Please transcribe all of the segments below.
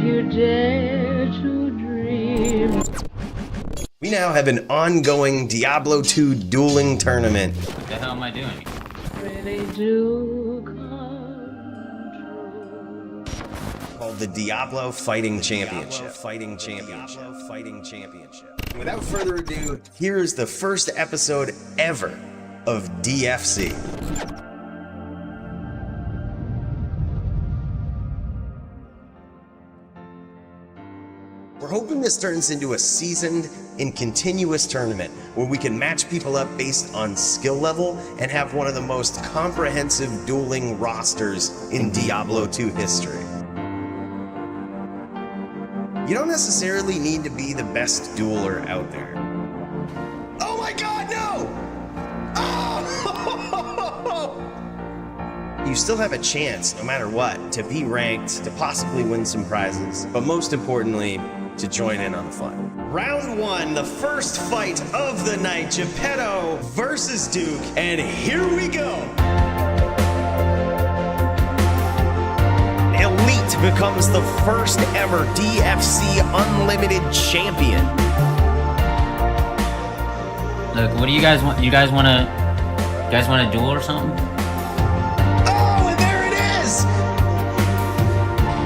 you dare to dream. We now have an ongoing Diablo 2 dueling tournament. What the hell am I doing? Really do come true. Called the Diablo Fighting Championship. Without further ado, here's the first episode ever of DFC. We're hoping this turns into a seasoned and continuous tournament where we can match people up based on skill level and have one of the most comprehensive dueling rosters in Diablo 2 history. You don't necessarily need to be the best dueler out there. Oh my god, no! Oh! You still have a chance, no matter what, to be ranked, to possibly win some prizes, but most importantly, to join in on the fun. Round one, the first fight of the night, Geppetto versus Duke, and here we go. Elite becomes the first ever DFC Unlimited champion. Look, what do you guys want? You guys want to duel or something? Oh, and there it is!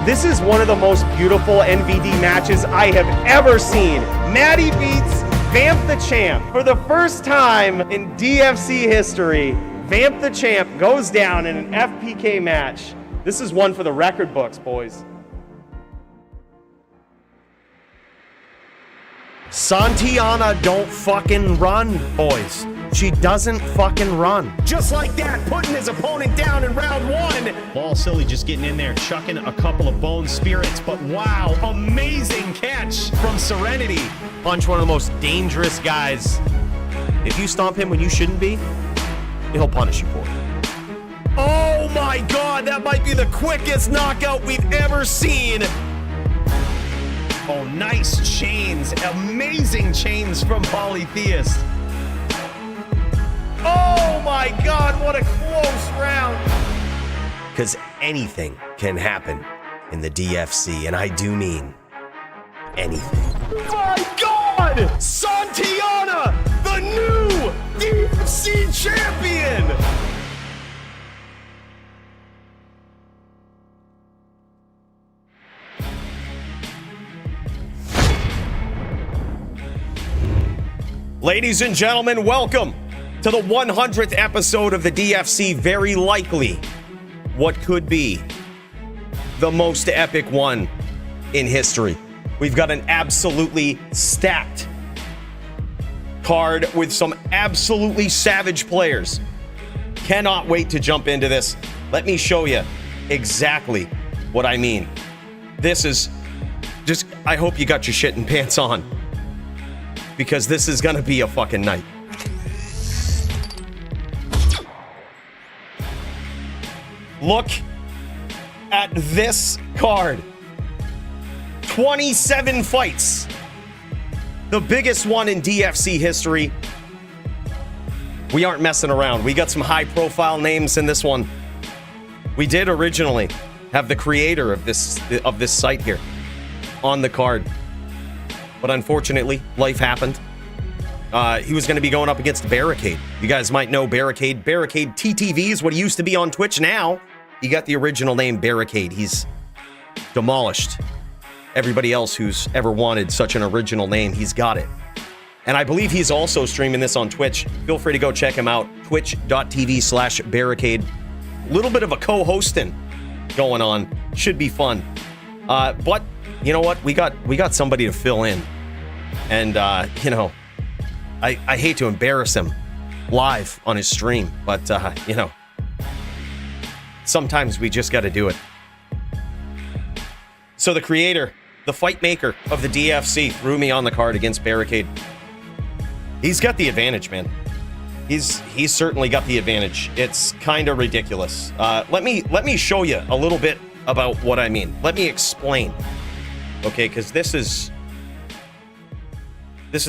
This is one of the most beautiful NVD matches I have ever seen. Maddie beats Vamp the Champ. For the first time in DFC history, Vamp the Champ goes down in an FPK match. This is one for the record books, boys. Santiana don't fucking run, boys. She doesn't fucking run. Just like that, putting his opponent down in round one. Ball Silly just getting in there, chucking a couple of bone spirits, but wow, amazing catch from Serenity. Punch, one of the most dangerous guys. If you stomp him when you shouldn't be, he'll punish you for it. Oh my god, that might be the quickest knockout we've ever seen. Oh, nice chains, amazing chains from Polytheist. Oh my god, what a close round. Because anything can happen in the DFC, and I do mean anything. My god! Santiana, the new DFC champion! Ladies and gentlemen, welcome to the 100th episode of the DFC, very likely what could be the most epic one in history. We've got an absolutely stacked card with some absolutely savage players. Cannot wait to jump into this. Let me show you exactly what I mean. This is just, I hope you got your shit and pants on, because this is gonna be a fucking night. Look at this card. 27 fights. The biggest one in DFC history. We aren't messing around. We got some high-profile names in this one. We did originally have the creator of this site here on the card, but unfortunately, life happened. He was going to be going up against Barricade. You guys might know Barricade. Barricade TTV is what he used to be on Twitch now. He got the original name Barricade. He's demolished everybody else who's ever wanted such an original name. He's got it. And I believe he's also streaming this on Twitch. Feel free to go check him out. Twitch.tv/Barricade. A little bit of a co-hosting going on. Should be fun. But you know what? We got somebody to fill in. And, you know, I hate to embarrass him live on his stream, but, you know, sometimes we just got to do it. So the creator, the fight maker of the DFC, threw me on the card against Barricade. He's got the advantage, man. He's certainly got the advantage. It's kind of ridiculous. Let me show you a little bit about what I mean. Let me explain. Okay, because this is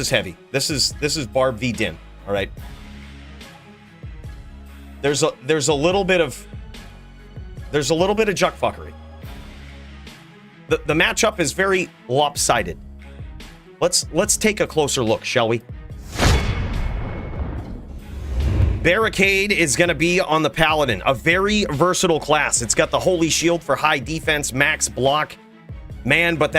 heavy. This is Barb v Din. All right. There's a little bit of juck fuckery. the matchup is very lopsided. Let's take a closer look, shall we? Barricade is going to be on the Paladin, a very versatile class. It's got the Holy Shield for high defense, max block. Man, but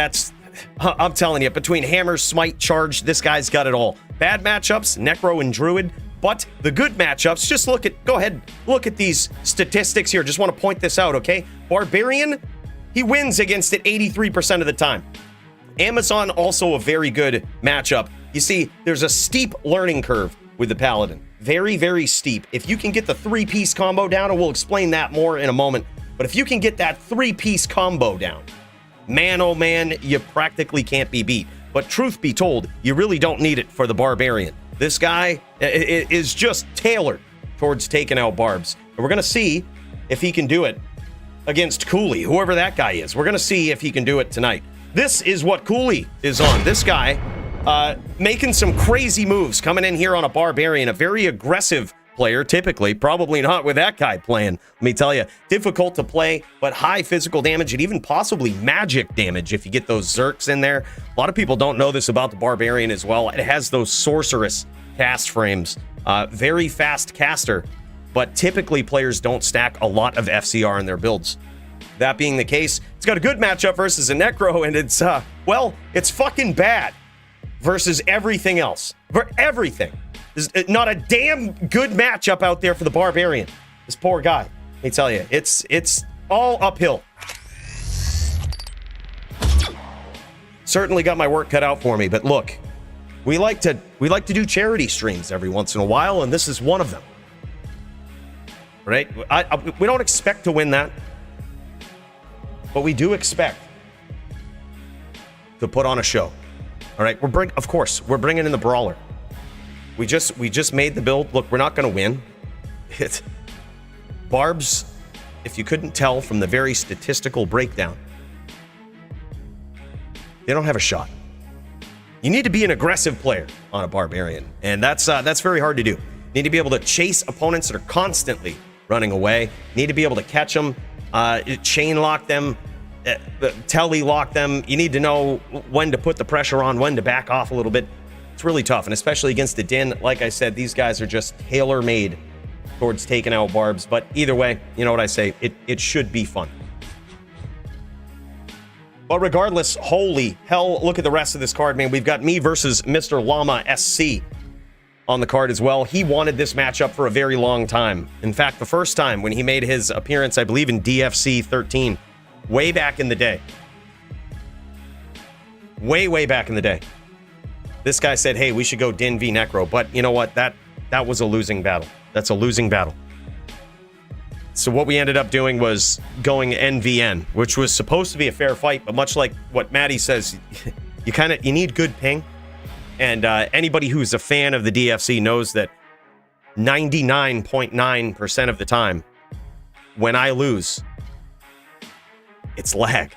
I'm telling you, between Hammer, Smite, Charge, this guy's got it all. Bad matchups, Necro and Druid, but the good matchups, go ahead, look at these statistics here. Just want to point this out, okay? Barbarian, he wins against it 83% of the time. Amazon, also a very good matchup. You see, there's a steep learning curve with the Paladin. Very, very steep. If you can get the 3-piece combo down, and we'll explain that more in a moment, but if you can get that 3-piece combo down, man, oh man, you practically can't be beat. But truth be told, you really don't need it for the Barbarian. This guy is just tailored towards taking out barbs. And we're going to see if he can do it against Coooley, whoever that guy is. We're going to see if he can do it tonight. This is what Coooley is on. This guy making some crazy moves, coming in here on a Barbarian, a very aggressive player, typically. Probably not with that guy playing, let me tell you. Difficult to play, but high physical damage and even possibly magic damage if you get those Zerks in there. A lot of people don't know this about the Barbarian as well. It has those sorceress cast frames. Very fast caster, but typically players don't stack a lot of FCR in their builds. That being the case, it's got a good matchup versus a Necro, and it's, well, it's fucking bad versus everything else. For everything. There's not a damn good matchup out there for the Barbarian. This poor guy, let me tell you, it's all uphill. Certainly got my work cut out for me, but look, we like to do charity streams every once in a while, and this is one of them. Right? We don't expect to win that, but we do expect to put on a show. All right, of course, we're bringing in the Brawler. We just made the build. Look, we're not going to win. Barbs, if you couldn't tell from the very statistical breakdown, they don't have a shot. You need to be an aggressive player on a Barbarian, and that's very hard to do. You need to be able to chase opponents that are constantly running away. You need to be able to catch them, chain lock them, telly lock them. You need to know when to put the pressure on, when to back off a little bit. It's really tough, and especially against the Din. Like I said, these guys are just tailor-made towards taking out barbs. But either way, you know what I say, it should be fun. But regardless, holy hell, look at the rest of this card, man. We've got me versus MrLlamaSC on the card as well. He wanted this matchup for a very long time. In fact, the first time when he made his appearance, I believe in DFC 13, way back in the day. Way back in the day. This guy said, hey, we should go Din v Necro. But you know what? That was a losing battle. That's a losing battle. So what we ended up doing was going NVN, which was supposed to be a fair fight, but much like what Maddie says, you need good ping. And anybody who's a fan of the DFC knows that 99.9% of the time, when I lose, it's lag.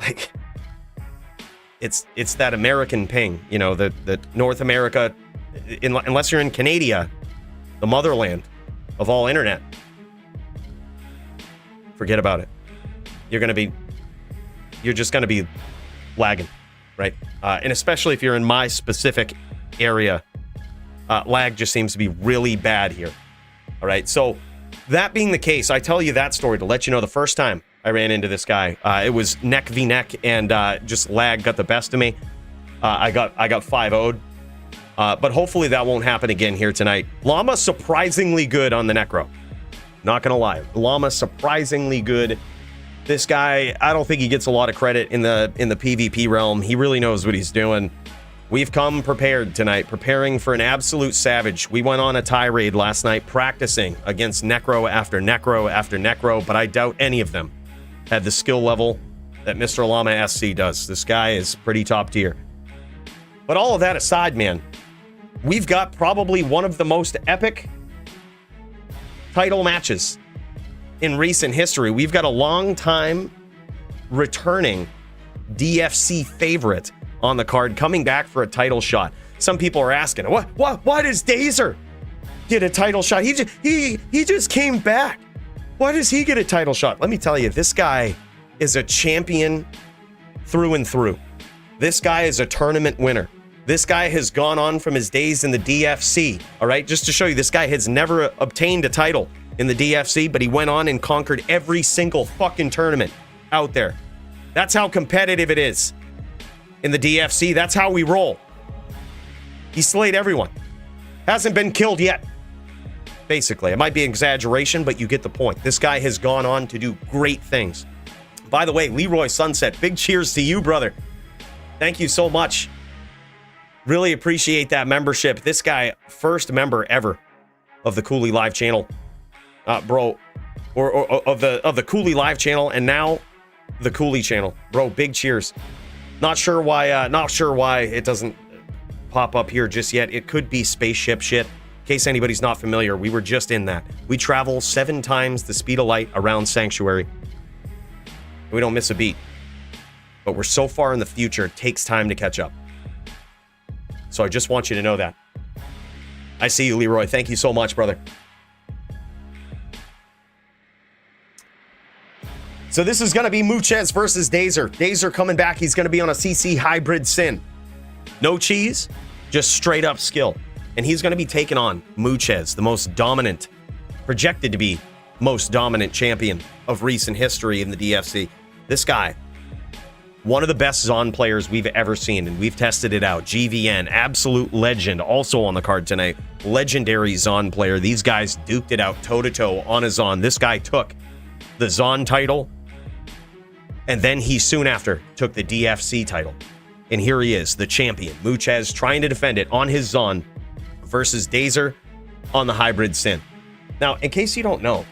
Like, it's that American ping, you know, the North America, unless you're in Canada, the motherland of all internet. Forget about it. You're just gonna be lagging, right? And especially if you're in my specific area, lag just seems to be really bad here. All right, so that being the case, I tell you that story to let you know the first time I ran into this guy, it was neck v neck, and just lag got the best of me. I got 5-0'd, but hopefully that won't happen again here tonight. Llama surprisingly good on the Necro. Not gonna lie, Llama surprisingly good. This guy, I don't think he gets a lot of credit in the PvP realm. He really knows what he's doing. We've come prepared tonight, preparing for an absolute savage. We went on a tirade last night, practicing against Necro after Necro after Necro, but I doubt any of them had the skill level that MrLlamaSC does. This guy is pretty top tier. But all of that aside, man, we've got probably one of the most epic title matches in recent history. We've got a long time returning DFC favorite on the card coming back for a title shot. Some people are asking, why does Dazer get a title shot? He just came back. Why does he get a title shot? Let me tell you, this guy is a champion through and through. This guy is a tournament winner. This guy has gone on from his days in the DFC, all right? Just to show you, this guy has never obtained a title in the DFC, but he went on and conquered every single fucking tournament out there. That's how competitive it is in the DFC. That's how we roll. He slayed everyone. Hasn't been killed yet. Basically, it might be an exaggeration, but you get the point. This guy has gone on to do great things. By the way, Leroy Sunset, big cheers to you, brother. Thank you so much. Really appreciate that membership. This guy, first member ever of the Coooley Live channel, bro, or of the Coooley Live channel, and now the Coooley channel, bro. Big cheers. Not sure why it doesn't pop up here just yet. It could be spaceship shit. In case anybody's not familiar, we were just in that. We travel 7 times the speed of light around Sanctuary. We don't miss a beat. But we're so far in the future, it takes time to catch up. So I just want you to know that. I see you, Leroy. Thank you so much, brother. So this is going to be Muchez versus Dazer. Dazer coming back. He's going to be on a CC hybrid Sin. No cheese, just straight up skill. And he's going to be taking on Muchez, the most dominant, projected to be most dominant champion of recent history in the DFC. This guy, one of the best Zon players we've ever seen, and we've tested it out. GVN, absolute legend, also on the card tonight. Legendary Zon player. These guys duked it out toe-to-toe on a Zon. This guy took the Zon title, and then he soon after took the DFC title. And here he is, the champion. Muchez trying to defend it on his Zon versus Dazer on the hybrid Sin. Now, in case you don't know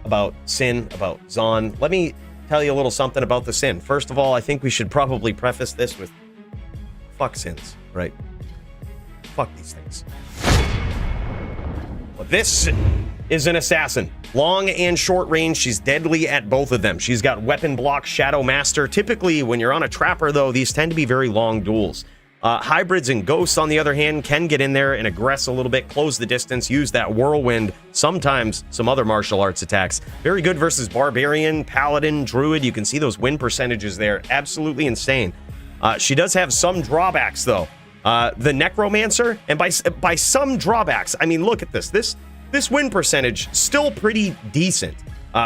about Sin, about Zon, let me tell you a little something about the Sin. First of all, I think we should probably preface this with fuck Sins, right? Fuck these things. Well, this is an assassin. Long and short range, she's deadly at both of them. She's got weapon block, Shadow Master. Typically, when you're on a trapper, though, these tend to be very long duels. Hybrids and ghosts, on the other hand, can get in there and aggress a little bit, close the distance, use that whirlwind, sometimes some other martial arts attacks. Very good versus Barbarian, Paladin, Druid. You can see those win percentages there. Absolutely insane. She does have some drawbacks, though. The Necromancer, and by some drawbacks, I mean, look at this. This win percentage, still pretty decent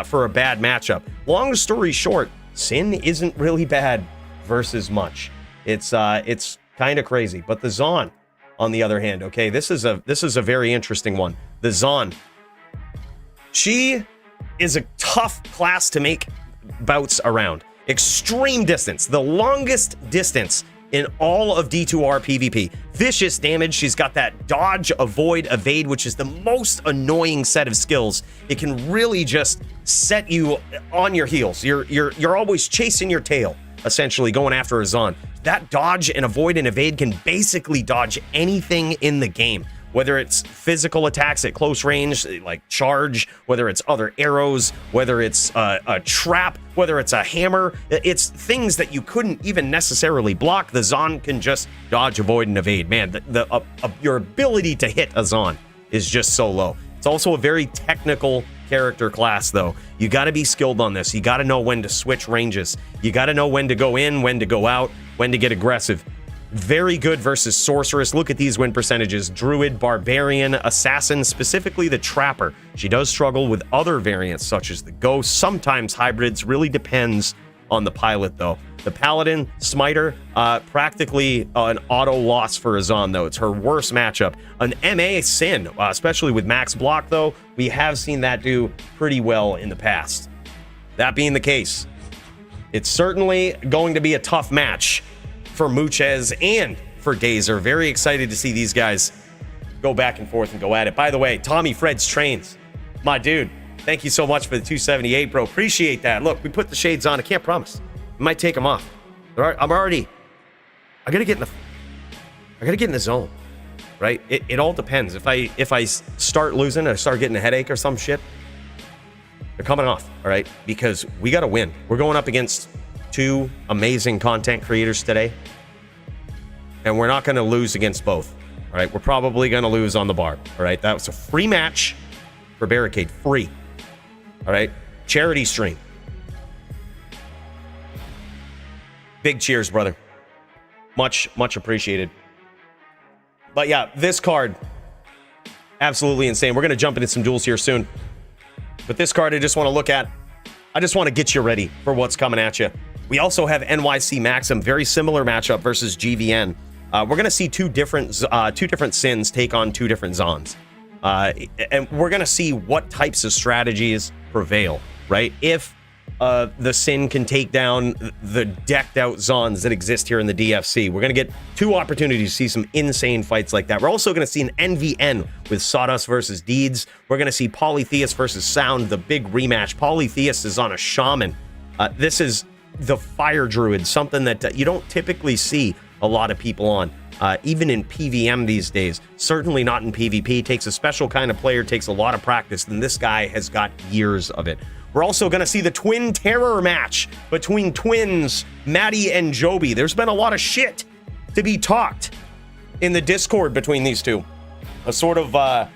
for a bad matchup. Long story short, Sin isn't really bad versus much. It's kind of crazy. But the Zon, on the other hand, okay, this is a very interesting one. The Zon, she is a tough class to make bouts around. Extreme distance, the longest distance in all of D2R PvP. Vicious damage. She's got that dodge, avoid, evade, which is the most annoying set of skills. It can really just set you on your heels. You're always chasing your tail, essentially going after a Zon. That dodge and avoid and evade can basically dodge anything in the game, whether it's physical attacks at close range, like charge, whether it's other arrows, whether it's a trap, whether it's a hammer. It's things that you couldn't even necessarily block. The Zon can just dodge, avoid, and evade. Man, your ability to hit a Zon is just so low. It's also a very technical character class, though. You got to be skilled on this. You got to know when to switch ranges. You got to know when to go in, when to go out, when to get aggressive. Very good versus Sorceress. Look at these win percentages. Druid, Barbarian, Assassin, specifically the Trapper. She does struggle with other variants such as the Ghost, sometimes hybrids. Really depends on the pilot, though. The Paladin, Smiter, practically an auto loss for a Zon, though. It's her worst matchup. An MA Sin, especially with max block, though. We have seen that do pretty well in the past. That being the case, it's certainly going to be a tough match for Muchez and for Dazer. Very excited to see these guys go back and forth and go at it. By the way, Tommy Fred's Trains, my dude, thank you so much for the 278, bro. Appreciate that. Look, we put the shades on. I can't promise. I might take them off. I gotta get in the zone, right? It all depends. If I start losing, I start getting a headache or some shit, they're coming off, all right? Because we gotta win. We're going up against 2 amazing content creators today, and we're not gonna lose against both, all right? We're probably gonna lose on the bar, all right? That was a free match for Barricade, free, all right? Charity stream. Big cheers, brother. Much appreciated. But yeah, this card, absolutely insane. We're going to jump into some duels here soon. But this card I just want to look at. I just want to get you ready for what's coming at you. We also have NYC Maxim, very similar matchup versus GVN. We're going to see two different sins take on two different Zons. And we're going to see what types of strategies prevail, right? If the Sin can take down the decked out Zons that exist here in the DFC. We're going to get two opportunities to see some insane fights like that. We're also going to see an NVN with Sawdust versus Deeds. We're going to see Polytheus versus Sound, the big rematch. Polytheus is on a Shaman. This is the Fire Druid, something that you don't typically see a lot of people on. Even in PVM these days, certainly not in PvP. Takes a special kind of player, takes a lot of practice, and this guy has got years of it. We're also going to see the Twin Terror match between twins, Maddie and Joby. There's been a lot of shit to be talked in the Discord between these two. A sort of, I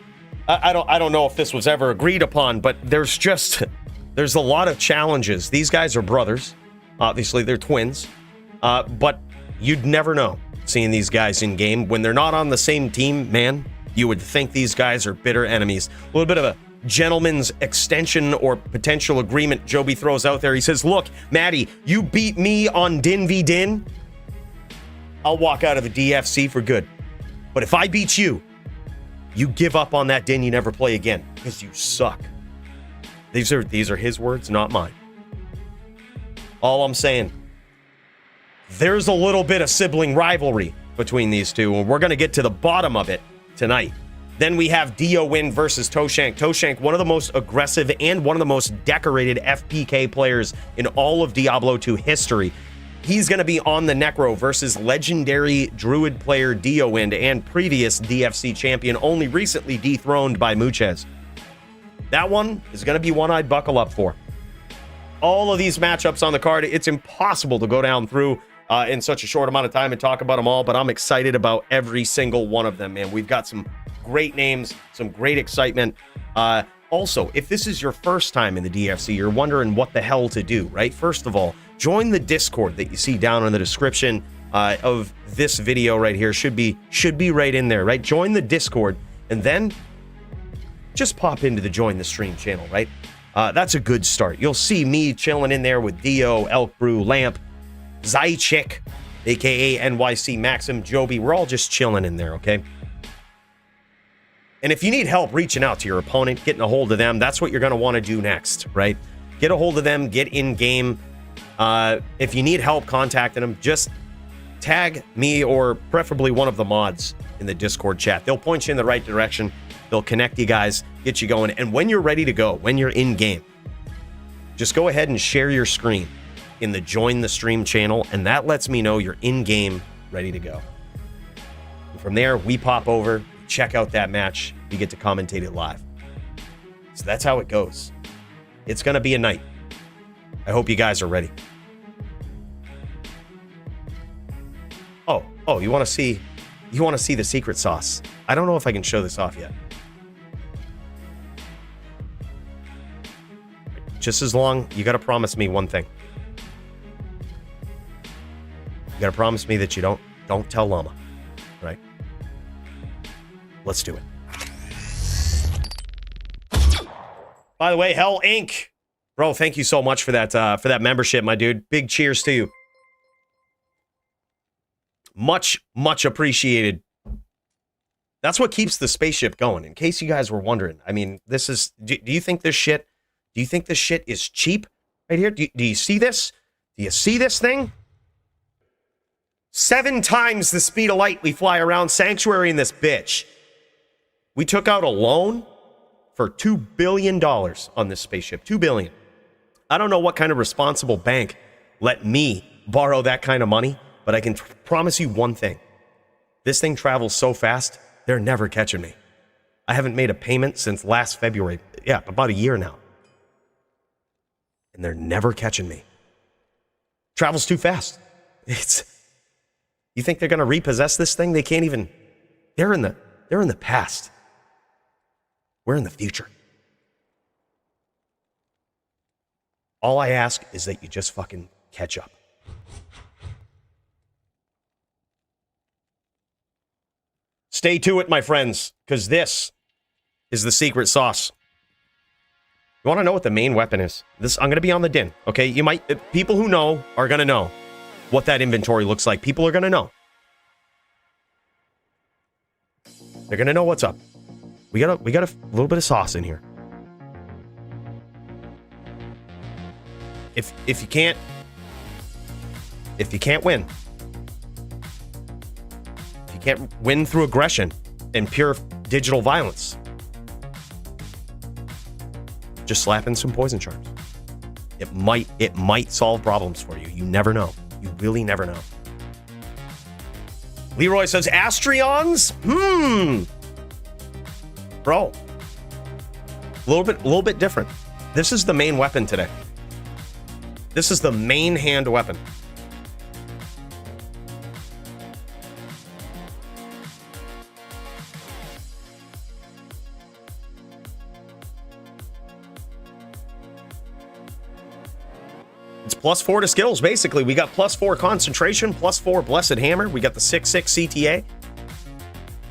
don't know if this was ever agreed upon, but there's a lot of challenges. These guys are brothers. Obviously, they're twins. But you'd never know seeing these guys in game. When they're not on the same team, man, you would think these guys are bitter enemies. A little bit of a gentleman's extension or potential agreement Joby throws out there. He says, look, Maddie, you beat me on Din v Din, I'll walk out of the DFC for good. But if I beat you, you give up on that Din, you never play again because you suck. These are his words, not mine. All I'm saying, there's a little bit of sibling rivalry between these two, and we're going to get to the bottom of it tonight. Then we have DOWin versus Toshank. Toshank, one of the most aggressive and one of the most decorated FPK players in all of Diablo 2 history. He's going to be on the Necro versus legendary Druid player DOWin and previous DFC champion, only recently dethroned by Muchez. That one is going to be one I'd buckle up for. All of these matchups on the card, it's impossible to go down through in such a short amount of time and talk about them all, but I'm excited about every single one of them, man. We've got some great names, some great excitement. Also, if this is your first time in the DFC, you're wondering what the hell to do, right? First of all, join the Discord that you see down in the description of this video right here. Should be right in there, right? Join the Discord and then just pop into the Join the Stream channel, right? That's a good start. You'll see me chilling in there with Dio, Elk Brew, Lamp, Zychik, aka NYC Maxim, Joby. We're all just chilling in there, okay? And if you need help reaching out to your opponent, getting a hold of them, that's what you're going to want to do next, right? Get a hold of them, get in game. If you need help contacting them, just tag me or preferably one of the mods in the Discord chat. They'll point you in the right direction. They'll connect you guys, get you going. And when you're ready to go, when you're in game, just go ahead and share your screen in the Join the Stream channel, and that lets me know you're in game, ready to go. And from there, we pop over, check out that match, we get to commentate it live. So that's how it goes. It's gonna be a night. I hope you guys are ready. Oh, you want to see the secret sauce? I don't know if I can show this off yet. Just as long, you gotta promise me one thing. You gotta promise me that you don't tell Llama, right? Let's do it. By the way, Hell Inc. Bro, thank you so much for that membership, my dude. Big cheers to you. Much appreciated. That's what keeps the spaceship going, in case you guys were wondering. I mean, this is, do you think this shit is cheap right here? Do you see this? Do you see this thing? 7 times the speed of light we fly around Sanctuary in this bitch. We took out a loan for $2 billion on this spaceship. $2 billion. I don't know what kind of responsible bank let me borrow that kind of money, but I can promise you one thing. This thing travels so fast, they're never catching me. I haven't made a payment since last February. Yeah, about a year now. And they're never catching me. Travels too fast. You think they're going to repossess this thing? They can't even. They're in the past. We're in the future. All I ask is that you just fucking catch up. Stay to it, my friends, because this is the secret sauce. You want to know what the main weapon is? I'm going to be on the din, okay? People who know are going to know what that inventory looks like. People are going to know. They're going to know what's up. We got a little bit of sauce in here. If you can't win, if you can't win through aggression and pure digital violence, just slap in some poison charms. It might solve problems for you. You never know. You really never know. Leroy says Astrions? Bro. A little bit different. This is the main weapon today. This is the main hand weapon. It's +4 to skills, basically. We got +4 concentration, +4 blessed hammer. We got the 6/6 CTA.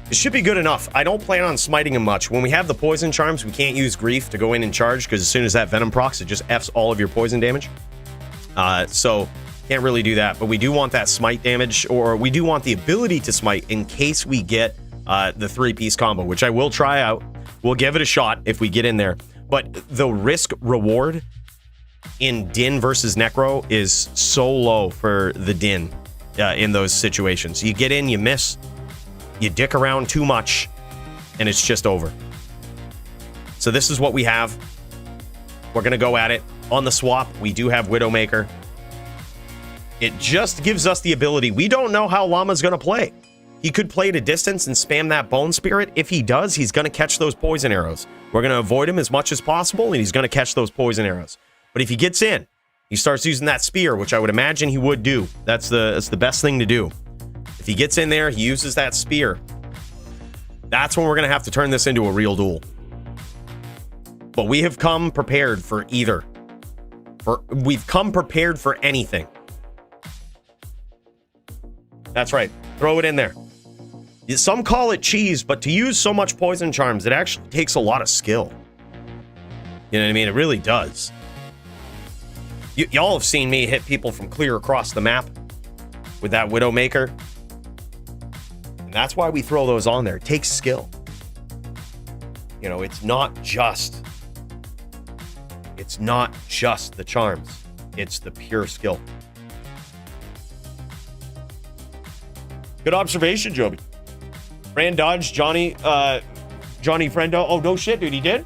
It should be good enough. I don't plan on smiting him much. When we have the poison charms, we can't use grief to go in and charge, because as soon as that venom procs, it just Fs all of your poison damage. So can't really do that, but we do want that smite damage, or we do want the ability to smite in case we get the 3-piece combo, which I will try out. We'll give it a shot if we get in there. But the risk reward in Din versus Necro is so low for the Din in those situations. You get in, you miss, you dick around too much, and it's just over. So this is what we have. We're going to go at it. On the swap, we do have Widowmaker. It just gives us the ability. We don't know how Llama's going to play. He could play at a distance and spam that Bone Spirit. If he does, he's going to catch those poison arrows. We're going to avoid him as much as possible, and he's going to catch those poison arrows. But if he gets in, he starts using that spear, which I would imagine he would do. That's the best thing to do. If he gets in there, he uses that spear. That's when we're going to have to turn this into a real duel. But we have come prepared for either. We've come prepared for anything. That's right. Throw it in there. Some call it cheese, but to use so much poison charms, it actually takes a lot of skill. You know what I mean? It really does. Y'all have seen me hit people from clear across the map with that Widowmaker. And that's why we throw those on there. It takes skill. You know, it's not just the charms. It's the pure skill. Good observation, Joby. Ran dodge, Johnny Friendo. Oh, no shit, dude, he did?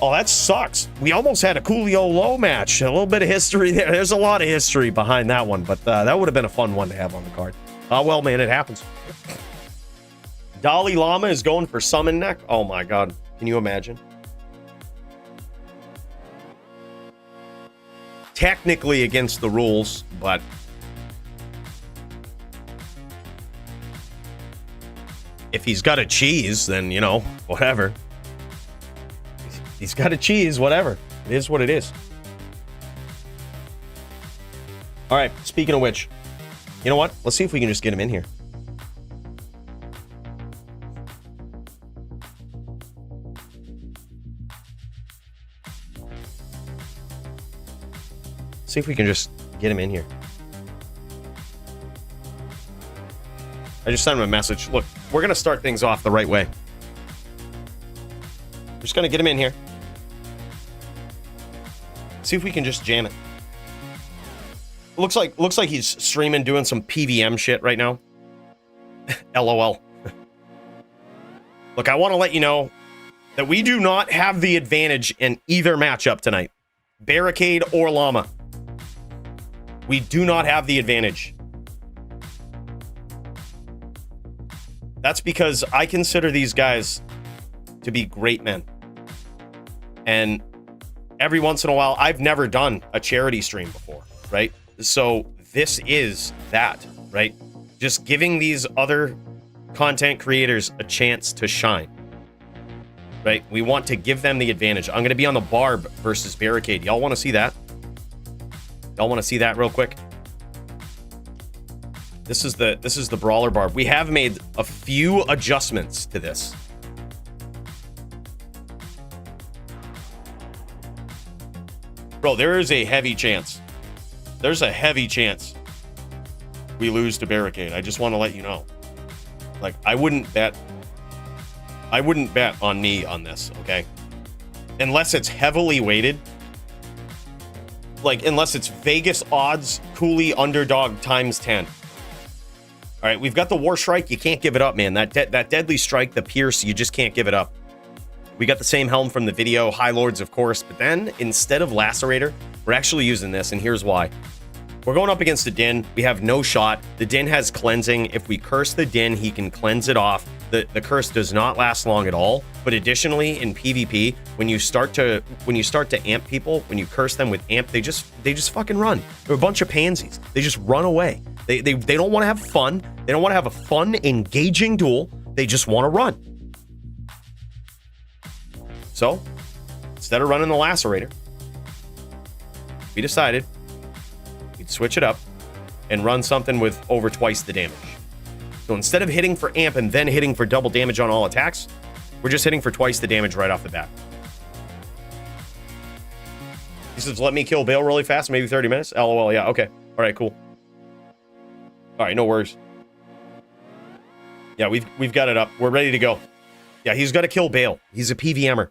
Oh, that sucks. We almost had a Coolio low match. A little bit of history there. There's a lot of history behind that one, but that would have been a fun one to have on the card. Well, man, it happens. Dalai Lama is going for summon neck. Oh my god. Can you imagine? Technically against the rules, but if he's got a cheese, then, you know, whatever. He's got a cheese, whatever. It is what it is. All right, speaking of which, you know what? Let's see if we can just get him in here. See if we can just get him in here. I just sent him a message. Look, we're going to start things off the right way. We're just going to get him in here. See if we can just jam it. Looks like he's streaming, doing some PVM shit right now. LOL. Look, I want to let you know that we do not have the advantage in either matchup tonight. Barricade or Llama. We do not have the advantage. That's because I consider these guys to be great men. And every once in a while, I've never done a charity stream before, right? So this is that, right? Just giving these other content creators a chance to shine, right? We want to give them the advantage. I'm going to be on the Barb versus Barricade. Y'all want to see that? Y'all want to see that real quick? This is the brawler barb. We have made a few adjustments to this. Bro, there is a heavy chance. There's a heavy chance we lose to Barricade. I just want to let you know. Like, I wouldn't bet on me on this, okay? Unless it's heavily weighted. Like, unless it's Vegas odds, Coooley underdog times 10. All right, we've got the War Strike. You can't give it up, man. That Deadly Strike, the Pierce, you just can't give it up. We got the same helm from the video, High Lords, of course, but then instead of Lacerator, we're actually using this, and here's why. We're going up against the Din. We have no shot. The Din has cleansing. If we curse the Din, he can cleanse it off. The curse does not last long at all. But additionally, in PvP, when you start to amp people, when you curse them with amp, they just fucking run. They're a bunch of pansies. They just run away. They don't want to have fun. They don't want to have a fun, engaging duel. They just want to run. So, instead of running the Lacerator, we decided we'd switch it up and run something with over twice the damage. So instead of hitting for amp and then hitting for double damage on all attacks, we're just hitting for twice the damage right off the bat. He says, let me kill Bale really fast, maybe 30 minutes. LOL, yeah, okay. All right, cool. All right, no worries. Yeah, we've got it up. We're ready to go. Yeah, he's got to kill Bale. He's a PVMer.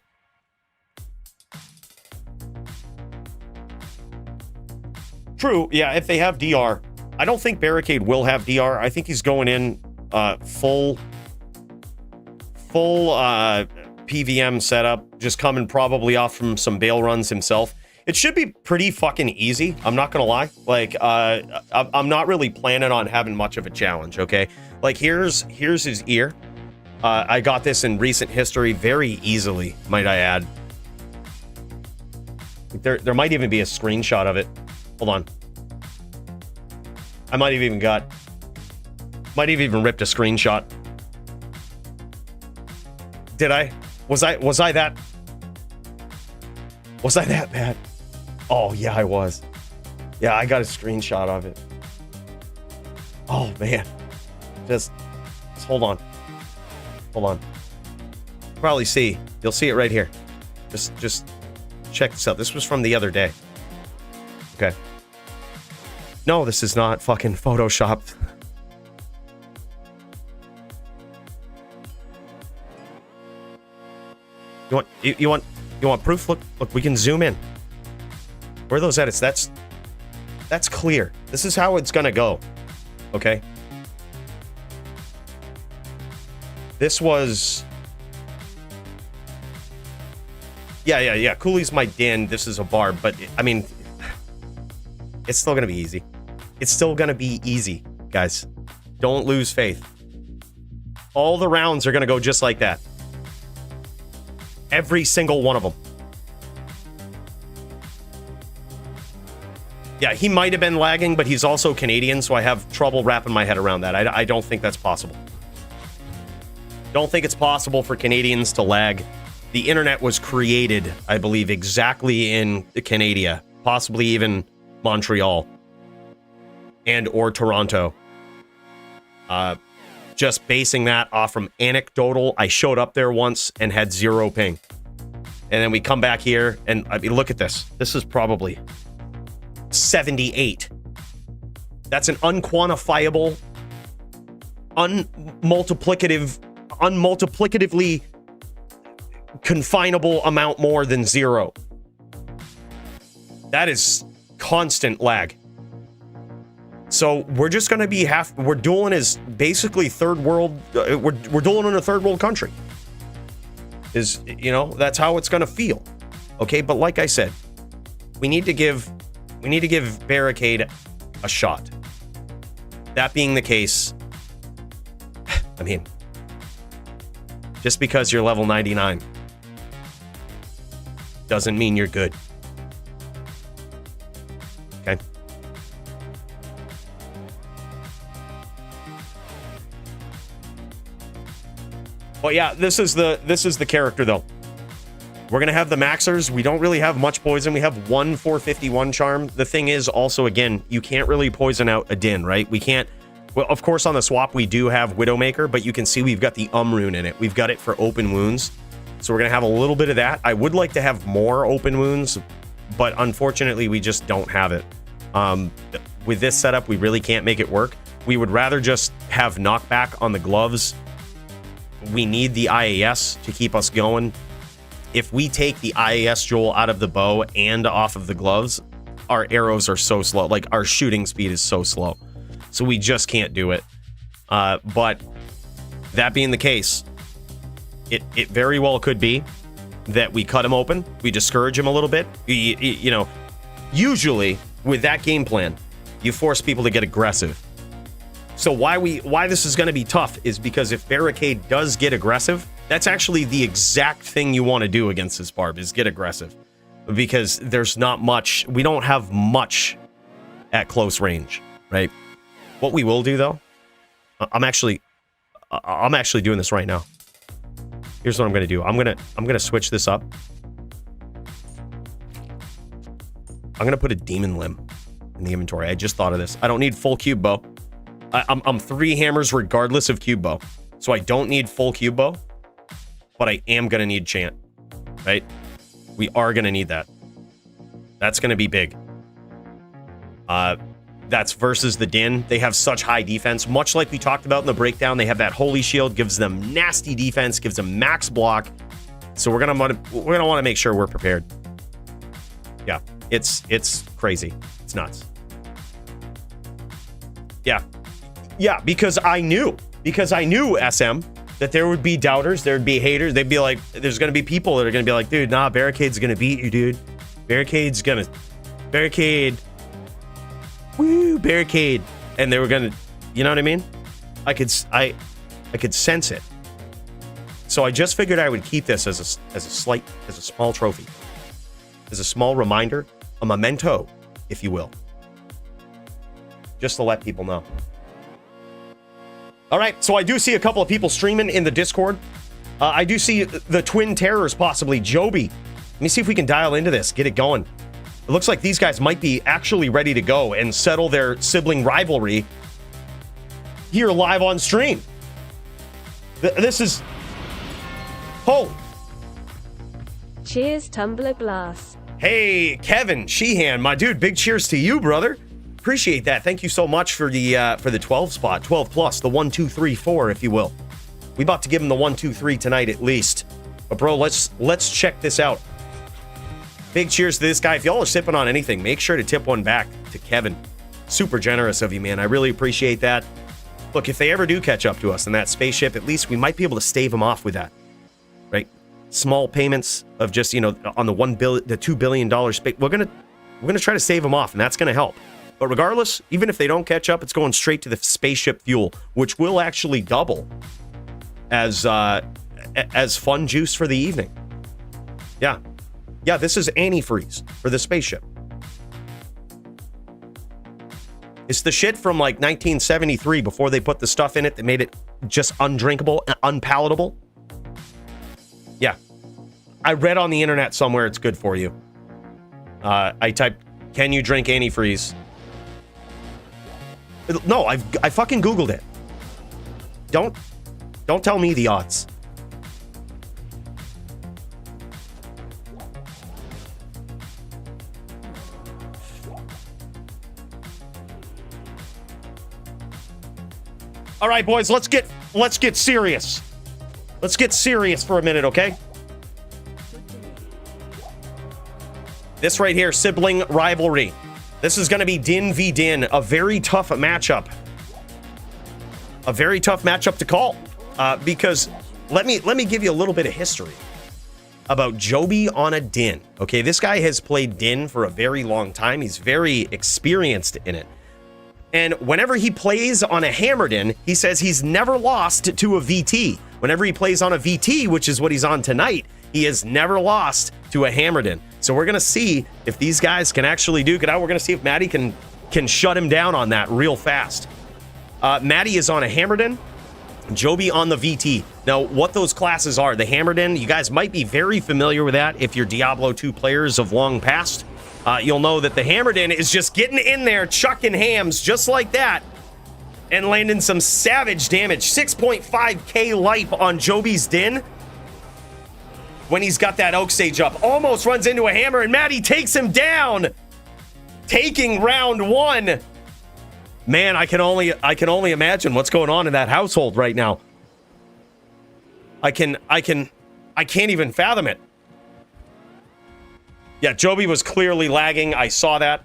True, yeah, if they have DR. I don't think Barricade will have DR. I think he's going in full PVM setup, just coming probably off from some Bale runs himself. It should be pretty fucking easy, I'm not gonna lie. Like, I'm not really planning on having much of a challenge, okay? Like, here's his ear. I got this in recent history very easily, might I add. There might even be a screenshot of it. Hold on. I might have even ripped a screenshot. Did I? Was I that bad? Oh, yeah, I was. Yeah, I got a screenshot of it. Oh, man. Just hold on. Hold on. Probably see. You'll see it right here. Just check this out. This was from the other day. Okay. No, this is not fucking photoshopped. You want proof? Look, we can zoom in. Where are those edits? That's clear. This is how it's gonna go. Okay. This was... Yeah. Coooley's my Din. This is a barb, but I mean, it's still gonna be easy. It's still gonna be easy, guys. Don't lose faith. All the rounds are gonna go just like that. Every single one of them. Yeah, he might have been lagging, but he's also Canadian, so I have trouble wrapping my head around that. I don't think that's possible. Don't think it's possible for Canadians to lag. The internet was created, I believe, exactly in Canada, possibly even Montreal and or Toronto. Just basing that off from anecdotal, I showed up there once and had 0 ping. And then we come back here and I mean, look at this. This is probably 78. That's an unquantifiable, unmultiplicatively confinable amount more than 0. That is constant lag. So we're just going to be we're dueling as basically third world, we're dueling in a third world country. Is, you know, that's how it's going to feel. Okay, but like I said, we need to give Barricade a shot. That being the case, I mean, just because you're level 99 doesn't mean you're good. Okay? Well, yeah, this is the character though. We're gonna have the maxers. We don't really have much poison. We have 1 451 charm. The thing is also, again, you can't really poison out a Din, right? We can't Well, of course, on the swap, we do have Widowmaker, but you can see we've got the rune in it. We've got it for open wounds. So we're going to have a little bit of that. I would like to have more open wounds, but unfortunately, we just don't have it. With this setup, we really can't make it work. We would rather just have knockback on the gloves. We need the IAS to keep us going. If we take the IAS Joel out of the bow and off of the gloves, our arrows are so slow. Like, our shooting speed is so slow. So we just can't do it. But that being the case, it very well could be that we cut him open, we discourage him a little bit. You know, usually with that game plan, you force people to get aggressive. So why this is going to be tough is because if Barricade does get aggressive, that's actually the exact thing you want to do against this Barb, is get aggressive. Because there's not much, we don't have much at close range, right? What we will do though, I'm actually doing this right now. Here's what I'm going to do. I'm going to switch this up. I'm going to put a demon limb in the inventory. I just thought of this. I don't need full cube bow. I'm 3 hammers regardless of cube bow. So I don't need full cube bow, but I am going to need chant, right? We are going to need that. That's going to be big. That's versus the Din. They have such high defense. Much like we talked about in the breakdown, they have that holy shield, gives them nasty defense, gives them max block. So we're gonna want to make sure we're prepared. Yeah, it's crazy. It's nuts. Yeah, because I knew SM that there would be doubters, there'd be haters. They'd be like, there's gonna be people that are gonna be like, dude, nah, Barricade's gonna beat you, dude. Barricade. Woo, Barricade. And they were gonna, you know what I mean? I could sense it. So I just figured I would keep this as a small trophy, as a small reminder, a memento, if you will, just to let people know. All right, so I do see a couple of people streaming in the Discord. I do see the Twin Terrors, possibly Joby. Let me see if we can dial into this, get it going. It looks like these guys might be actually ready to go and settle their sibling rivalry here live on stream. This is... Holy. Cheers, tumbler glass. Hey, Kevin Sheehan, my dude, big cheers to you, brother. Appreciate that. Thank you so much for the 12 spot, 12 plus, the 1, 2, 3, 4, if you will. We about to give him the 1, 2, 3 tonight at least. But bro, let's check this out. Big cheers to this guy. If y'all are sipping on anything, make sure to tip one back to Kevin. Super generous of you, man. I really appreciate that. Look, if they ever do catch up to us in that spaceship, at least we might be able to stave them off with that, right? Small payments of just, you know, on the $2 billion space. We're gonna try to save them off, and that's gonna help. But regardless, even if they don't catch up, it's going straight to the spaceship fuel, which will actually double as fun juice for the evening. Yeah, this is antifreeze for the spaceship. It's the shit from like 1973 before they put the stuff in it that made it just undrinkable and unpalatable. Yeah. I read on the internet somewhere it's good for you. I typed, can you drink antifreeze? No, I fucking Googled it. Don't tell me the odds. All right, boys, let's get serious. Let's get serious for a minute, okay? This right here, sibling rivalry. This is going to be Din v Din, a very tough matchup. A very tough matchup to call, because let me give you a little bit of history about Joby on a Din. Okay, this guy has played Din for a very long time. He's very experienced in it. And whenever he plays on a Hammerdin, he says he's never lost to a VT. Whenever he plays on a VT, which is what he's on tonight, he has never lost to a Hammerdin. So we're going to see if these guys can actually duke it out. We're going to see if Maddie can shut him down on that real fast. Maddie is on a Hammerdin, Joby on the VT. Now, what those classes are, the Hammerdin, you guys might be very familiar with that if you're Diablo 2 players of long past. You'll know that the Hammerdin is just getting in there, chucking hams just like that. and landing some savage damage. 6.5k life on Joby's Din when he's got that Oak Sage up. Almost runs into a hammer, and Maddie takes him down, taking round 1. Man, I can only imagine what's going on in that household right now. I can't even fathom it. Yeah, Joby was clearly lagging. I saw that.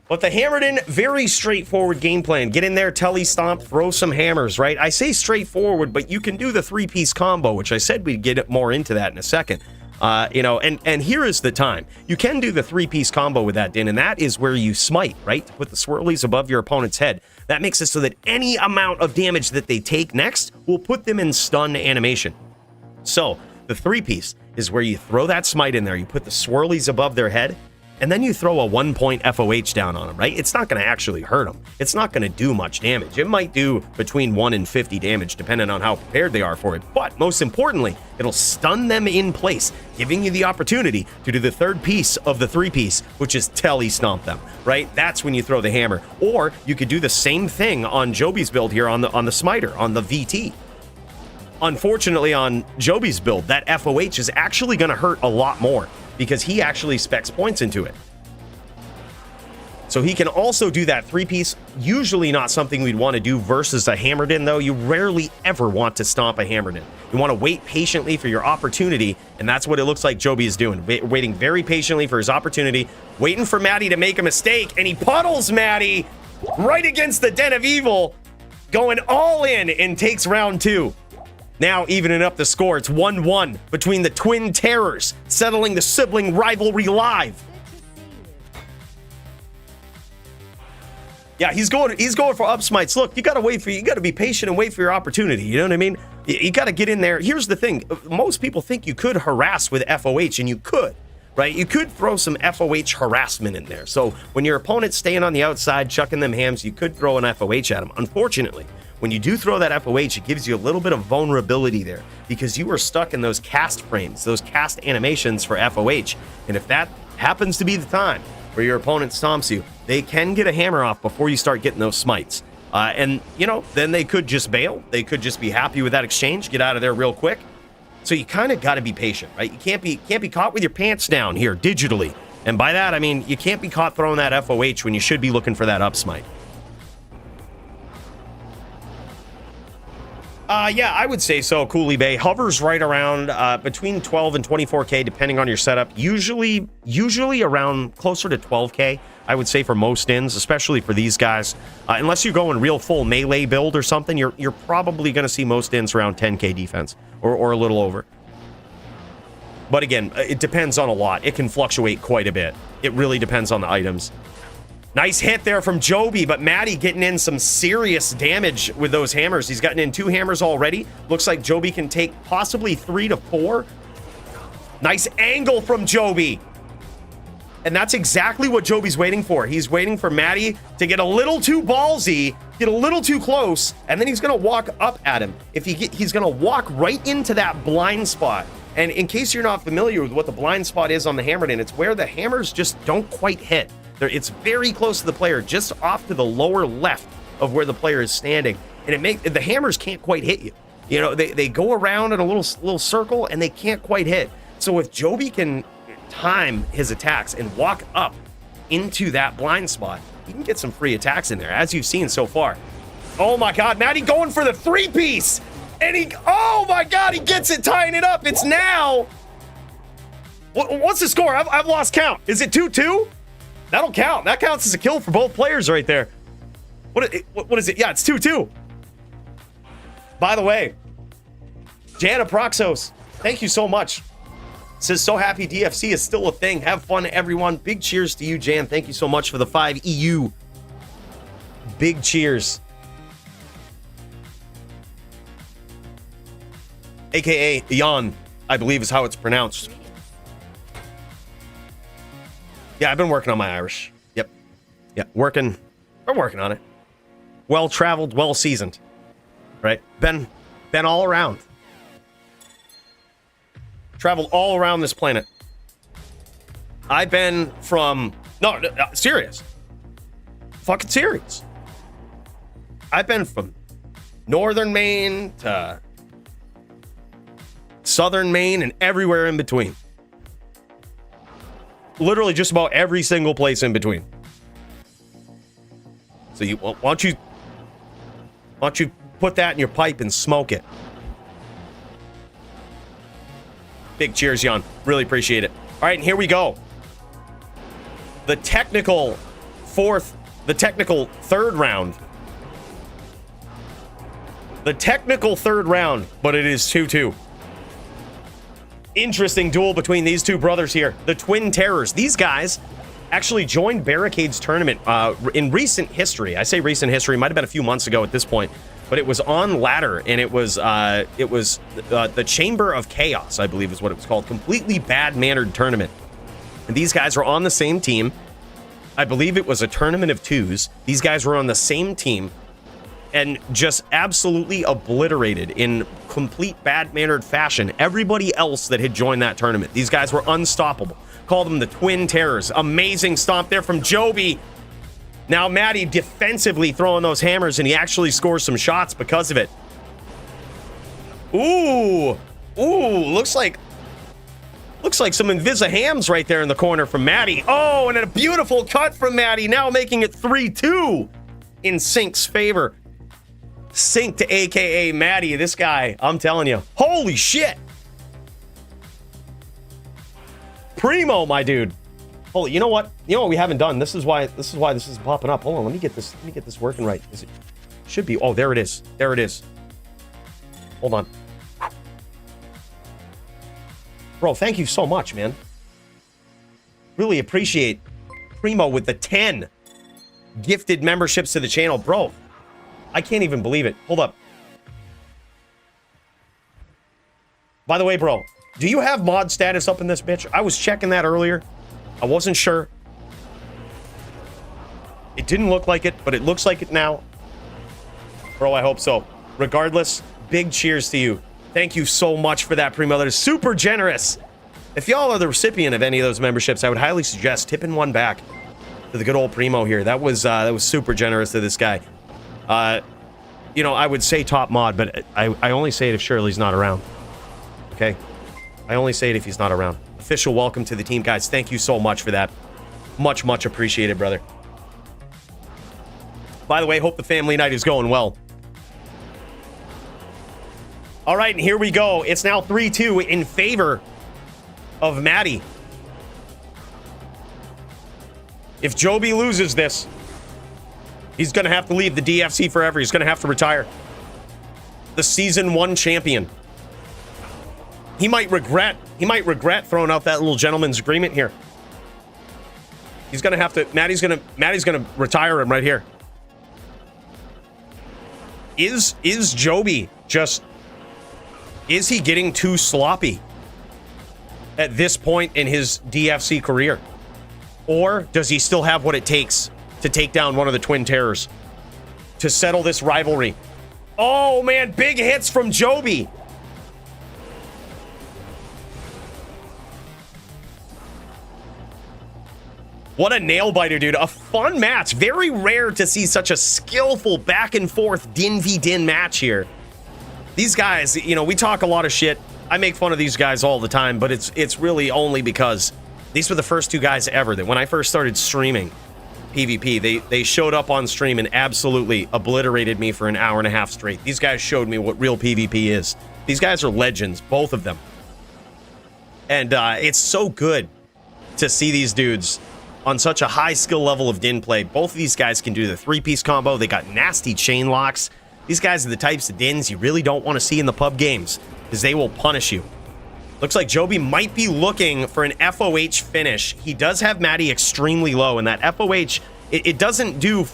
But the Hammered In, very straightforward game plan. Get in there, telly stomp, throw some hammers, right? I say straightforward, but you can do the 3-piece combo, which I said we'd get more into that in a second. You know, and here is the time. You can do the 3-piece combo with that, Din, and that is where you smite, right? Put the swirlies above your opponent's head. That makes it so that any amount of damage that they take next will put them in stun animation. So, the 3-piece is where you throw that smite in there, you put the swirlies above their head, and then you throw a 1-point FOH down on them, right? It's not going to actually hurt them. It's not going to do much damage. It might do between 1 and 50 damage, depending on how prepared they are for it. But most importantly, it'll stun them in place, giving you the opportunity to do the 3rd piece of the 3-piece, which is telly stomp them, right? That's when you throw the hammer. Or you could do the same thing on Joby's build here on the smiter, on the VT. Unfortunately, on Joby's build, that FOH is actually going to hurt a lot more, because he actually specs points into it. So he can also do that 3-piece. Usually not something we'd want to do versus a Hammered In, though. You rarely ever want to stomp a Hammered In. You want to wait patiently for your opportunity, and that's what it looks like Joby is doing. Waiting very patiently for his opportunity, waiting for Maddie to make a mistake, and he puddles Maddie right against the Den of Evil, going all in, and takes round 2. Now evening up the score, it's 1-1 between the Twin Terrors, settling the sibling rivalry live. Yeah, he's going for up smites. Look, you gotta be patient and wait for your opportunity. You know what I mean? You gotta get in there. Here's the thing: most people think you could harass with FOH, and you could, right? You could throw some FOH harassment in there. So when your opponent's staying on the outside, chucking them hams, you could throw an FOH at them. Unfortunately, when you do throw that FOH, it gives you a little bit of vulnerability there, because you are stuck in those cast frames, those cast animations for FOH. And if that happens to be the time where your opponent stomps you, they can get a hammer off before you start getting those smites. And, you know, then they could just bail. They could just be happy with that exchange, get out of there real quick. So you kind of got to be patient, right? You can't be caught with your pants down here digitally. And by that, I mean, you can't be caught throwing that FOH when you should be looking for that up smite. Yeah, I would say so. Coooley Bay hovers right around between 12 and 24k, depending on your setup. Usually around closer to 12k, I would say, for most ins, especially for these guys. Unless you go in real full melee build or something, you're probably going to see most ins around 10k defense or a little over. But again, it depends on a lot. It can fluctuate quite a bit. It really depends on the items. Nice hit there from Joby, but Maddie getting in some serious damage with those hammers. He's gotten in 2 hammers already. Looks like Joby can take possibly 3 to 4. Nice angle from Joby. And that's exactly what Joby's waiting for. He's waiting for Maddie to get a little too ballsy, get a little too close, and then he's going to walk up at him. He's going to walk right into that blind spot. And in case you're not familiar with what the blind spot is on the Hammered In, it's where the hammers just don't quite hit. It's very close to the player, just off to the lower left of where the player is standing, and the hammers can't quite hit you. You know, they go around in a little circle, and they can't quite hit. So if Joby can time his attacks and walk up into that blind spot, he can get some free attacks in there, as you've seen so far. Oh my God, Maddie going for the 3-piece, and oh my God, he gets it, tying it up. It's now. What's the score? I've lost count. Is it 2-2? That'll count. That counts as a kill for both players right there. What is it? Yeah, it's 2-2. By the way, Jana Proxos, thank you so much. Says, so happy DFC is still a thing. Have fun, everyone. Big cheers to you, Jan. Thank you so much for the 5 EU. Big cheers. AKA Jan, I believe is how it's pronounced. Yeah, I've been working on my Irish. Yep. Yeah, we're working on it. Well-traveled, well-seasoned. Right? Been all around. Traveled all around this planet. I've been from... No, serious. Fucking serious. I've been from northern Maine to southern Maine and everywhere in between. Literally just about every single place in between. So why don't you put that in your pipe and smoke it? Big cheers, Jan. Really appreciate it. All right, and here we go. The technical third round. The technical third round, but it is 2-2. Interesting duel between these two brothers here. The Twin Terrors. These guys actually joined Barricade's tournament in recent history. I say recent history, might have been a few months ago at this point, but it was on ladder, and it was the Chamber of Chaos, I believe is what it was called. Completely bad-mannered tournament. And these guys were on the same team. I believe it was a tournament of twos. These guys were on the same team and just absolutely obliterated in complete bad-mannered fashion everybody else that had joined that tournament. These guys were unstoppable. Called them the Twin Terrors. Amazing stomp there from Joby. Now Maddie defensively throwing those hammers, and he actually scores some shots because of it. Ooh, looks like some Invisa hams right there in the corner from Maddie. Oh, and a beautiful cut from Maddie, now making it 3-2 in Sync's favor. Sync to AKA Maddie, this guy, I'm telling you. Holy shit. Primo, my dude. Holy, you know what? You know what we haven't done? This is why this is popping up. Hold on, let me get this working right. Is it should be? Oh, there it is. There it is. Hold on. Bro, thank you so much, man. Really appreciate Primo with the 10 gifted memberships to the channel. Bro, I can't even believe it. Hold up. By the way, bro, do you have mod status up in this bitch? I was checking that earlier. I wasn't sure. It didn't look like it, but it looks like it now. Bro, I hope so. Regardless, big cheers to you. Thank you so much for that, Primo. That is super generous. If y'all are the recipient of any of those memberships, I would highly suggest tipping one back to the good old Primo here. That was super generous to this guy. You know, I would say top mod, but I only say it if Shirley's not around. Okay? I only say it if he's not around. Official welcome to the team, guys. Thank you so much for that. Much, much appreciated, brother. By the way, hope the family night is going well. All right, and here we go. It's now 3-2 in favor of Maddie. If Joby loses this, he's going to have to leave the DFC forever. He's going to have to retire. The Season 1 champion. He might regret throwing out that little gentleman's agreement here. He's going to have to, Maddie's going to retire him right here. Is Joby just, is he getting too sloppy at this point in his DFC career? Or does he still have what it takes to take down one of the Twin Terrors to settle this rivalry? Oh man, big hits from Joby. What a nail biter, dude. A fun match. Very rare to see such a skillful back and forth din v din match here. These guys, you know, we talk a lot of shit. I make fun of these guys all the time, but it's really only because these were the first two guys ever that when I first started streaming PvP, they showed up on stream and absolutely obliterated me for an hour and a half straight. These guys showed me what real PvP is. These guys are legends, both of them. And it's so good to see these dudes on such a high skill level of din play. Both of these guys can do the three-piece combo. They got nasty chain locks. These guys are the types of dins you really don't want to see in the pub games because they will punish you. Looks like Joby might be looking for an FOH finish. He does have Maddie extremely low, and that FOH, it doesn't do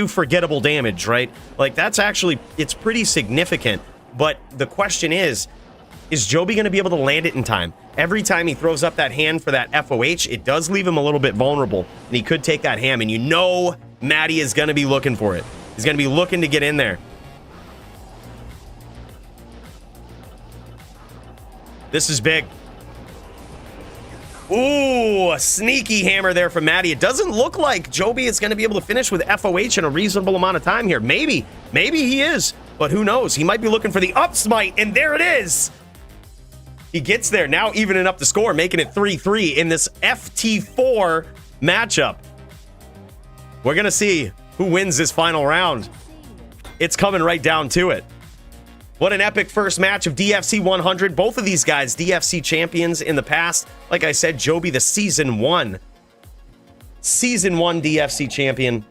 forgettable damage, right? Like that's actually, it's pretty significant. But the question is Joby going to be able to land it in time? Every time he throws up that hand for that FOH, it does leave him a little bit vulnerable, and he could take that ham, and you know Maddie is going to be looking for it. He's going to be looking to get in there. This is big. Ooh, a sneaky hammer there from Maddie. It doesn't look like Joby is going to be able to finish with FOH in a reasonable amount of time here. Maybe he is, but who knows? He might be looking for the up smite, and there it is. He gets there, now evening up the score, making it 3-3 in this FT4 matchup. We're going to see who wins this final round. It's coming right down to it. What an epic first match of DFC 100. Both of these guys, DFC champions in the past. Like I said, Joby, the Season 1 DFC champion.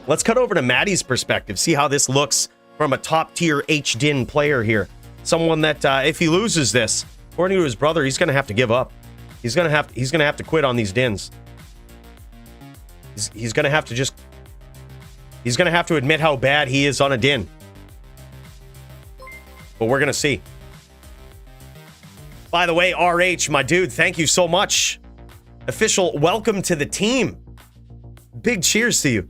Let's cut over to Maddie's perspective. See how this looks from a top-tier HDIN player here. Someone that, if he loses this, according to his brother, he's going to have to give up. He's going to have to quit on these DINs. He's going to have to just... He's going to have to admit how bad he is on a DIN. But we're going to see. By the way, RH, my dude, thank you so much. Official welcome to the team. Big cheers to you.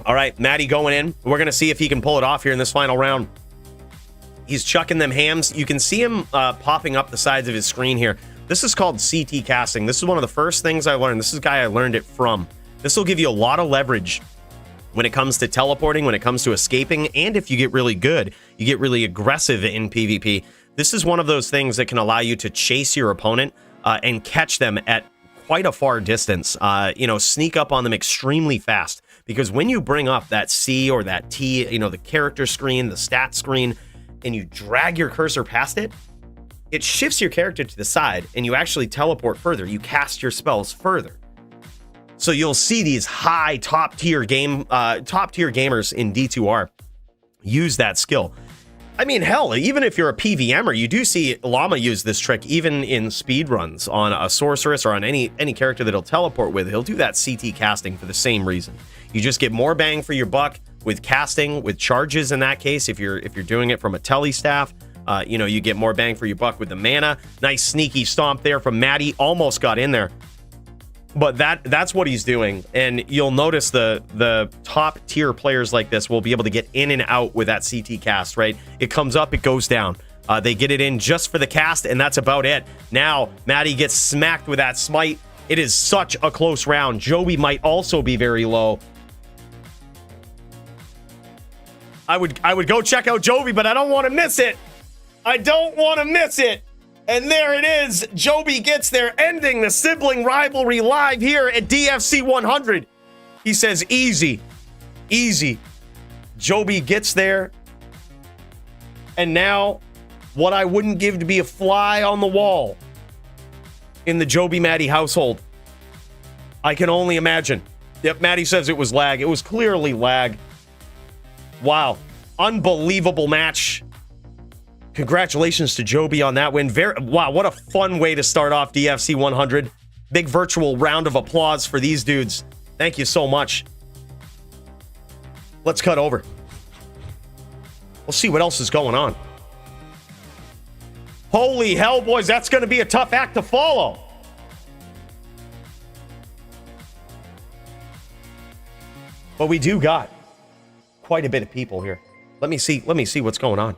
All right, Maddie going in. We're going to see if he can pull it off here in this final round. He's chucking them hams. You can see him popping up the sides of his screen here. This is called CT casting. This is one of the first things I learned. This is a guy I learned it from. This will give you a lot of leverage when it comes to teleporting, when it comes to escaping, and if you get really good, you get really aggressive in PvP. This is one of those things that can allow you to chase your opponent and catch them at quite a far distance. Sneak up on them extremely fast. Because when you bring up that C or that T, the character screen, the stat screen, and you drag your cursor past it, it shifts your character to the side and you actually teleport further. You cast your spells further. So you'll see these high top-tier gamers in D2R use that skill. I mean, hell, even if you're a PVMer, you do see Llama use this trick even in speedruns on a sorceress or on any character that he'll teleport with. He'll do that CT casting for the same reason. You just get more bang for your buck with casting, with charges in that case. If you're doing it from a tele staff, you get more bang for your buck with the mana. Nice sneaky stomp there from Maddie. Almost got in there. But that's what he's doing, and you'll notice the top tier players like this will be able to get in and out with that CT cast, right? It comes up, it goes down. They get it in just for the cast, and that's about it. Now, Maddie gets smacked with that smite. It is such a close round. Joby might also be very low. I would go check out Joby, but I don't want to miss it. I don't want to miss it. And there it is. Joby gets there, ending the sibling rivalry live here at DFC 100. He says, easy, easy. Joby gets there. And now, what I wouldn't give to be a fly on the wall in the Joby Maddie household. I can only imagine. Yep, Maddie says it was lag. It was clearly lag. Wow. Unbelievable match. Congratulations to Joby on that win. Wow, what a fun way to start off DFC 100. Big virtual round of applause for these dudes. Thank you so much. Let's cut over. We'll see what else is going on. Holy hell, boys, that's going to be a tough act to follow. But we do got quite a bit of people here. Let me see what's going on.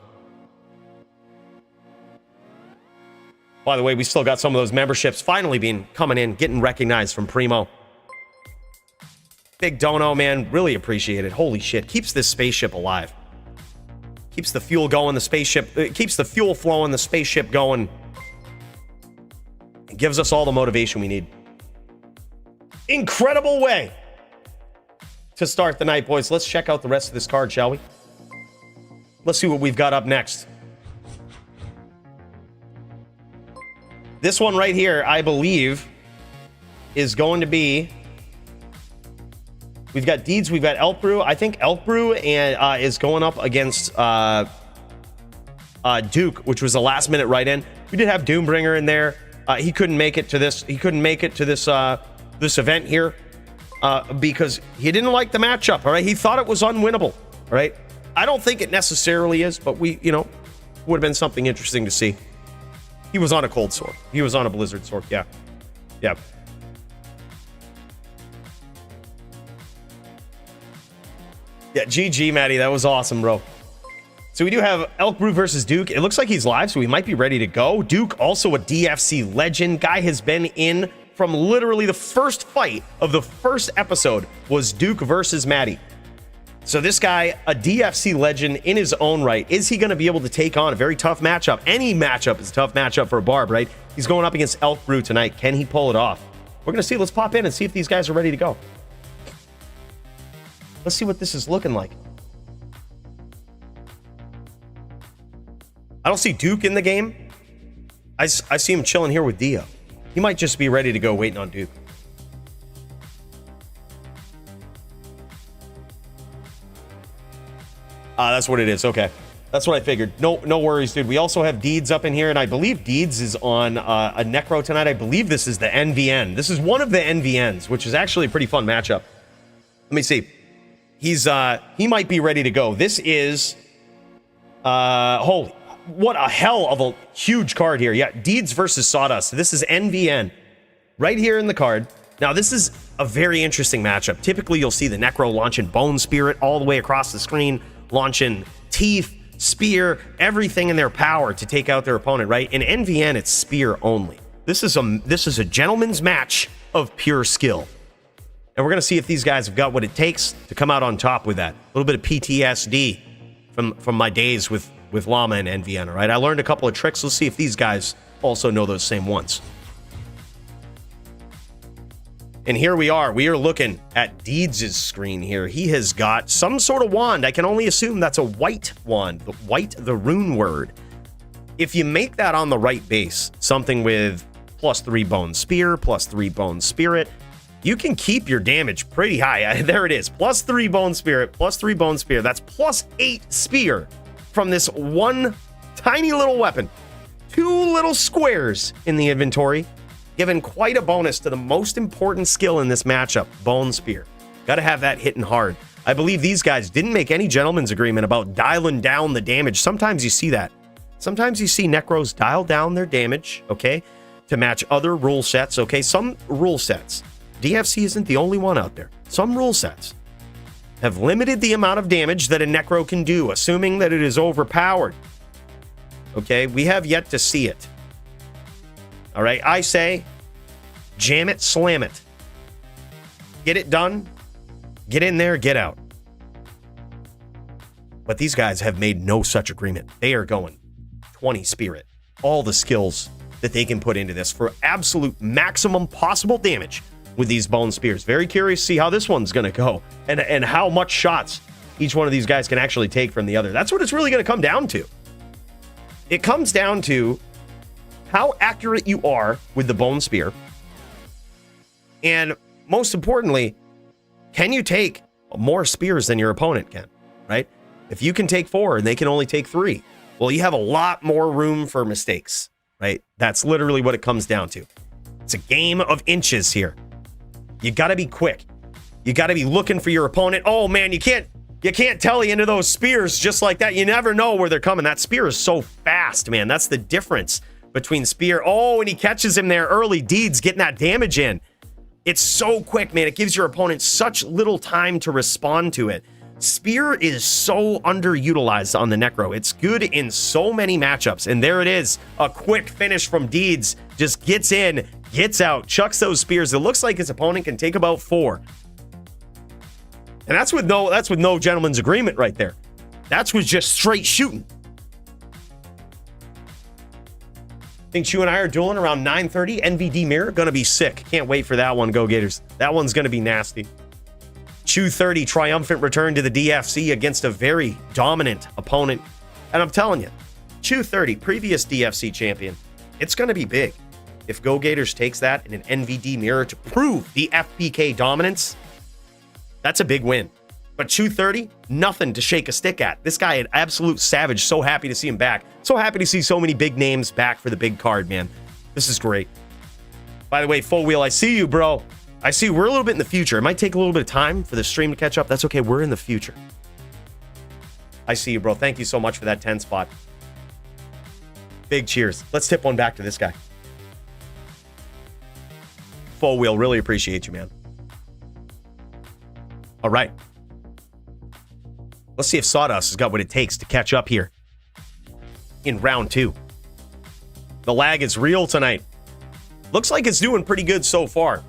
By the way, we still got some of those memberships finally coming in, getting recognized from Primo. Big dono, man. Really appreciate it. Holy shit. Keeps this spaceship alive. Keeps the fuel going, the spaceship. It keeps the fuel flowing, the spaceship going. It gives us all the motivation we need. Incredible way to start the night, boys. Let's check out the rest of this card, shall we? Let's see what we've got up next. This one right here, I believe, is going to be... We've got Deeds, we've got Elk Brew. I think Elk Brew is going up against Duke, which was a last-minute write-in. We did have Doombringer in there. He couldn't make it to this. He couldn't make it to this this event here because he didn't like the matchup. All right, he thought it was unwinnable. All right, I don't think it necessarily is, but would have been something interesting to see. He was on a cold sword. He was on a blizzard sword. Yeah. Yeah. Yeah, GG, Maddie. That was awesome, bro. So we do have Elk Brew versus Duke. It looks like he's live, so he might be ready to go. Duke, also a DFC legend. Guy has been in from literally the first fight of the first episode was Duke versus Maddie. So this guy, a DFC legend in his own right. Is he going to be able to take on a very tough matchup? Any matchup is a tough matchup for Barb, right? He's going up against Elk Brew tonight. Can he pull it off? We're going to see. Let's pop in and see if these guys are ready to go. Let's see what this is looking like. I don't see Duke in the game. I see him chilling here with Dio. He might just be ready to go waiting on Duke. That's what it is. Okay. That's what I figured. No worries, dude. We also have Deeds up in here, and I believe Deeds is on a Necro tonight. I believe this is the NVN. This is one of the NVNs, which is actually a pretty fun matchup. Let me see. He might be ready to go. This is holy, what a hell of a huge card here. Yeah, Deeds versus Sawdust. This is NVN right here in the card. Now, this is a very interesting matchup. Typically, you'll see the Necro launching Bone Spirit all the way across the screen, launching Teeth, Spear, everything in their power to take out their opponent, right? In NVN, it's Spear only. This is a gentleman's match of pure skill. And we're going to see if these guys have got what it takes to come out on top with that. A little bit of PTSD from my days with Llama and NVN, all right? I learned a couple of tricks. Let's see if these guys also know those same ones. And here we are looking at Deeds' screen here. He has got some sort of wand. I can only assume that's a white wand, the rune word. If you make that on the right base, something with +3 Bone Spear, +3 Bone Spirit, you can keep your damage pretty high. There it is, +3 Bone Spirit, +3 Bone Spear. That's +8 Spear from this one tiny little weapon. 2 little squares in the inventory, giving quite a bonus to the most important skill in this matchup, Bone Spear. Got to have that hitting hard. I believe these guys didn't make any gentleman's agreement about dialing down the damage. Sometimes you see that. Sometimes you see Necros dial down their damage, okay, to match other rule sets, okay? Some rule sets, DFC isn't the only one out there. Some rule sets have limited the amount of damage that a Necro can do, assuming that it is overpowered. Okay, we have yet to see it. All right, I say, jam it, slam it. Get it done, get in there, get out. But these guys have made no such agreement. They are going 20 Spirit, all the skills that they can put into this for absolute maximum possible damage with these Bone Spears. Very curious to see how this one's going to go and how much shots each one of these guys can actually take from the other. That's what it's really going to come down to. It comes down to how accurate you are with the Bone Spear. And most importantly, can you take more spears than your opponent can, right? If you can take 4 and they can only take 3, well, you have a lot more room for mistakes, right? That's literally what it comes down to. It's a game of inches here. You got to be quick. You got to be looking for your opponent. Oh man, you can't telly into those spears just like that. You never know where they're coming. That spear is so fast, man. That's the difference between Spear. Oh, and he catches him there early. Deeds getting that damage in. It's so quick, man. It gives your opponent such little time to respond to it. Spear is so underutilized on the Necro. It's good in so many matchups. And there it is. A quick finish from Deeds. Just gets in, gets out, chucks those spears. It looks like his opponent can take about 4. And that's with no gentleman's agreement right there. That's with just straight shooting. Think Chew and I are dueling around 9:30. NVD Mirror, gonna be sick. Can't wait for that one, Go Gators. That one's gonna be nasty. Chew 30, triumphant return to the DFC against a very dominant opponent. And I'm telling you, Chew 30, previous DFC champion, it's gonna be big. If Go Gators takes that in an NVD Mirror to prove the FPK dominance, that's a big win. But Chew 30, nothing to shake a stick at. This guy, an absolute savage. So happy to see him back. So happy to see so many big names back for the big card, man. This is great. By the way, Full Wheel, I see you, bro. I see we're a little bit in the future. It might take a little bit of time for the stream to catch up. That's okay. We're in the future. I see you, bro. Thank you so much for that 10 spot. Big cheers. Let's tip one back to this guy. Full Wheel, really appreciate you, man. All right. Let's see if Sawdust has got what it takes to catch up here in round 2. The lag is real tonight. Looks like it's doing pretty good so far.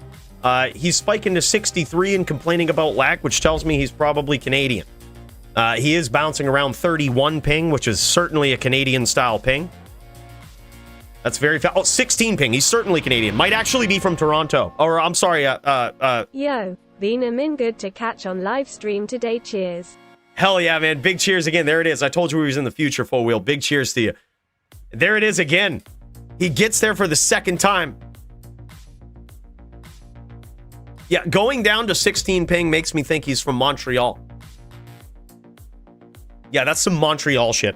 He's spiking to 63 and complaining about lag, which tells me he's probably Canadian. He is bouncing around 31 ping, which is certainly a Canadian-style ping. That's very fast. Oh, 16 ping. He's certainly Canadian. Might actually be from Toronto. Or, I'm sorry, Yo, Venom good to catch on live stream today. Cheers. Hell yeah, man. Big cheers again. There it is. I told you he was in the future, Full Wheel. Big cheers to you. There it is again. He gets there for the second time. Yeah, going down to 16 ping makes me think he's from Montreal. Yeah, that's some Montreal shit.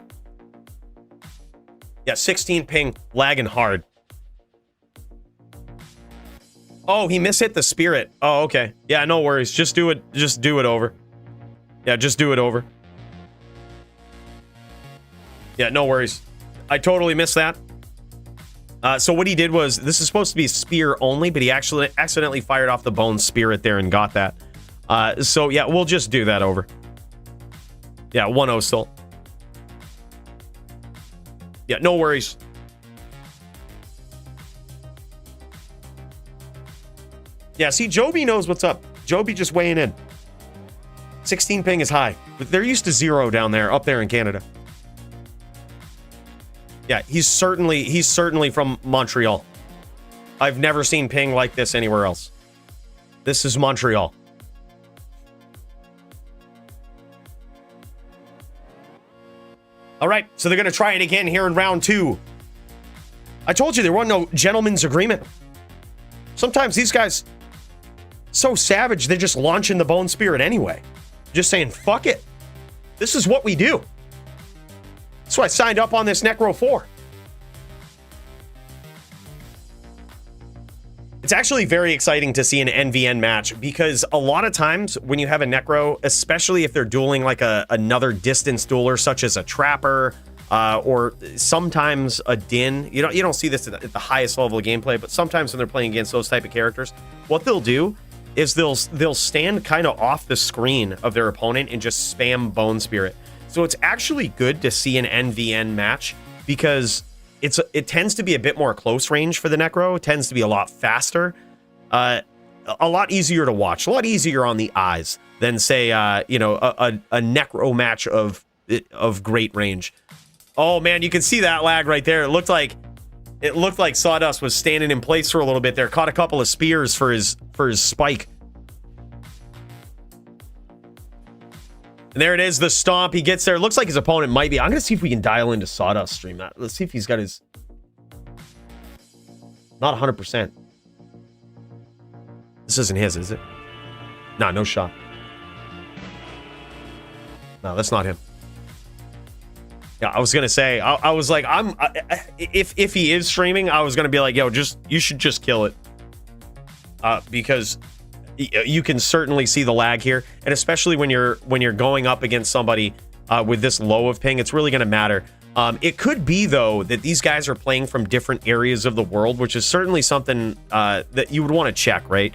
Yeah, 16 ping, lagging hard. Oh, he mishit the spirit. Oh, okay. Yeah, no worries. Just do it. Just do it over. Yeah, just do it over. Yeah, no worries. I totally missed that. So what he did was, this is supposed to be spear only, but he actually accidentally fired off the bone spirit there and got that. So yeah, we'll just do that over. Yeah, 1-0 still. Yeah, no worries. Yeah, see, Joby knows what's up. Joby just weighing in. 16 ping is high, but they're used to 0 down there, up there in Canada. Yeah, he's certainly from Montreal. I've never seen ping like this anywhere else. This is Montreal. All right, so they're going to try it again here in round 2. I told you there wasn't no gentleman's agreement. Sometimes these guys, so savage, they're just launching the bone spirit anyway. Just saying, fuck it. This is what we do. That's why I signed up on this Necro 4. It's actually very exciting to see an NVN match because a lot of times when you have a Necro, especially if they're dueling like another distance dueler such as a Trapper or sometimes a Din, you don't see this at the highest level of gameplay, but sometimes when they're playing against those type of characters, what they'll do is they'll stand kind of off the screen of their opponent and just spam Bone Spirit. So it's actually good to see an NVN match because it tends to be a bit more close range for the Necro. It tends to be a lot faster, a lot easier to watch, a lot easier on the eyes than say, a Necro match of great range. Oh man, you can see that lag right there. It looked like Sawdust was standing in place for a little bit there. Caught a couple of spears for his spike. And there it is, the stomp. He gets there. Looks like his opponent might be. I'm going to see if we can dial into Sawdust stream that. Let's see if he's got his... Not 100%. This isn't his, is it? Nah, no shot. No, that's not him. Yeah, I was going to say, I was like, if he is streaming, I was going to be like, yo, you should just kill it. Because... you can certainly see the lag here, and especially when you're going up against somebody with this low of ping, it's really going to matter. It could be though that these guys are playing from different areas of the world, which is certainly something that you would want to check, right?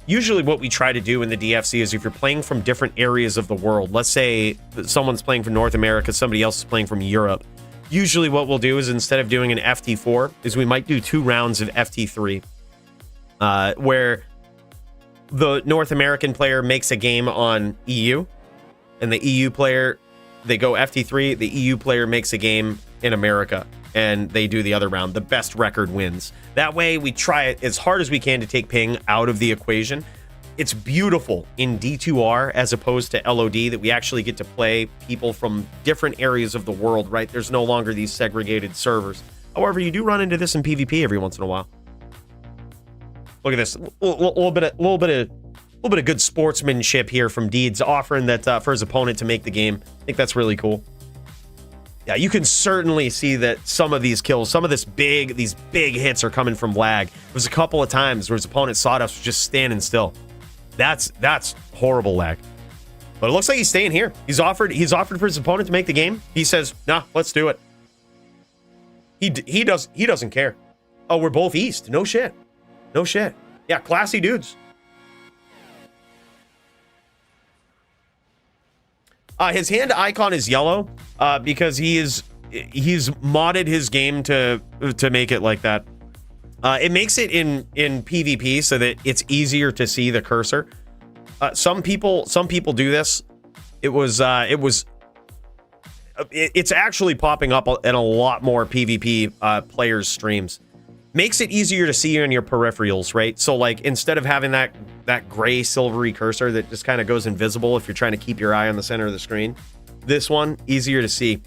Usually what we try to do in the DFC is if you're playing from different areas of the world, let's say that someone's playing from North America, somebody else is playing from Europe. Usually what we'll do is instead of doing an FT4 is we might do 2 rounds of FT3 where the North American player makes a game on EU, and the EU player, they go FT3, the EU player makes a game in America, and they do the other round. The best record wins. That way, we try it as hard as we can to take ping out of the equation. It's beautiful in D2R as opposed to LOD that we actually get to play people from different areas of the world, right? There's no longer these segregated servers. However, you do run into this in PvP every once in a while. Look at this, a little bit of good sportsmanship here from Deeds, offering that for his opponent to make the game. I think that's really cool. Yeah, you can certainly see that some of these kills, some of these big hits are coming from lag. There was a couple of times where his opponent Sawdust was just standing still. That's horrible lag. But it looks like he's staying here. He's offered for his opponent to make the game. He says, "Nah, let's do it." He doesn't care. Oh, we're both east. No shit. No shit. Yeah, classy dudes. His hand icon is yellow because he's modded his game to make it like that. It makes it in PvP so that it's easier to see the cursor. Some people do this. It's actually popping up in a lot more PvP players' streams. Makes it easier to see on your peripherals, right? So like instead of having that gray silvery cursor that just kind of goes invisible if you're trying to keep your eye on the center of the screen, this one easier to see.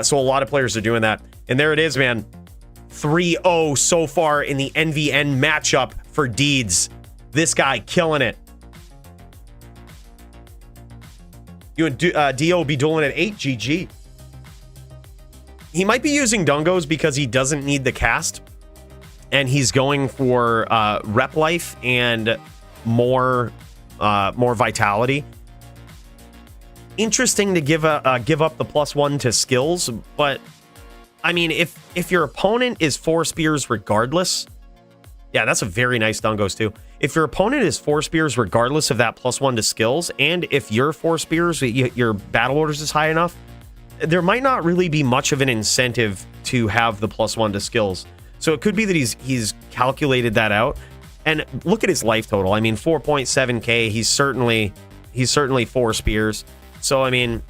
So a lot of players are doing that. And there it is, man. 3-0 so far in the NVN matchup for Deeds. This guy killing it. You and Dio be dueling at 8 GG. He might be using Dungos because he doesn't need the cast. And he's going for rep life and more vitality. Interesting to give up the +1 to skills, but I mean, if your opponent is 4 spears regardless, yeah, that's a very nice Dungos too. If your opponent is 4 spears regardless of that +1 to skills, and if your 4 spears, your battle orders is high enough, there might not really be much of an incentive to have the +1 to skills. So it could be that he's calculated that out. And look at his life total. I mean, 4.7k. He's certainly 4 spears. So I mean,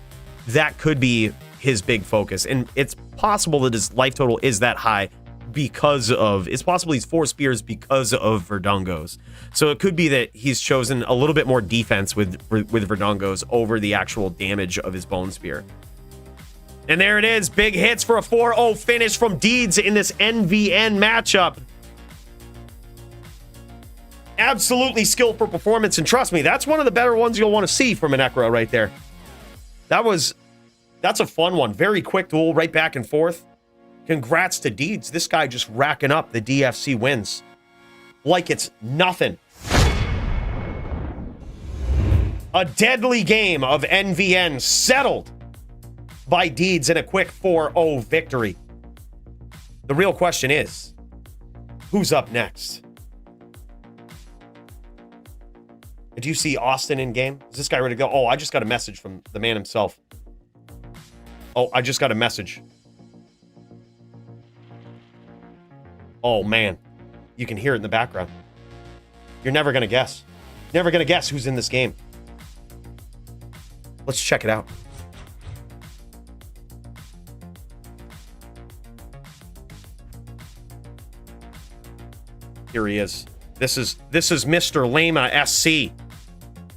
that could be his big focus. And it's possible that his life total is that high because of, it's possible he's 4 spears because of Verdungos. So it could be that he's chosen a little bit more defense with Verdungos over the actual damage of his bone spear. And there it is. Big hits for a 4-0 finish from Deeds in this NVN matchup. Absolutely skillful performance. And trust me, that's one of the better ones you'll want to see from a Necro right there. That's a fun one. Very quick duel, right back and forth. Congrats to Deeds. This guy just racking up the DFC wins like it's nothing. A deadly game of NVN settled by Deeds in a quick 4-0 victory. The real question is, who's up next? Do you see Austin in game? Is this guy ready to go? Oh, I just got a message from the man himself. Oh, I just got a message. Oh, man. You can hear it in the background. You're never going to guess. Never going to guess who's in this game. Let's check it out. Here he is. This is MrLlamaSC.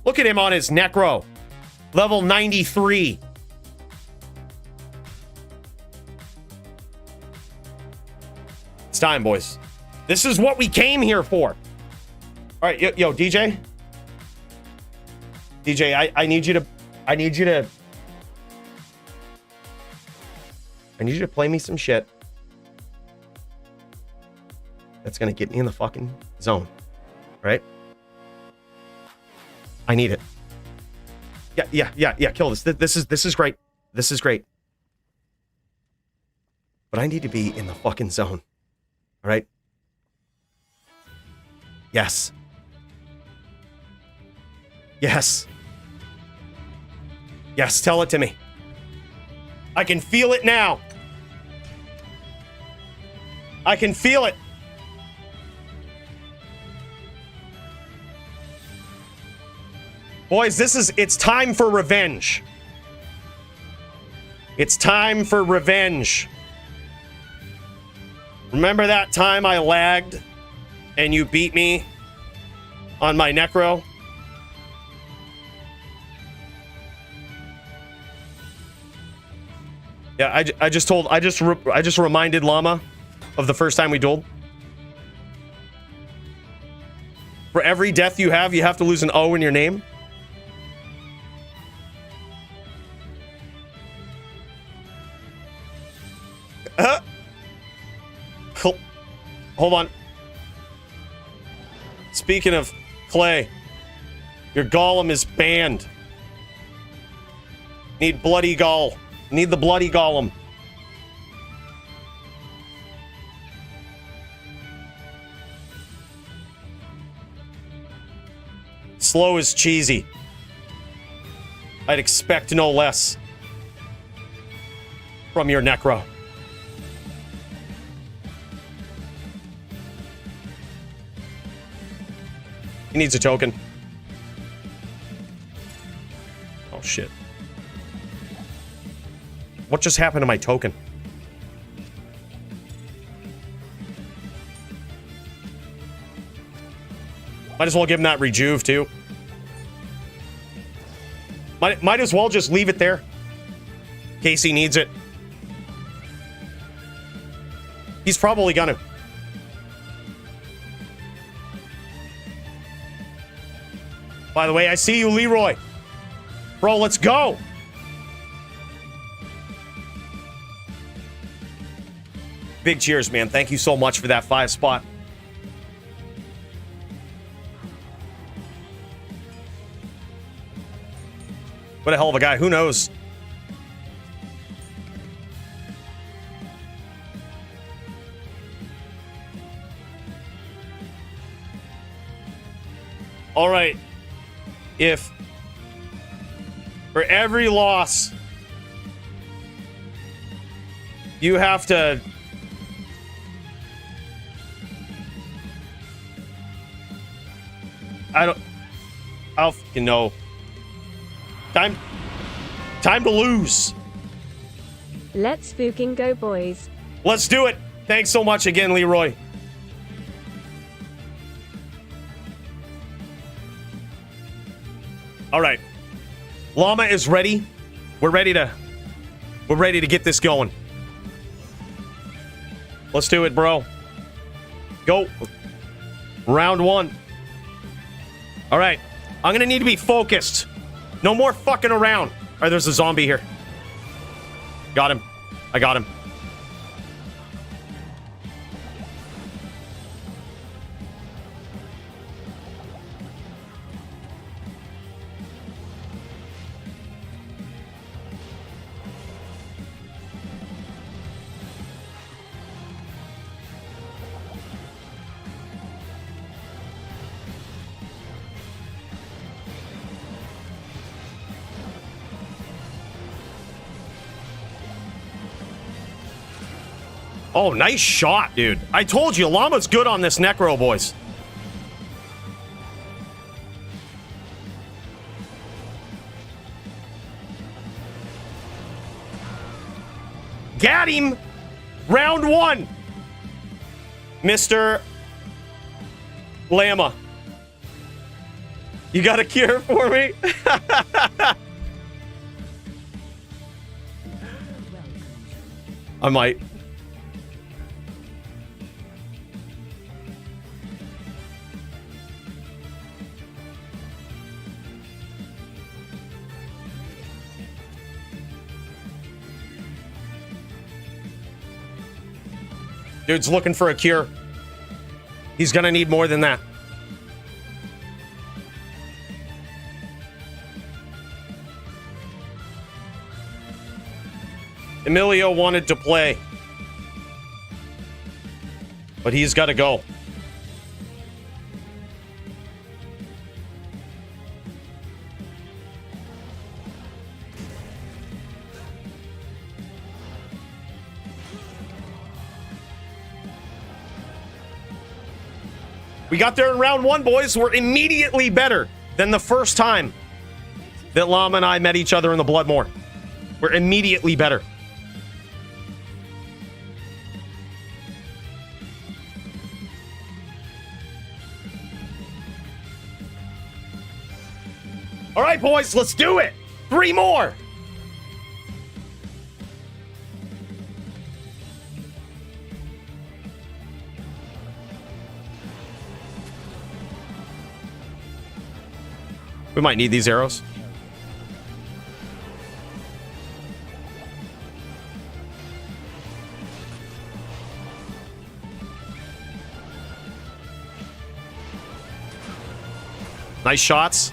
Look at him on his Necro. Level 93. It's time, boys. This is what we came here for. All right, yo, DJ. DJ, I need you to play me some shit that's gonna get me in the fucking zone, right? I need it. Yeah. Kill this. This is great. This is great. But I need to be in the fucking zone. All right? Yes. Yes. Yes, tell it to me. I can feel it now. I can feel it. Boys, it's time for revenge. It's time for revenge. Remember that time I lagged and you beat me on my Necro? Yeah, I just reminded Llama of the first time we dueled. For every death you have to lose an O in your name. Hold on. Speaking of Clay, your Golem is banned. Need bloody Gall. Need the bloody Golem. Slow is cheesy. I'd expect no less from your Necro. He needs a token. Oh, shit. What just happened to my token? Might as well give him that rejuve, too. Might as well just leave it there. In case he needs it. He's probably gonna. By the way, I see you, Leroy. Bro, let's go. Big cheers, man. Thank you so much for that 5 spot. What a hell of a guy. Who knows? All right. If for every loss you have to I'll fucking know. Time to lose. Let's fucking go, boys. Let's do it. Thanks so much again, Leroy. All right. Llama is ready. We're ready to get this going. Let's do it, bro. Go. Round 1. All right. I'm going to need to be focused. No more fucking around. All right, there's a zombie here. Got him. I got him. Oh, nice shot, dude. I told you, Llama's good on this Necro, boys. Got him! Round 1! Mr. Llama. You got a cure for me? I might. Dude's looking for a cure. He's gonna need more than that. Emilio wanted to play, but he's got to go. We got there in round 1, boys. We're immediately better than the first time that Llama and I met each other in the Bloodmore. We're immediately better. All right, boys, let's do it. 3 more. We might need these arrows. Nice shots.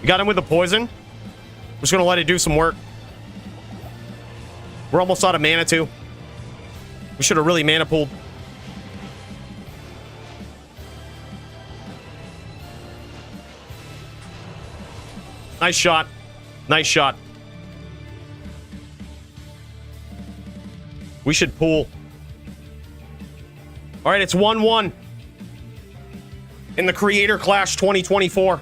We got him with the poison. We're just gonna let it do some work. We're almost out of mana too. We should have really mana pooled. Nice shot. Nice shot. We should pool. All right, it's 1-1 in the Creator Clash 2024.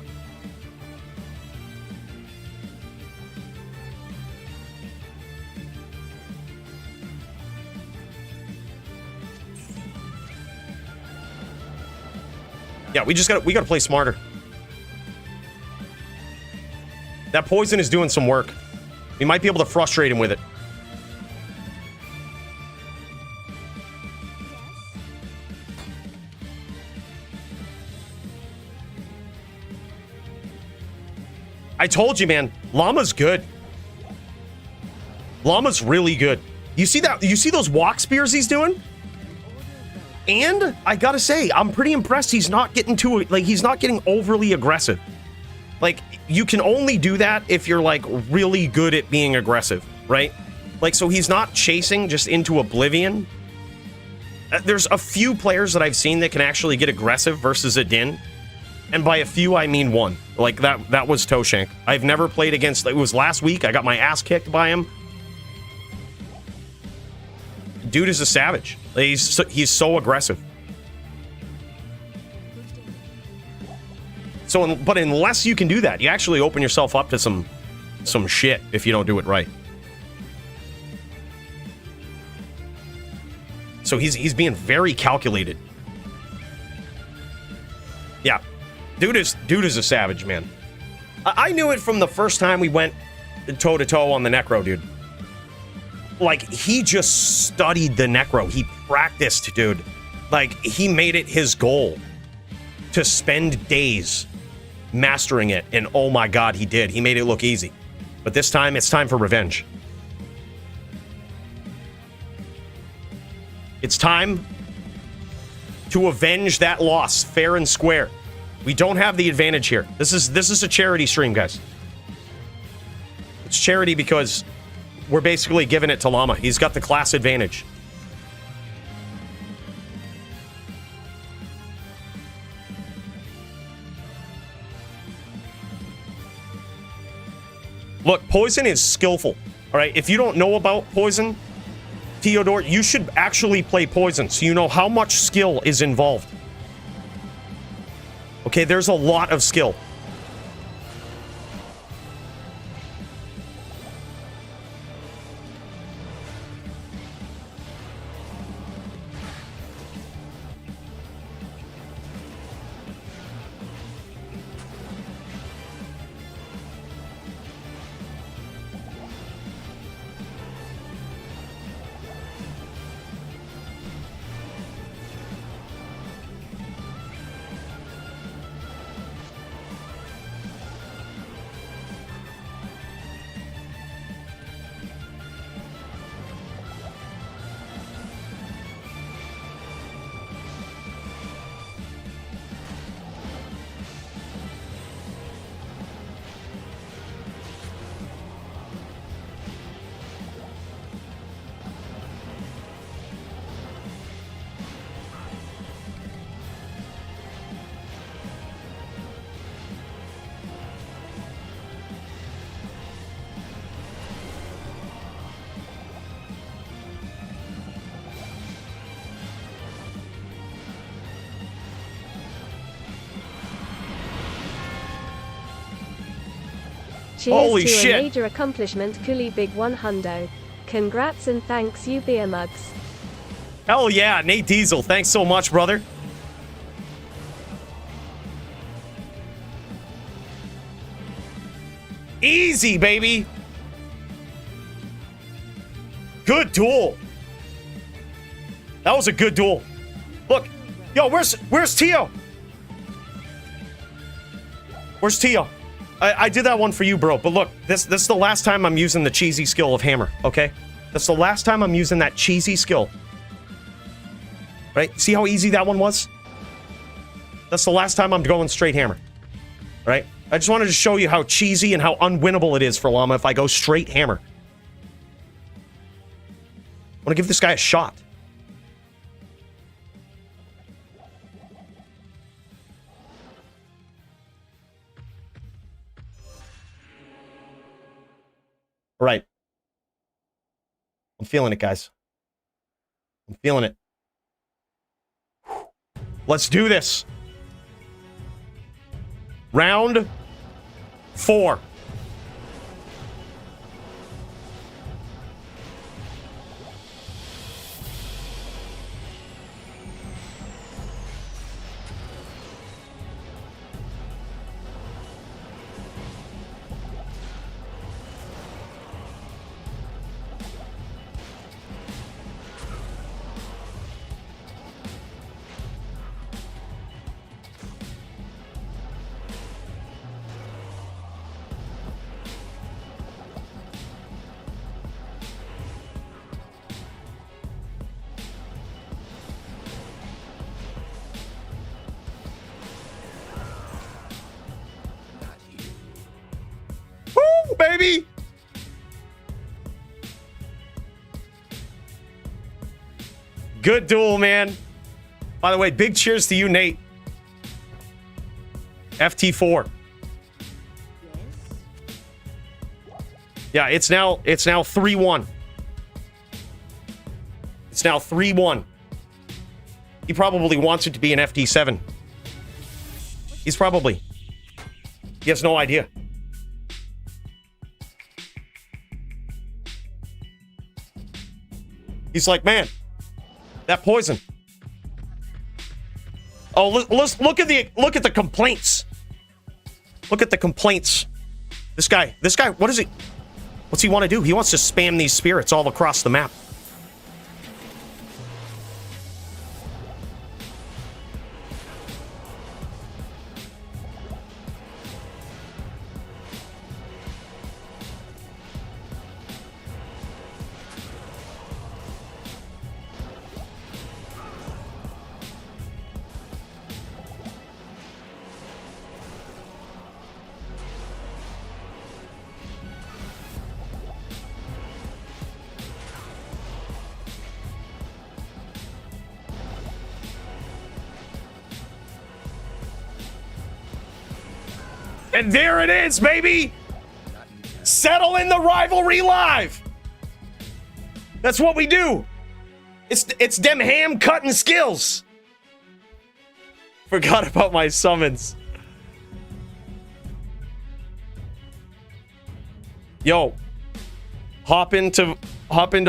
Yeah, we gotta play smarter. That poison is doing some work. We might be able to frustrate him with it. I told you, man. Llama's good. Llama's really good. You see that? You see those walk spears he's doing? And I gotta say, I'm pretty impressed. He's not getting he's not getting overly aggressive. Like, you can only do that if you're like really good at being aggressive, right? Like, so he's not chasing just into oblivion. There's a few players that I've seen that can actually get aggressive versus a Din. And by a few, I mean one. Like, that was Toshank. I've never played against... It was last week. I got my ass kicked by him. Dude is a savage. He's so aggressive. So, but unless you can do that, you actually open yourself up to some shit if you don't do it right. So he's being very calculated. Yeah. Dude is a savage, man. I knew it from the first time we went toe-to-toe on the Necro, dude. Like, he just studied the Necro. He practiced, dude. Like, he made it his goal to spend days mastering it. And oh my god, he did. He made it look easy. But this time, it's time for revenge. It's time to avenge that loss, fair and square. We don't have the advantage here. This is a charity stream, guys. It's charity because we're basically giving it to Llama. He's got the class advantage. Look, poison is skillful. All right, if you don't know about poison, Theodore, you should actually play poison so you know how much skill is involved. Okay, there's a lot of skill. Cheers Holy to shit. a major accomplishment, Coooley Big 100. Congrats and thanks, you beer mugs. Hell yeah, Nate Diesel. Thanks so much, brother. Easy, baby. Good duel. That was a good duel. Look, yo, where's Tio? Where's Tio? I did that one for you, bro. But look, this is the last time I'm using the cheesy skill of hammer, okay? That's the last time I'm using that cheesy skill. Right? See how easy that one was? That's the last time I'm going straight hammer. Right? I just wanted to show you how cheesy and how unwinnable it is for Llama if I go straight hammer. I want to give this guy a shot. All right. I'm feeling it, guys. I'm feeling it. Let's do this. Round 4. Woo, baby! Good duel, man. By the way, big cheers to you, Nate. FT4. Yeah, it's now 3-1. It's now 3-1. He probably wants it to be an FT7. He has no idea. He's like, man, that poison. Oh, let's look at the complaints. Look at the complaints. This guy, what is he? What's he want to do? He wants to spam these spirits all across the map. And there it is, baby! Settle in the rivalry live! That's what we do! It's them ham cutting skills! Forgot about my summons. Yo, hop into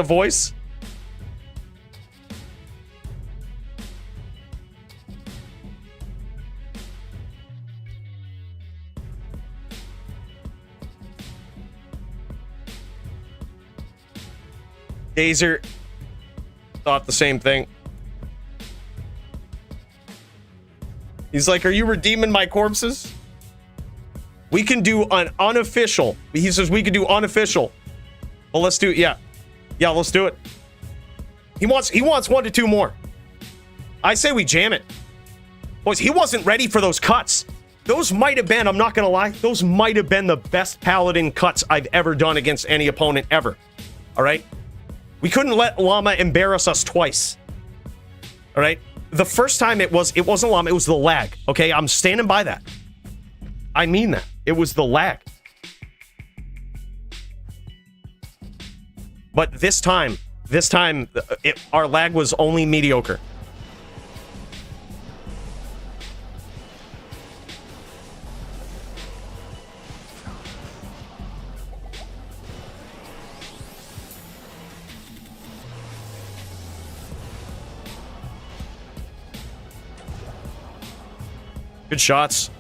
voice. Dazer thought the same thing. He's like, are you redeeming my corpses? We can do an unofficial. He says we can do unofficial. Well, let's do it. Yeah, let's do it. He wants 1 to 2 more. I say we jam it. Boys, he wasn't ready for those cuts. Those might have been, I'm not gonna lie, those might have been the best paladin cuts I've ever done against any opponent ever. All right? We couldn't let Llama embarrass us twice. All right? The first time it wasn't Llama, it was the lag. Okay? I'm standing by that. I mean that. It was the lag. But this time, our lag was only mediocre. Good shots.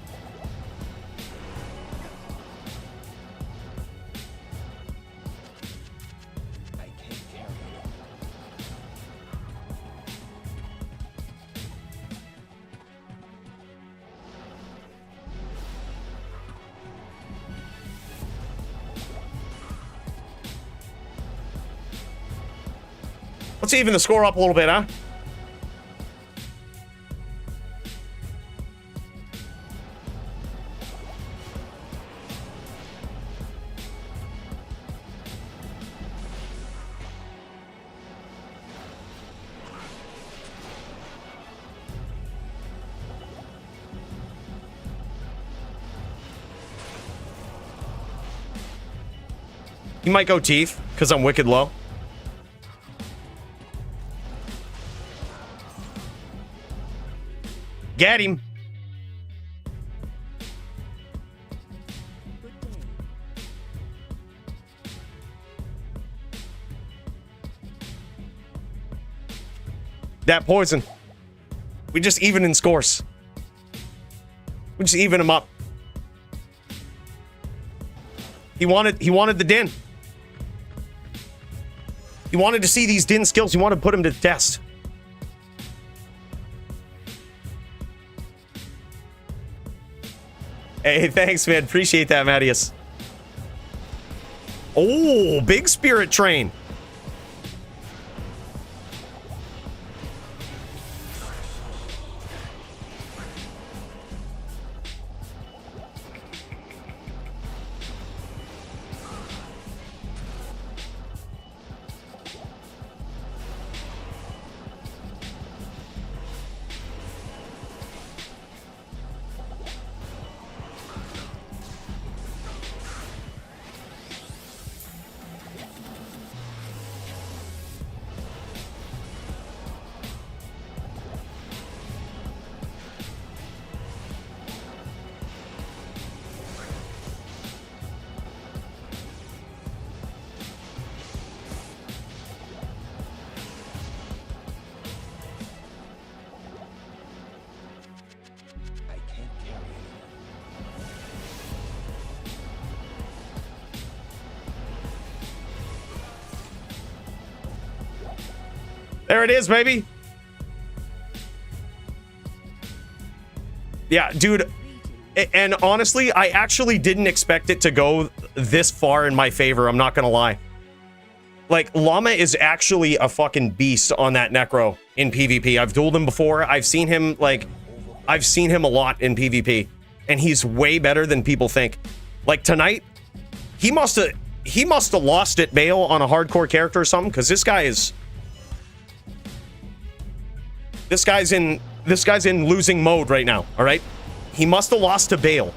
Let's even the score up a little bit, huh? He might go teeth, because I'm wicked low. Get him. That poison. We just even in scores. We just even him up. He wanted the din. He wanted to see these din skills. He wanted to put him to the test. Hey, thanks, man. Appreciate that, Mattias. Oh, big spirit train. There it is, baby. Yeah, dude. And honestly, I actually didn't expect it to go this far in my favor. I'm not gonna lie. Like, Llama is actually a fucking beast on that Necro in PvP. I've dueled him before. I've seen him a lot in PvP. And he's way better than people think. Like, tonight, he must have lost at Bale on a hardcore character or something, because this guy's in losing mode right now, all right? He must have lost to Bale.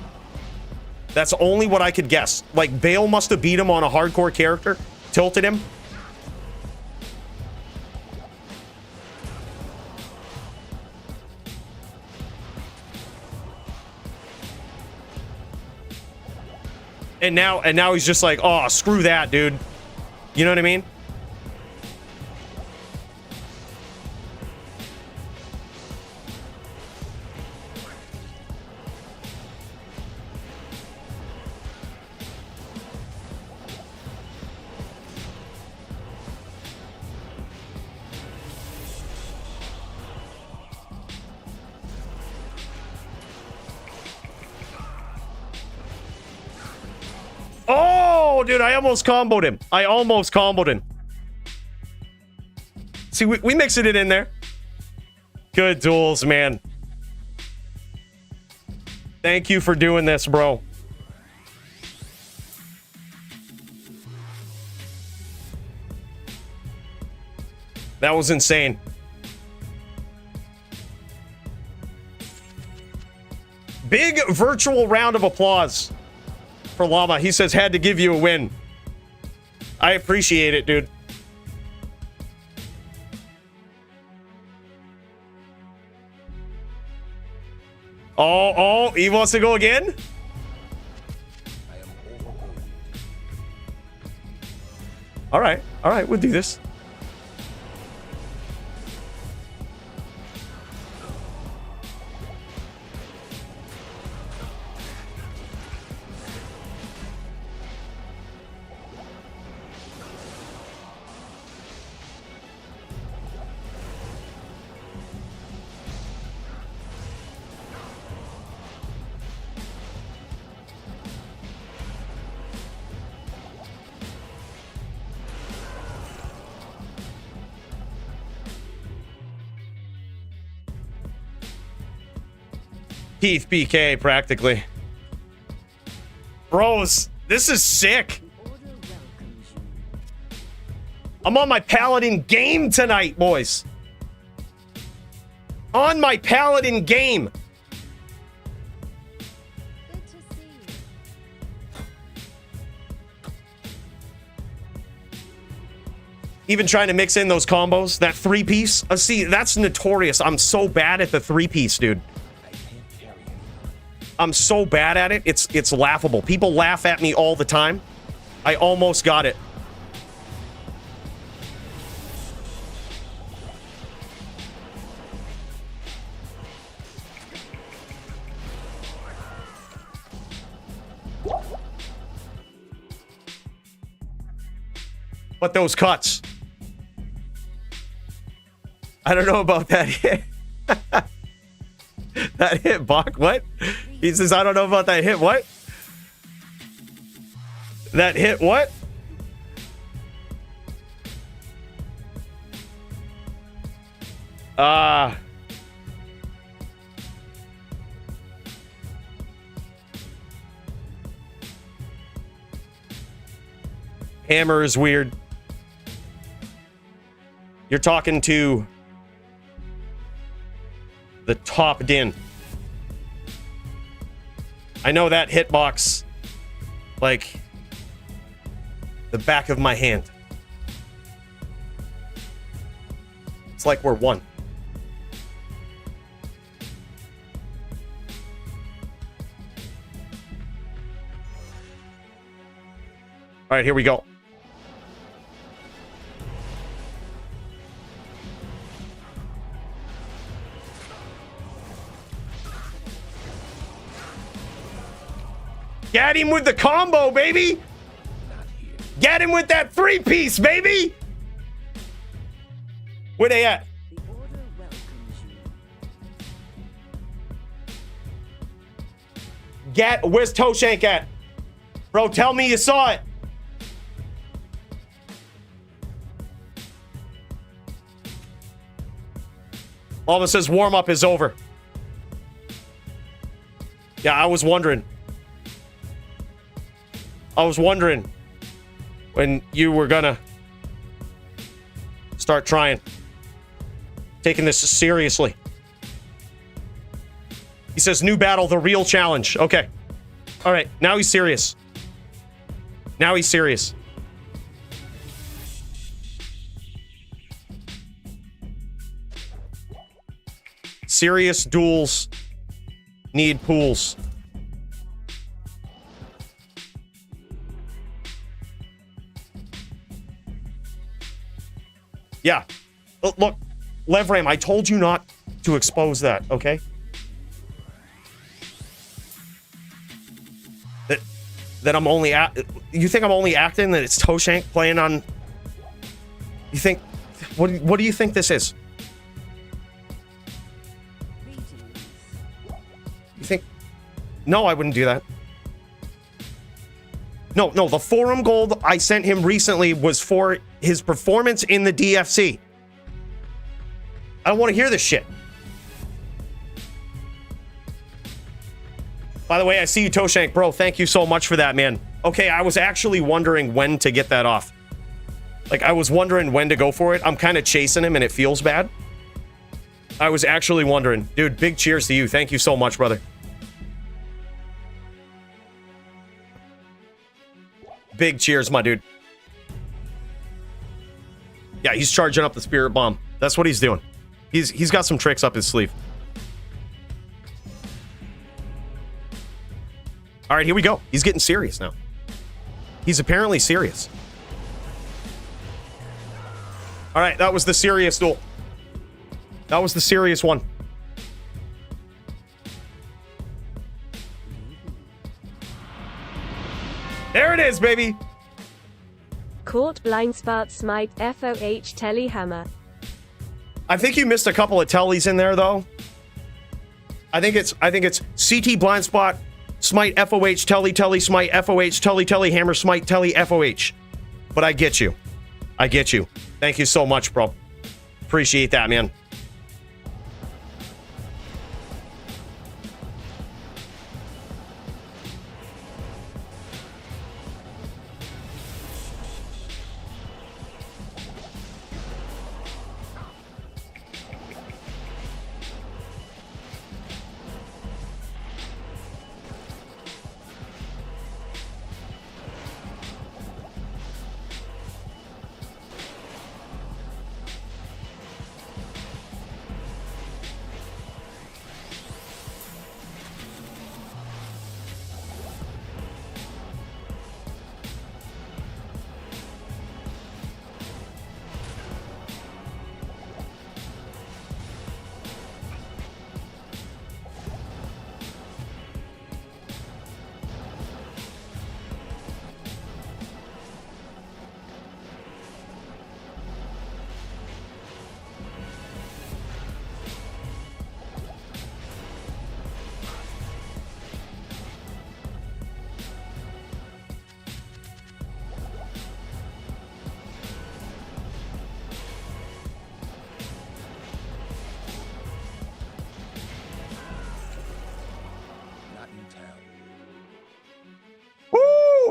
That's only what I could guess. Like, Bale must have beat him on a hardcore character, tilted him. And now he's just like, oh, screw that, dude. You know what I mean? Oh, dude, I almost comboed him. See, we mixing it in there. Good duels, man. Thank you for doing this, bro. That was insane. Big virtual round of applause for Llama. He says, had to give you a win. I appreciate it, dude. Oh, he wants to go again? All right, we'll do this. Keith BK, practically. Bros, this is sick. I'm on my Paladin game tonight, boys. On my Paladin game. Even trying to mix in those combos, that 3-piece. See, that's notorious. I'm so bad at the 3-piece, dude. I'm so bad at it. It's laughable. People laugh at me all the time. I almost got it. But those cuts. I don't know about that hit. That hit, Bach. What? He says, I don't know about that hit. What? That hit what? Hammer is weird. You're talking to the top din. I know that hitbox like the back of my hand. It's like we're one. All right, here we go. Get him with the combo, baby! Get him with that 3-piece, baby! Where they at? Where's Toshank at? Bro, tell me you saw it. Alma says warm-up is over. Yeah, I was wondering when you were gonna start trying. Taking this seriously. He says, new battle, the real challenge. Okay. All right, now he's serious. Now he's serious. Serious duels need pools. Yeah. Look, Levram, I told you not to expose that, okay? That I'm only you think I'm only acting, that it's Toshank playing on... You think... What do you think this is? You think... No, I wouldn't do that. No, the forum gold I sent him recently was for his performance in the DFC. I don't want to hear this shit. By the way, I see you, Toshank. Bro, thank you so much for that, man. Okay, I was actually wondering when to get that off. Like, I was wondering when to go for it. I'm kind of chasing him, and it feels bad. I was actually wondering. Dude, big cheers to you. Thank you so much, brother. Big cheers, my dude. Yeah, he's charging up the spirit bomb. That's what he's doing. He's got some tricks up his sleeve. All right, here we go. He's getting serious now. He's apparently serious. All right, that was the serious duel. That was the serious one. There it is, baby. Caught blind spot smite FOH telly hammer. I think you missed a couple of tellies in there, though. I think it's CT blind spot, smite FOH, telly, smite FOH, telly, hammer, smite, telly, FOH. But I get you. I get you. Thank you so much, bro. Appreciate that, man.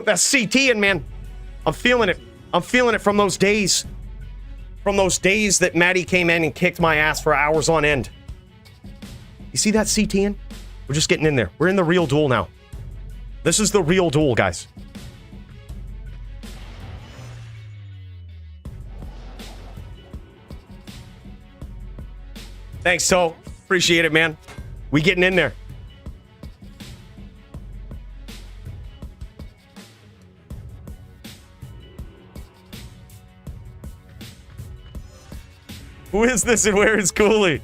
That's CTing, man. I'm feeling it. I'm feeling it from those days. From those days that Maddie came in and kicked my ass for hours on end. You see that CTing? We're just getting in there. We're in the real duel now. This is the real duel, guys. Thanks, So. Appreciate it, man. We getting in there. Who is this and where is Coooley?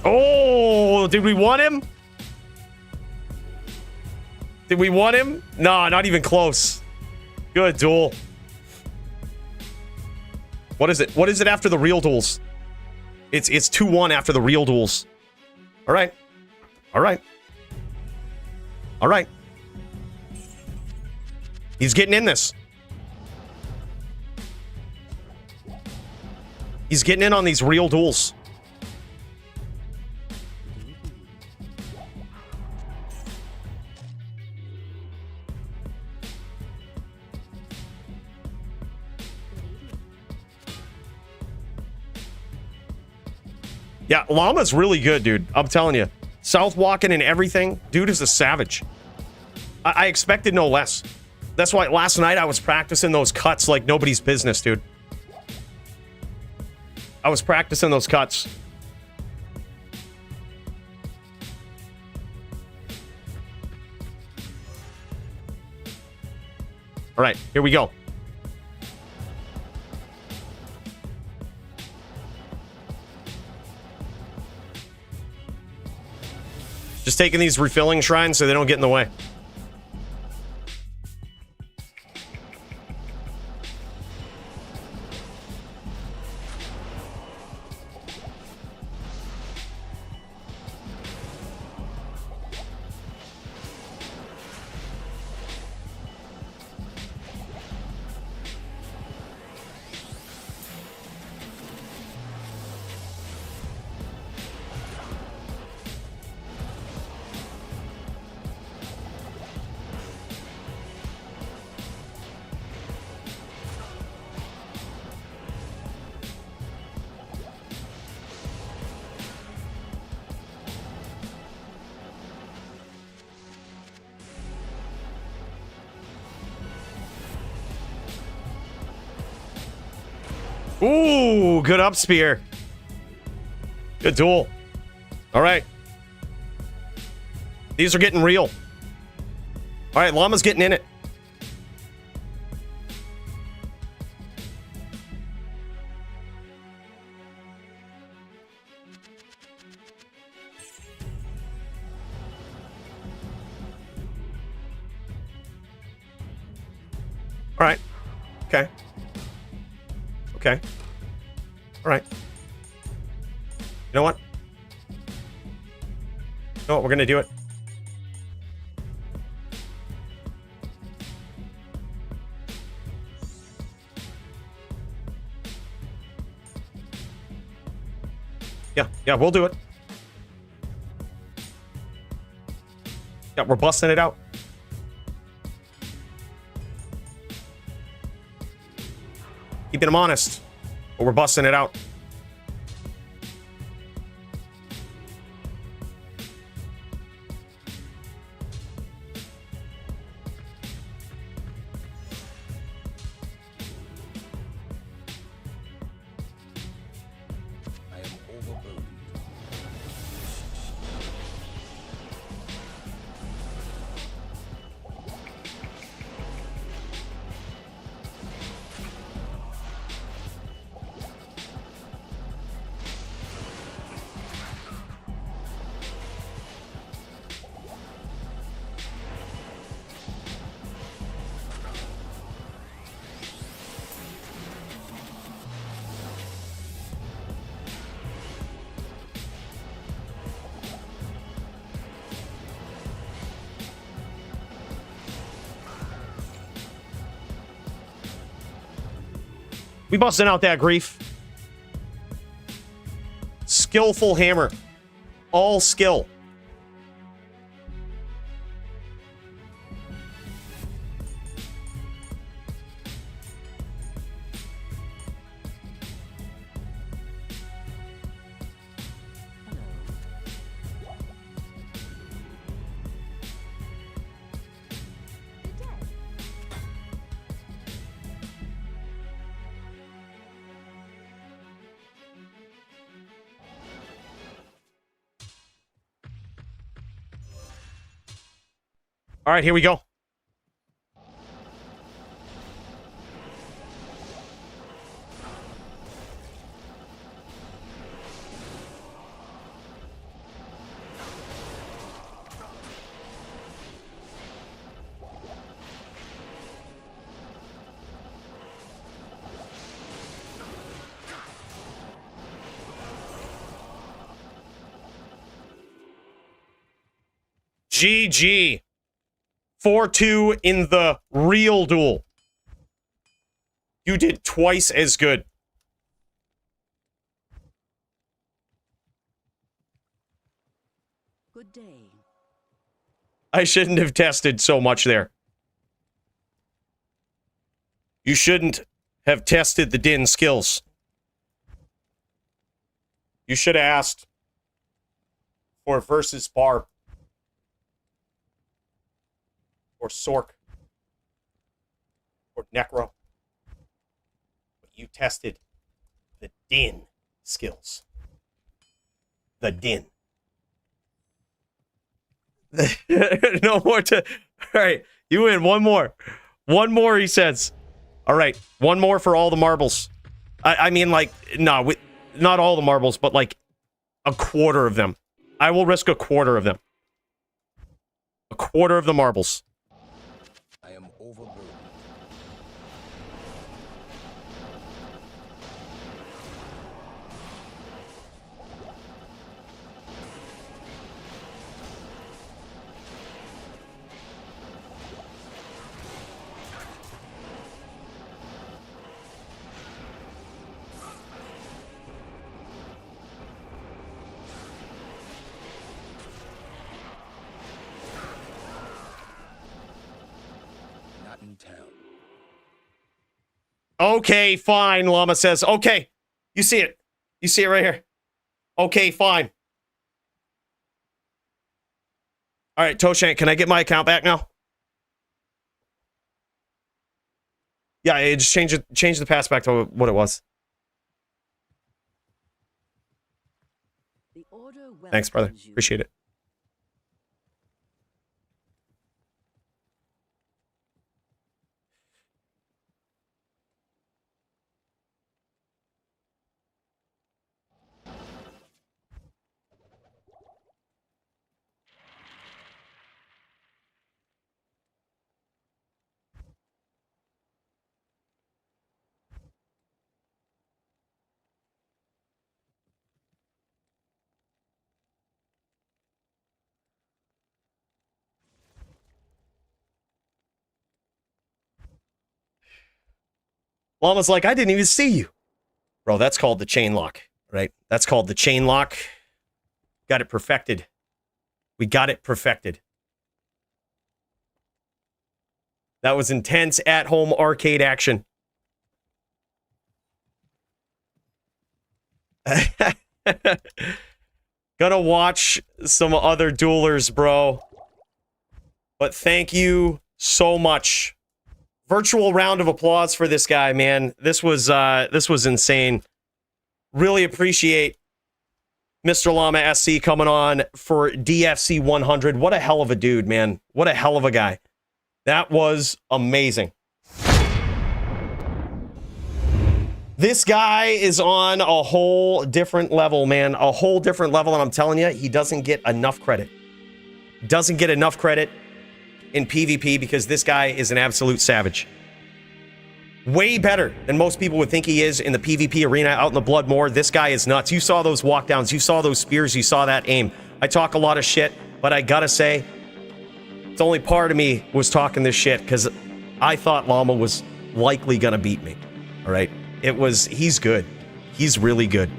Oh, did we want him? Did we want him? Nah, not even close. Good duel. What is it? What is it after the real duels? It's 2-1 after the real duels. All right. All right. All right. He's getting in this. He's getting in on these real duels. Yeah, Llama's really good, dude. I'm telling you. South walking and everything. Dude is a savage. I expected no less. That's why last night I was practicing those cuts like nobody's business, dude. I was practicing those cuts. All right, here we go. Just taking these refilling shrines so they don't get in the way. Ooh, good up spear. Good duel. All right. These are getting real. All right, Llama's getting in it. All right. Okay. Okay. All right. You know what? You know what? We're going to do it. Yeah, we'll do it. Yeah, we're busting it out. Keeping them honest, but we're busting it out. We busting out that grief. Skillful hammer. All skill. All right, here we go. GG. 4-2 in the real duel. You did twice as good. Good day. I shouldn't have tested so much there. You shouldn't have tested the Din skills. You should have asked for versus Barb. Or Sork. Or Necro. But you tested the Din skills. The Din. No more to... All right, you win. One more. One more, he says. All right, one more for all the marbles. I mean, like, no, not all the marbles, but like a quarter of them. I will risk a quarter of them. A quarter of the marbles. I am overburdened. Not in town. Okay, fine, Llama says. Okay, you see it. You see it right here. Okay, fine. All right, Toshank, can I get my account back now? Yeah, it just change the pass back to what it was. The order Thanks, brother. welcomes you. Appreciate it. Llama's like, I didn't even see you. Bro, that's called the chain lock, right? That's called the chain lock. Got it perfected. We got it perfected. That was intense at-home arcade action. Gonna watch some other duelers, bro. But thank you so much. Virtual round of applause for this guy, man. This was insane. Really appreciate MrLlamaSC coming on for DFC 100. What a hell of a dude, man. What a hell of a guy. That was amazing. This guy is on a whole different level, man. A whole different level, and I'm telling you, he doesn't get enough credit. Doesn't get enough credit in PvP because this guy is an absolute savage. Way better than most people would think he is in the PvP arena out in the Bloodmoor. This guy is nuts. You saw those walkdowns. You saw those spears. You saw that aim. I talk a lot of shit, but I gotta say, it's only part of me was talking this shit because I thought Llama was likely gonna beat me. All right? He's good. He's really good.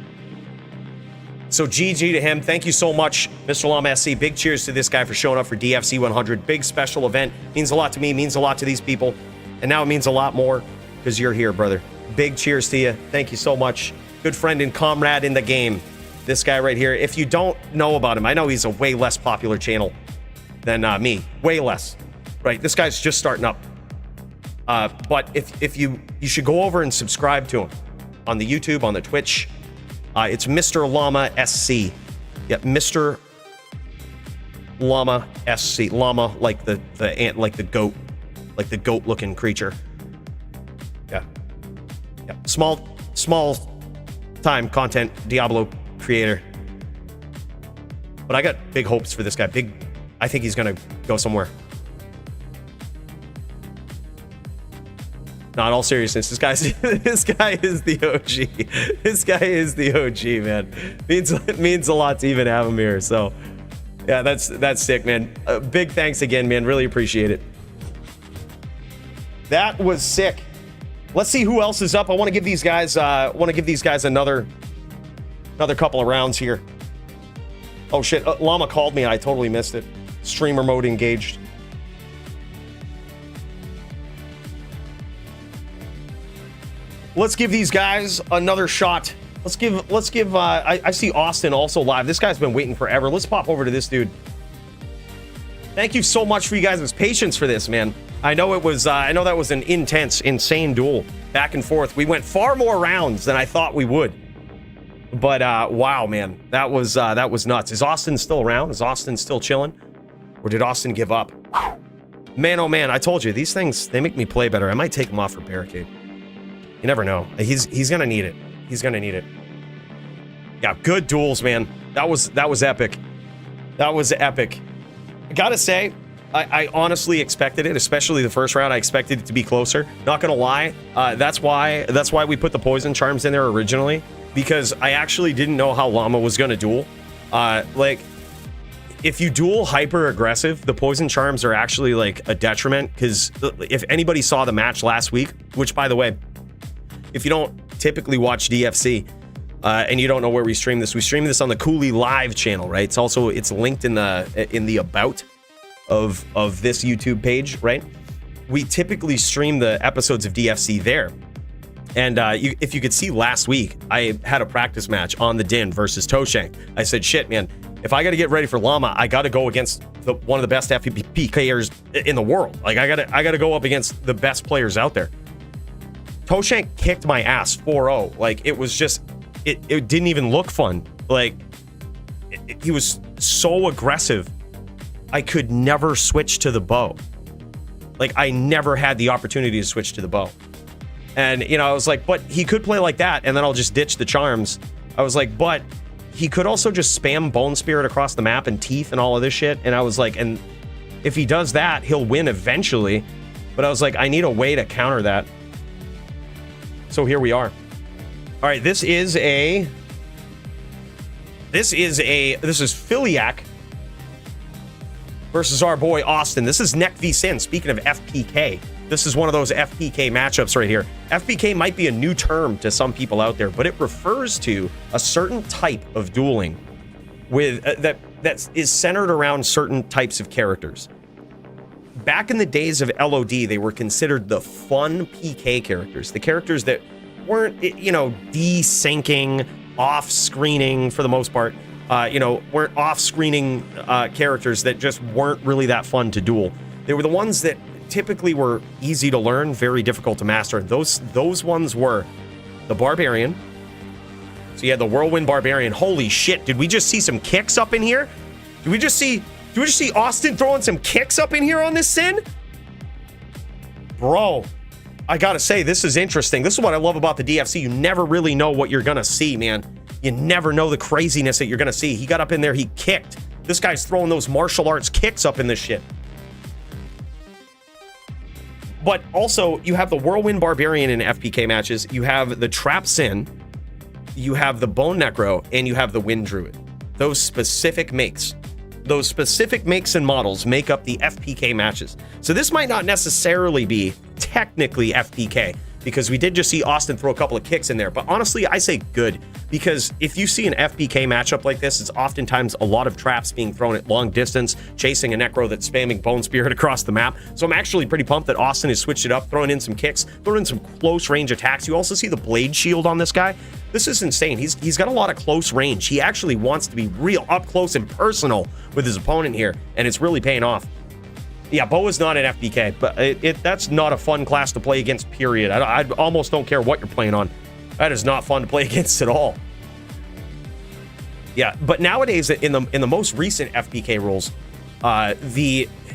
So GG to him. Thank you so much, MrLlamaSC. Big cheers to this guy for showing up for DFC 100. Big special event. Means a lot to me. Means a lot to these people. And now it means a lot more because you're here, brother. Big cheers to you. Thank you so much. Good friend and comrade in the game. This guy right here. If you don't know about him, I know he's a way less popular channel than me. Way less. Right? This guy's just starting up. But if you should go over and subscribe to him on the YouTube, on the Twitch. It's MrLlamaSC. Yeah, MrLlamaSC. Llama like the ant, like the goat looking creature. Yeah. Yeah. Small time content Diablo creator. But I got big hopes for this guy. I think he's gonna go somewhere. Not all seriousness. This guy is the OG. This guy is the OG, man. Means a lot to even have him here. So, yeah, that's sick, man. Big thanks again, man. Really appreciate it. That was sick. Let's see who else is up. I want to give these guys. Another couple of rounds here. Oh shit! Llama called me. I totally missed it. Streamer mode engaged. Let's give these guys another shot. Let's give. I see Austin also live. This guy's been waiting forever. Let's pop over to this dude. Thank you so much for you guys' patience for this, man. I know it was. I know that was an intense, insane duel, back and forth. We went far more rounds than I thought we would. But wow, man, that was nuts. Is Austin still around? Is Austin still chilling, or did Austin give up? Man, oh man, I told you these things, they make me play better. I might take him off for Barricade. You never know. He's gonna need it. He's gonna need it. Yeah, good duels, man. That was epic. That was epic. I gotta say, I honestly expected it, especially the first round. I expected it to be closer. Not gonna lie. That's why we put the poison charms in there originally, because I actually didn't know how Llama was gonna duel. Like, if you duel hyper aggressive, the poison charms are actually like a detriment, because if anybody saw the match last week, which by the way, if you don't typically watch DFC and you don't know where we stream this on the Coooley live channel, right? It's linked in the about of this YouTube page, right? We typically stream the episodes of DFC there. And if you could see last week, I had a practice match on the Din versus Toshank. I said, shit, man, if I got to get ready for Llama, I got to go against one of the best PvP players in the world. Like, I got to go up against the best players out there. Toshank kicked my ass 4-0. Like, it was just, it didn't even look fun. Like, he was so aggressive. I could never switch to the bow. Like, I never had the opportunity to switch to the bow. And, you know, I was like, but he could play like that, and then I'll just ditch the charms. I was like, but he could also just spam Bone Spirit across the map and Teeth and all of this shit. And I was like, and if he does that, he'll win eventually. But I was like, I need a way to counter that. So here we are. All right, this is Philiac versus our boy Austin. This is Neck v Sin. Speaking of FPK, this is one of those FPK matchups right here. FPK might be a new term to some people out there, but it refers to a certain type of dueling with that is centered around certain types of characters. back in the days of LOD, they were considered the fun PK characters, the characters that weren't, you know, desyncing, off-screening for the most part, weren't off-screening characters that just weren't really that fun to duel. They were the ones that typically were easy to learn, very difficult to master. And those ones were the Barbarian. So you had the Whirlwind Barbarian. Holy shit, did we just see some kicks up in here? Did we just see Austin throwing some kicks up in here on this Sin? Bro, I gotta say, this is interesting. This is what I love about the DFC. You never really know what you're gonna see, man. You never know the craziness that you're gonna see. He got up in there, he kicked. This guy's throwing those martial arts kicks up in this shit. But also, you have the Whirlwind Barbarian in FPK matches. You have the Trap Sin. You have the Bone Necro, and you have the Wind Druid. Those specific makes and models make up the FPK matches. So this might not necessarily be technically FPK, because we did just see Austin throw a couple of kicks in there. But honestly, I say good, because if you see an FPK matchup like this, it's oftentimes a lot of traps being thrown at long distance, chasing a Necro that's spamming Bone Spirit across the map. So I'm actually pretty pumped that Austin has switched it up, throwing in some kicks, throwing in some close range attacks. You also see the Blade Shield on this guy. This is insane. He's got a lot of close range. He actually wants to be real up close and personal with his opponent here, and it's really paying off. Yeah, Bo is not an FPK, but that's not a fun class to play against, period. I almost don't care what you're playing on. That is not fun to play against at all. Yeah, but nowadays, in the most recent FPK rules,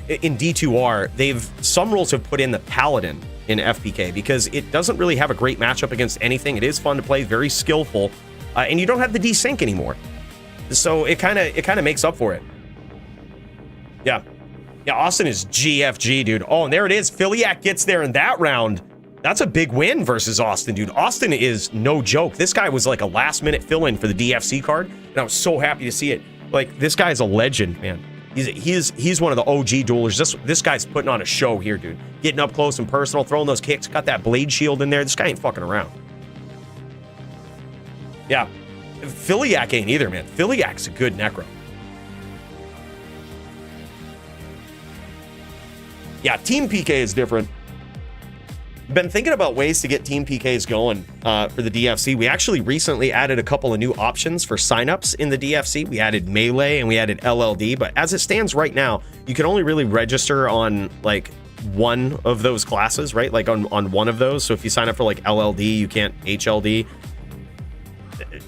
in D2R, some rules have put in the Paladin in FPK, because it doesn't really have a great matchup against anything. It is fun to play, very skillful, and you don't have the desync anymore. So it kind of makes up for it. Yeah. Yeah, Austin is GFG, dude. Oh, and there it is. Philiac gets there in that round. That's a big win versus Austin, dude. Austin is no joke. This guy was like a last-minute fill-in for the DFC card, and I was so happy to see it. Like, this guy's a legend, man. He's one of the OG duelers. This guy's putting on a show here, dude. Getting up close and personal, throwing those kicks. Got that Blade Shield in there. This guy ain't fucking around. Yeah. Philiac ain't either, man. Philiac's a good Necro. Yeah, Team PK is different. Been thinking about ways to get Team PKs going for the DFC. We actually recently added a couple of new options for signups in the DFC. We added Melee and we added LLD, but as it stands right now, you can only really register on like one of those classes, right? Like on one of those. So if you sign up for like LLD, you can't HLD.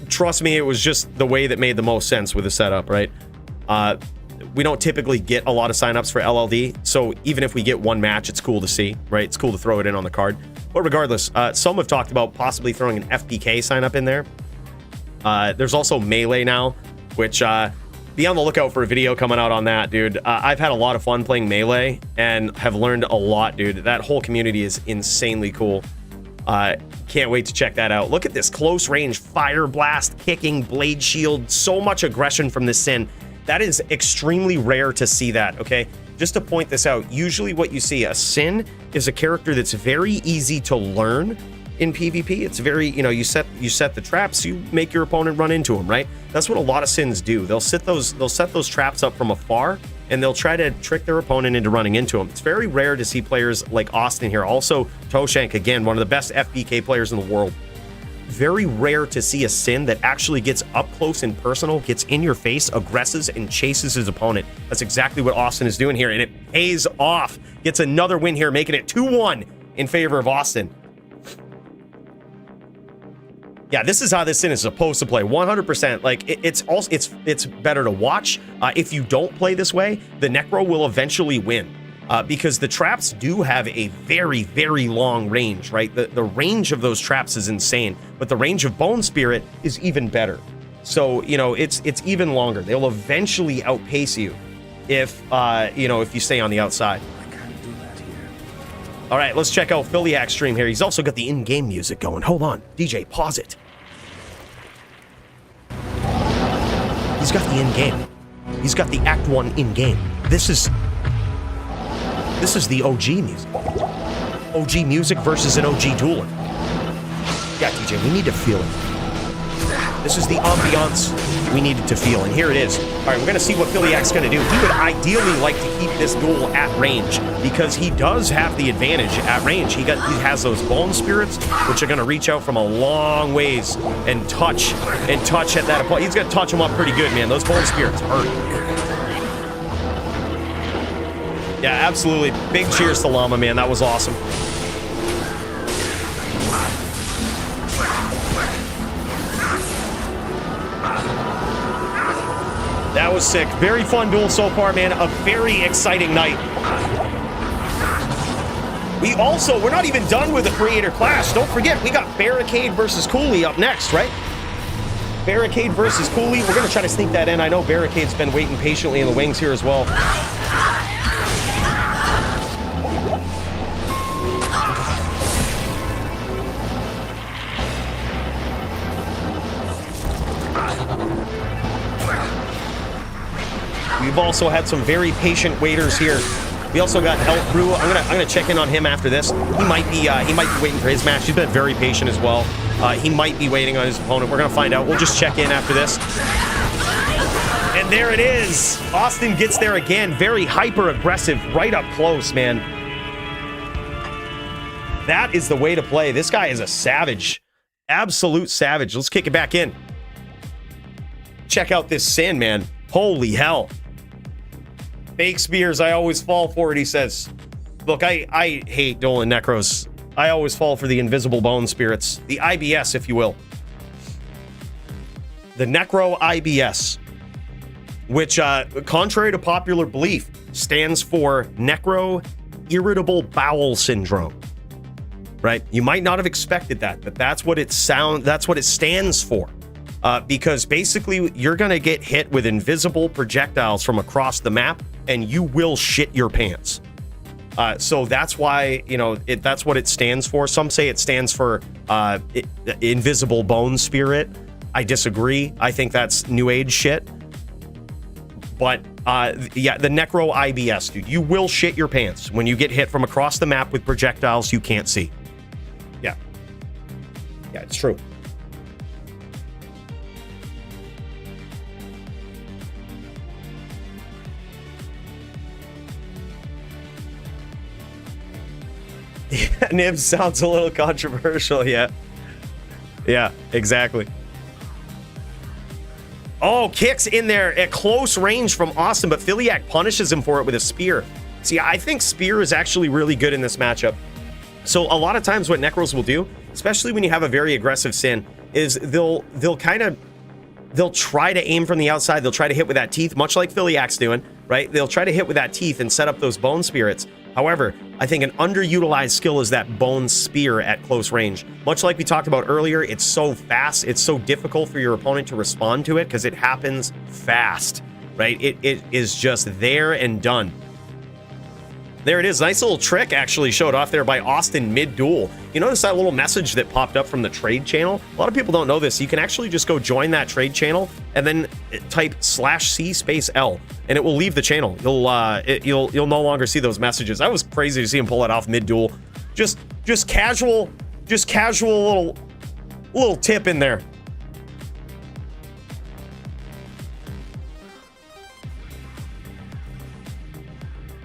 Trust me, it was just the way that made the most sense with the setup, right? We don't typically get a lot of signups for LLD, so even if we get one match, it's cool to see, right? It's cool to throw it in on the card. But regardless, some have talked about possibly throwing an FPK signup in there. There's also Melee now, which be on the lookout for a video coming out on that, dude. I've had a lot of fun playing Melee and have learned a lot, dude. That whole community is insanely cool. Can't wait to check that out. Look at this close range fire blast, kicking, blade shield, so much aggression from this Sin. That is extremely rare to see that, okay? Just to point this out, usually what you see, a Sin is a character that's very easy to learn in PvP. It's very, you set the traps, you make your opponent run into them, right? That's what a lot of Sins do. They'll set those traps up from afar, and they'll try to trick their opponent into running into them. It's very rare to see players like Austin here. Also, Toshank, again, one of the best FPK players in the world. Very rare to see a Sin that actually gets up close and personal, gets in your face, aggresses, and chases his opponent. That's exactly what Austin is doing here, and it pays off. Gets another win here, making it 2-1 in favor of Austin. Yeah, this is how this Sin is supposed to play, 100%. Like, it's better to watch. If you don't play this way, the Necro will eventually win. Because the traps do have a very, very long range, right? The range of those traps is insane, but the range of Bone Spirit is even better. So, it's even longer. They'll eventually outpace you if you stay on the outside. I can't do that here. All right, let's check out Philiac's stream here. He's also got the in-game music going. Hold on, DJ, pause it. He's got the in-game. He's got the Act 1 in-game. This is the OG music. OG music versus an OG dueler. Yeah, DJ, we need to feel it. This is the ambiance we needed to feel, and here it is. All right, we're gonna see what Philiac's gonna do. He would ideally like to keep this duel at range because he does have the advantage at range. He has those bone spirits, which are gonna reach out from a long ways and touch at that point. He's gonna touch them up pretty good, man. Those bone spirits hurt. Yeah, absolutely. Big cheers to Llama, man. That was awesome. That was sick. Very fun duel so far, man. A very exciting night. We're not even done with the Creator Clash. Don't forget, we got Barricade versus Coooley up next, right? Barricade versus Coooley. We're going to try to sneak that in. I know Barricade's been waiting patiently in the wings here as well. We've also had some very patient waiters here. We also got Health Brew. I'm gonna check in on him after this. He might be waiting for his match. He's been very patient as well. He might be waiting on his opponent. We're gonna find out. We'll just check in after this. And there it is. Austin gets there again. Very hyper aggressive, right up close, man. That is the way to play. This guy is a savage, absolute savage. Let's kick it back in. Check out this Sin, man. Holy hell. Fake spears, I always fall for it, he says. Look, I hate dueling Necros. I always fall for the invisible bone spirits. The IBS, if you will. The Necro IBS, which, contrary to popular belief, stands for Necro Irritable Bowel Syndrome. Right? You might not have expected that, but that's what it stands for. Because basically, you're gonna get hit with invisible projectiles from across the map, and you will shit your pants. So that's why, you know, that's what it stands for. Some say it stands for invisible bone spirit. I disagree. I think that's new age shit. But yeah, the Necro IBS, dude, you will shit your pants when you get hit from across the map with projectiles you can't see. Yeah. Yeah, it's true. Yeah, Nibs sounds a little controversial, yeah. Yeah, exactly. Oh, kicks in there at close range from Austin, but Philiac punishes him for it with a spear. See, I think spear is actually really good in this matchup. So a lot of times what Necros will do, especially when you have a very aggressive Sin, is they'll try to aim from the outside. They'll try to hit with that teeth, much like Philiac's doing, right? They'll try to hit with that teeth and set up those bone spirits. However, I think an underutilized skill is that bone spear at close range. Much like we talked about earlier, it's so fast, it's so difficult for your opponent to respond to it because it happens fast, right? It is just there and done. There it is. Nice little trick actually showed off there by Austin mid-duel. You notice that little message that popped up from the trade channel? A lot of people don't know this. You can actually just go join that trade channel and then type /C_L and it will leave the channel. You'll no longer see those messages. That was crazy to see him pull it off mid-duel. Just casual little tip in there.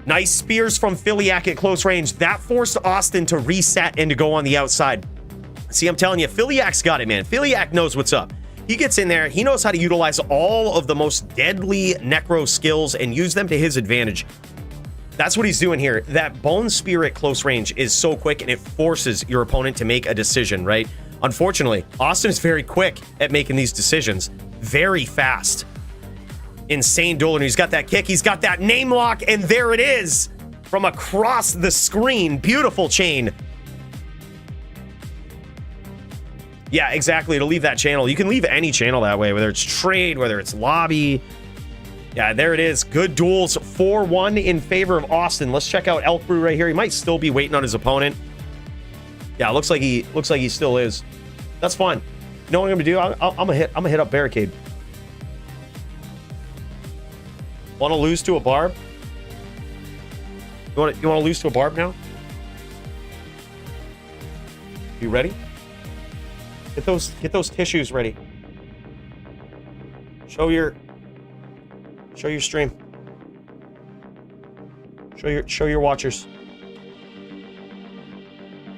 Nice spears from Philiac at close range. That forced Austin to reset and to go on the outside. See, I'm telling you, Philiac's got it, man. Philiac knows what's up. He gets in there. He knows how to utilize all of the most deadly Necro skills and use them to his advantage. That's what he's doing here. That bone spear at close range is so quick and it forces your opponent to make a decision, right? Unfortunately, Austin is very quick at making these decisions. Very fast. Insane dueler, and he's got that kick, he's got that name lock, and there it is from across the screen. Beautiful chain. Yeah, exactly, to leave that channel. You can leave any channel that way, whether it's trade, whether it's lobby. Yeah, there it is. Good duels, 4-1 in favor of Austin. Let's check out Elk Brew right here. He might still be waiting on his opponent. Yeah, looks like he still is. That's fine. You know what I'm gonna do? I'm gonna hit up Barricade. Want to lose to a barb? You want to lose to a barb now? You ready? Get those tissues ready. Show your stream. Show your watchers.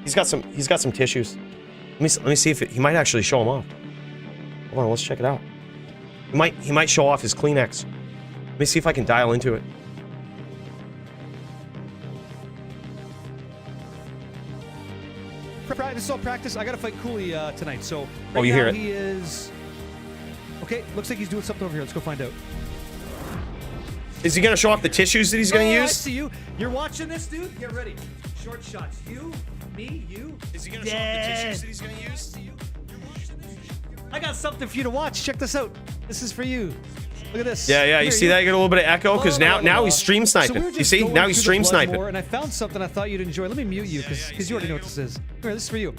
He's got some tissues. Let me see if he might actually show them off. Hold on, let's check it out. He might show off his Kleenex. Let me see if I can dial into it. This is all practice. I gotta fight Coooley tonight, so Oh, you hear it. He is... Okay, looks like he's doing something over here. Let's go find out. Is he gonna show off the tissues that he's gonna I use? see you. You're watching this, dude? Get ready. Short shots. You, me, you. Is he gonna show off the tissues that he's gonna use? I got something for you to watch. Check this out. This is for you. Look at this. Yeah, you see that? You get a little bit of echo because now he's stream sniping. So we were You just see? going Now he's through stream the sniping. Bloodmore, and I found something I thought you'd enjoy. Let me mute you because you already know what this is. Here, this is for you.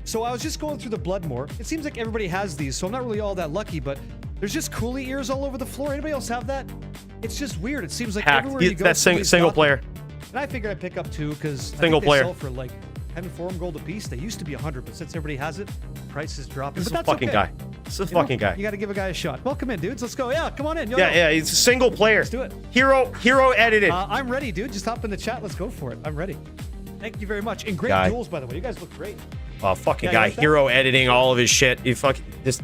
So I was just going through the Bloodmore. It seems like everybody has these, so I'm not really all that lucky, but there's just Coooley ears all over the floor. Anybody else have that? It's just weird. It seems like Hacked. everywhere you go, That's somebody's single got player. them. And I figured I'd pick up 2 because Single they player. sell for like 10 forum gold a piece. They used to be 100, but since everybody has it, price is dropping. This is But a that's fucking okay. guy. This is a You know, fucking guy. You got to give a guy a shot. Welcome in, dudes. Let's go. Yeah, come on in. Yo, Yeah, he's a single player. Let's do it. Hero edited. I'm ready, dude. Just hop in the chat. Let's go for it. I'm ready. Thank you very much. And great Guy. duels, by the way. You guys look great. Oh, fucking Yeah, guy. you like that? Hero editing all of his shit. He fucking just.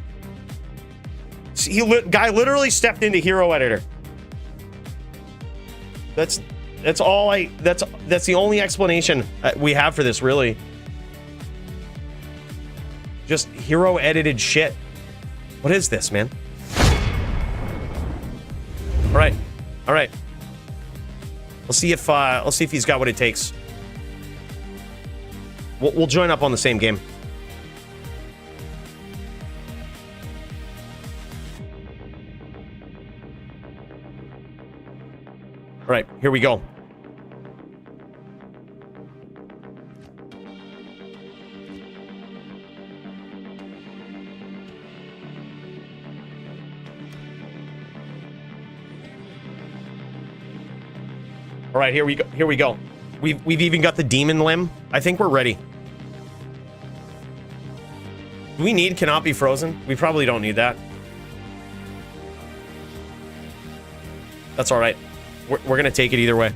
Guy literally stepped into hero editor. That's all that's the only explanation we have for this, really. Just hero edited shit. What is this, man? All right. Let's see if he's got what it takes. We'll join up on the same game. All right, here we go. All right, here we go. We've even got the demon limb. I think we're ready. Do we need cannot be frozen? We probably don't need that. That's all right. We're gonna take it either way.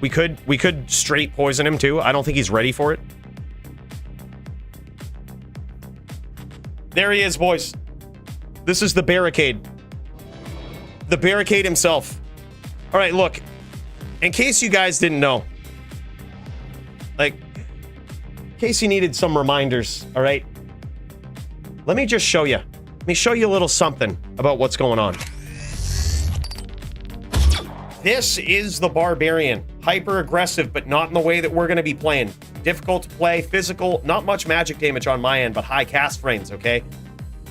We could straight poison him too. I don't think he's ready for it. There he is, boys. This is the barricade. The barricade himself. All right, look. In case you guys didn't know, like, in case you needed some reminders, all right? Let me just show you. Let me show you a little something about what's going on. This is the Barbarian. Hyper aggressive, but not in the way that we're going to be playing. Difficult to play, physical, not much magic damage on my end, but high cast frames, okay?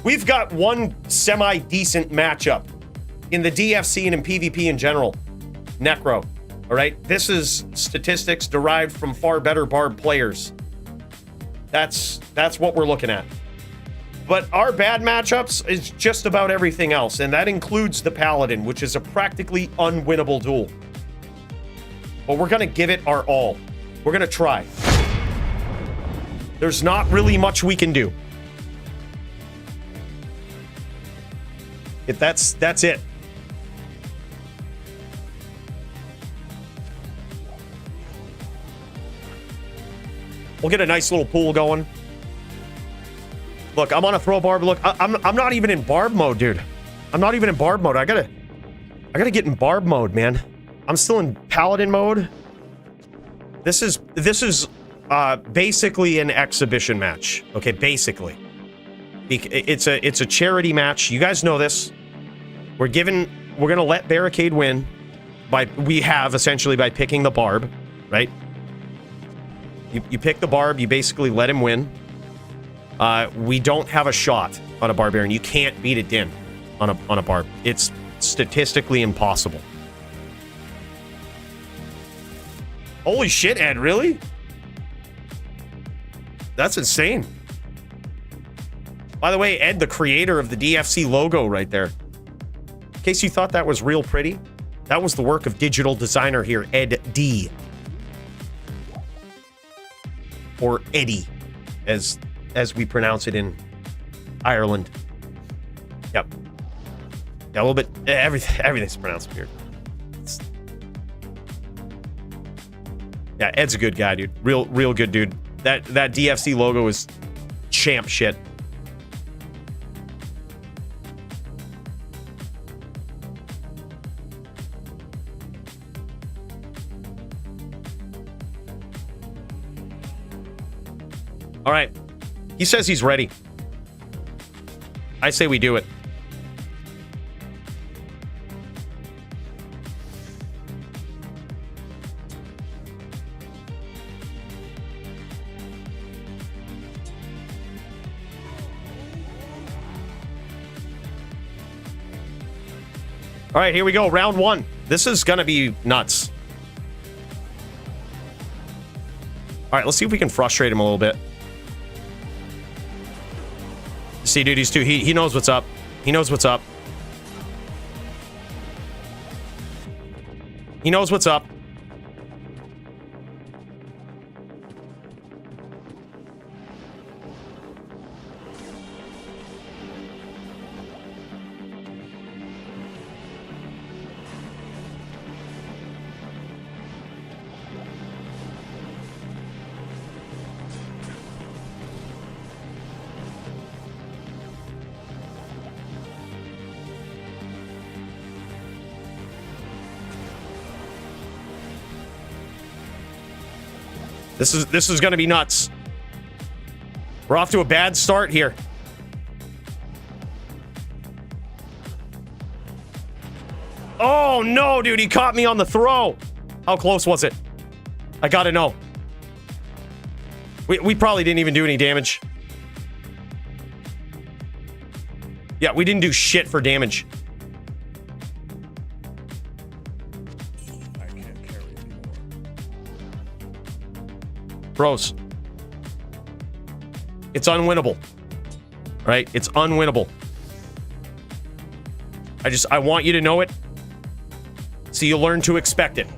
We've got one semi-decent matchup in the DFC and in PvP in general. Necro, all right? This is statistics derived from far better Barb players. That's what we're looking at. But our bad matchups is just about everything else, and that includes the Paladin, which is a practically unwinnable duel. But we're gonna give it our all. We're gonna try. There's not really much we can do. That's it. We'll get a nice little pool going. Look, I'm on a throw barb. Look, I'm not even in barb mode, dude. I'm not even in barb mode. I gotta get in barb mode, man. I'm still in paladin mode. This is basically an exhibition match. Okay, basically. It's a charity match. You guys know this. We're gonna let Barricade win essentially by picking the barb, right? You pick the barb, you basically let him win. We don't have a shot on a barbarian. You can't beat it in on a barb. It's statistically impossible. Holy shit, Ed, really? That's insane. By the way, Ed, the creator of the DFC logo right there. In case you thought that was real pretty, that was the work of digital designer here, Ed D. Or Eddie, as we pronounce it in Ireland. Yep. Yeah, a little bit. Everything's pronounced weird. Yeah, Ed's a good guy, dude. Real good dude. That DFC logo is champ shit. All right. He says he's ready. I say we do it. All right, here we go. Round one. This is going to be nuts. All right, let's see if we can frustrate him a little bit. See, dude, he's too. He knows what's up. He knows what's up. He knows what's up. This is going to be nuts. We're off to a bad start here. Oh no, dude, he caught me on the throw. How close was it? I got to know. We probably didn't even do any damage. Yeah, we didn't do shit for damage. Bros, it's unwinnable, right? It's unwinnable. I want you to know it so you learn to expect it.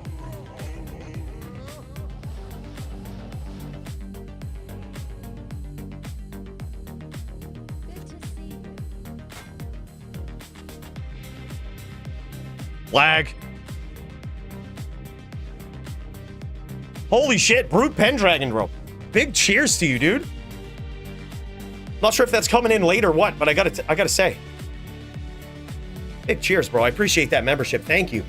Lag. Holy shit, Brute Pendragon, bro. Big cheers to you, dude. Not sure if that's coming in late or what, but I gotta say. Big cheers, bro. I appreciate that membership. Thank you.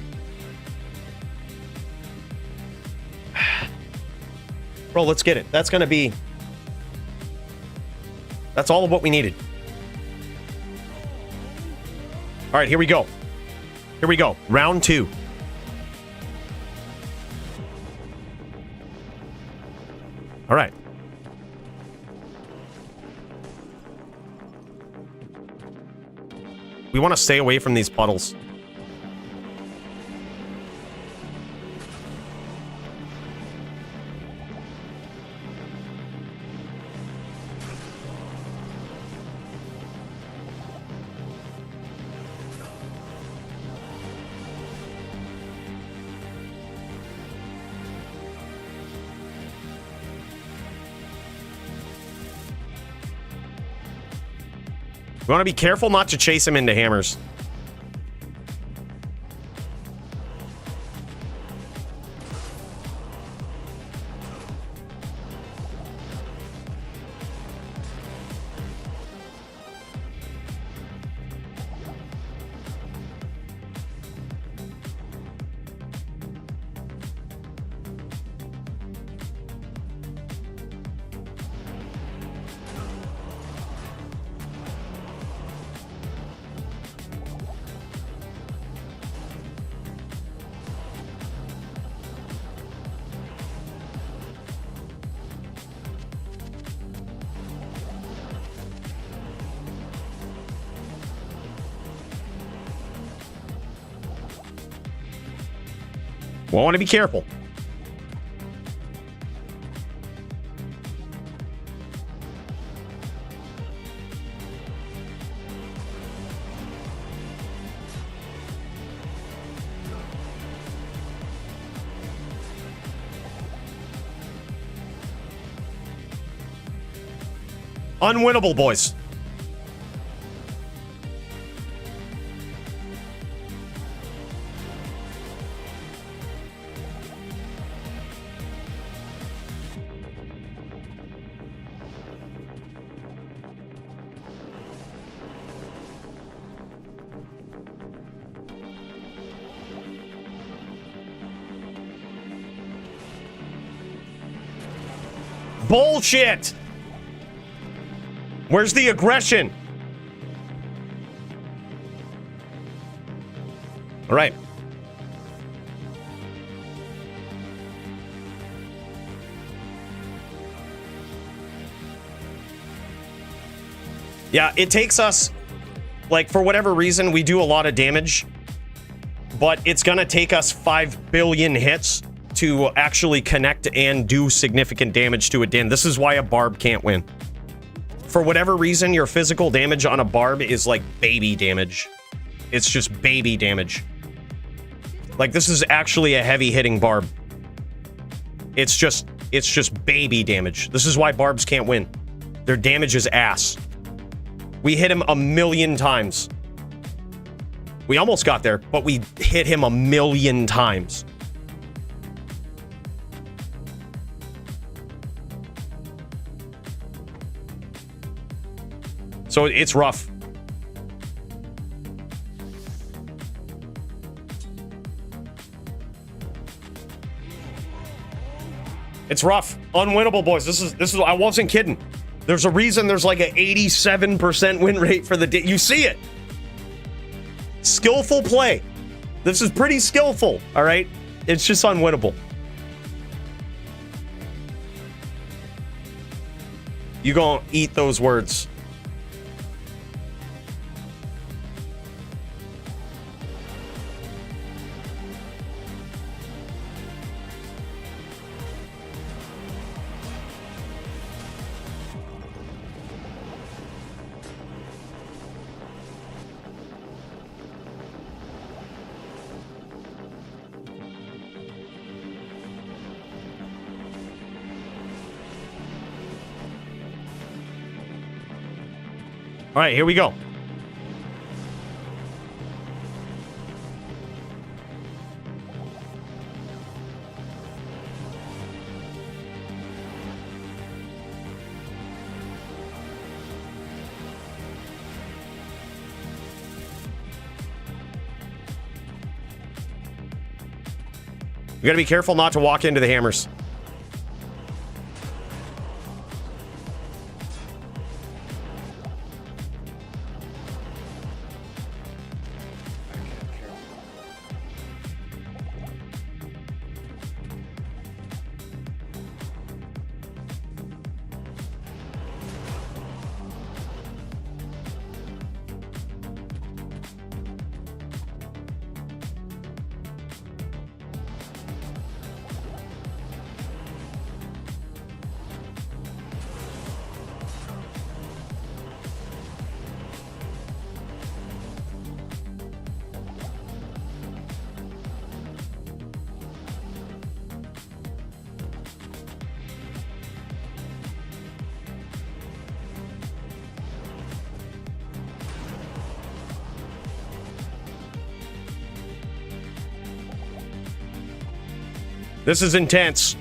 Bro, let's get it. That's gonna be... That's all of what we needed. All right, here we go. Here we go. Round two. All right. We want to stay away from these puddles. We want to be careful not to chase him into hammers. We want to be careful. Unwinnable, boys. bullshit. Where's the aggression? All right. Yeah, it takes us, like, for whatever reason, we do a lot of damage, but it's gonna take us 5 billion hits to actually connect and do significant damage to a din. This is why a barb can't win. For whatever reason, your physical damage on a barb is like baby damage. It's just baby damage. Like, this is actually a heavy hitting barb. It's just baby damage. This is why barbs can't win. Their damage is ass. We hit him 1,000,000 times. We almost got there, but we hit him 1,000,000 times. So it's rough. It's rough. Unwinnable, boys. This is I wasn't kidding. There's a reason there's like an 87% win rate for the day. You see it. Skillful play. This is pretty skillful, all right? It's just unwinnable. You gonna eat those words. All right, here we go. You gotta be careful not to walk into the hammers. This is intense.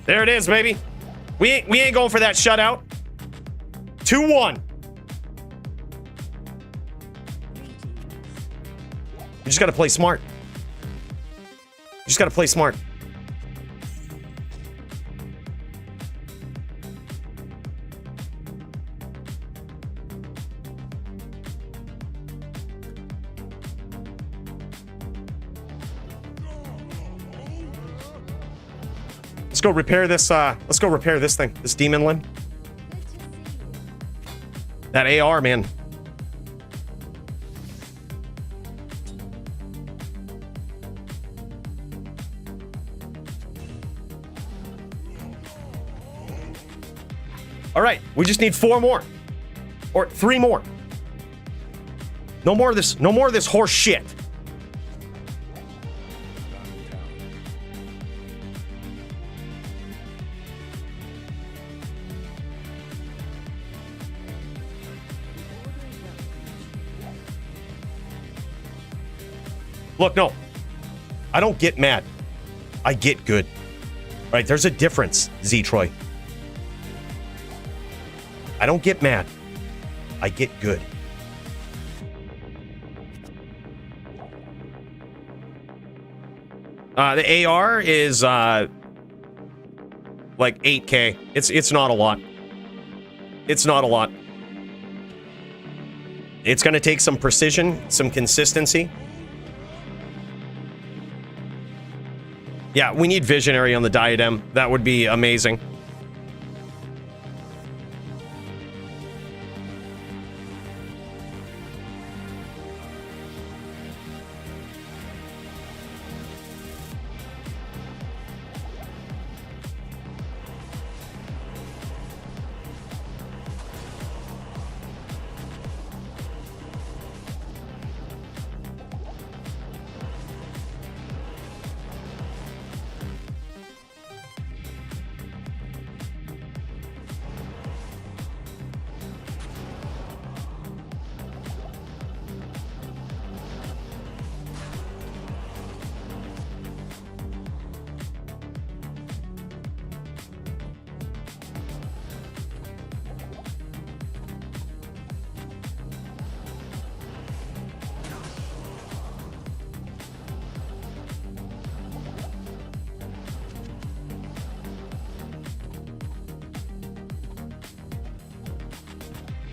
There it is, baby. We ain't going for that shutout. 2-1. You just gotta play smart. You just gotta play smart. Let's go repair this, let's go repair this thing. This demon limb. That AR, man. All right, we just need 4 more. Or 3 more. No more of this, no more of this horse shit. Look, no. I don't get mad. I get good. Right, there's a difference, Z-Troy. I don't get mad. I get good. The AR is like 8K. It's not a lot. It's not a lot. It's gonna take some precision, some consistency. Yeah, we need visionary on the diadem. That would be amazing.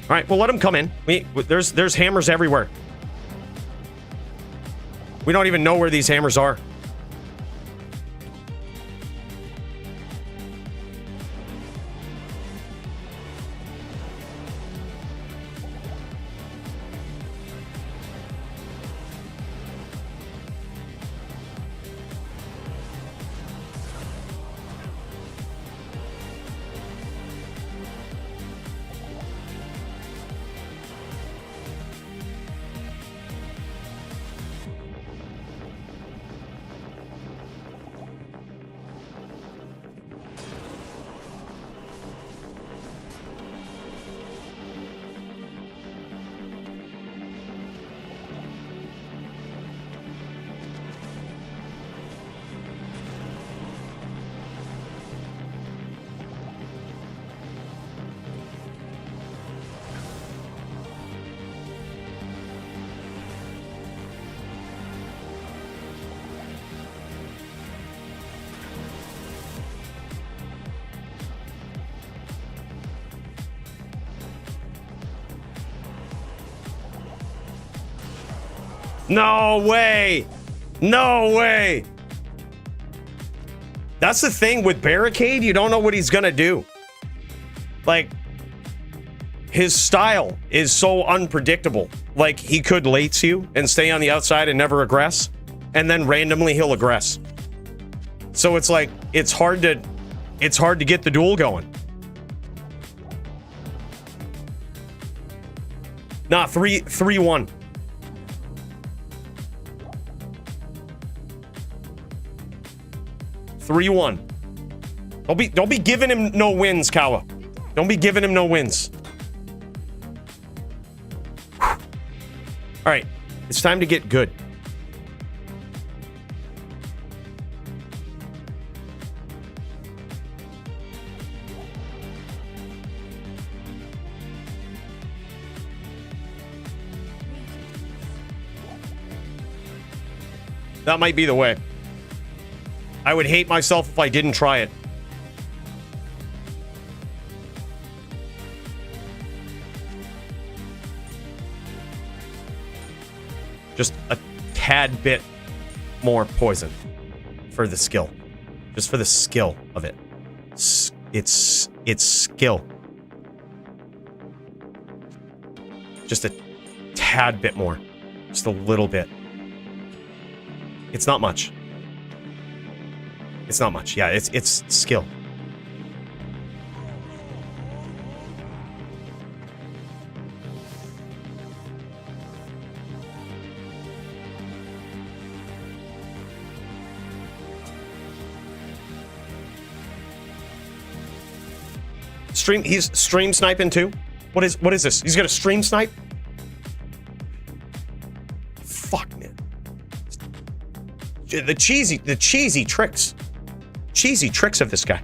All right, well, let him come in. There's hammers everywhere. We don't even know where these hammers are. No way! No way! That's the thing with Barricade, you don't know what he's gonna do. Like, his style is so unpredictable. Like, he could late you and stay on the outside and never aggress, and then randomly he'll aggress. So it's like, it's hard to get the duel going. Nah, 3-1. 3-1. Don't be giving him no wins, Kawa. Don't be giving him no wins. All right, it's time to get good. That might be the way. I would hate myself if I didn't try it. Just a tad bit more poison for the skill. Just for the skill of it. It's skill. Just a tad bit more. Just a little bit. It's not much. It's not much. Yeah, it's skill. He's stream sniping too? What is this? He's gonna stream snipe? Fuck, man. The cheesy tricks. Cheesy tricks of this guy.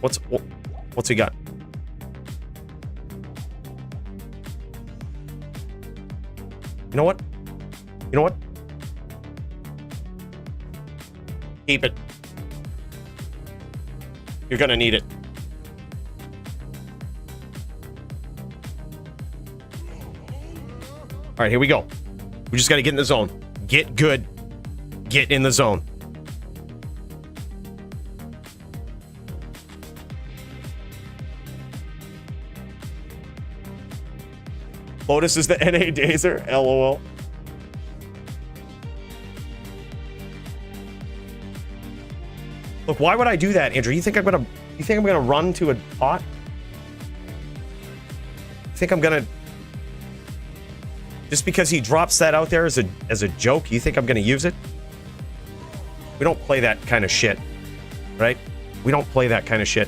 What's he got? You know what? You know what? Keep it. You're gonna need it. All right, here we go. We just gotta get in the zone. Get good. Get in the zone. Lotus is the NA Dazer. LOL. Look, why would I do that, Andrew? You think I'm gonna run to a pot? You think I'm gonna, just because he drops that out there as a joke, you think I'm gonna use it? We don't play that kind of shit, right? We don't play that kind of shit.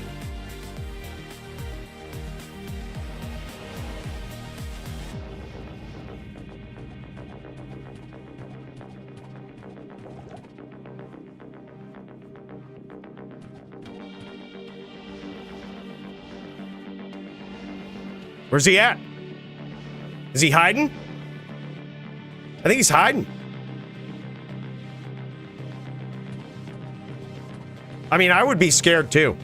Where's he at? Is he hiding? I think he's hiding. I mean, I would be scared too.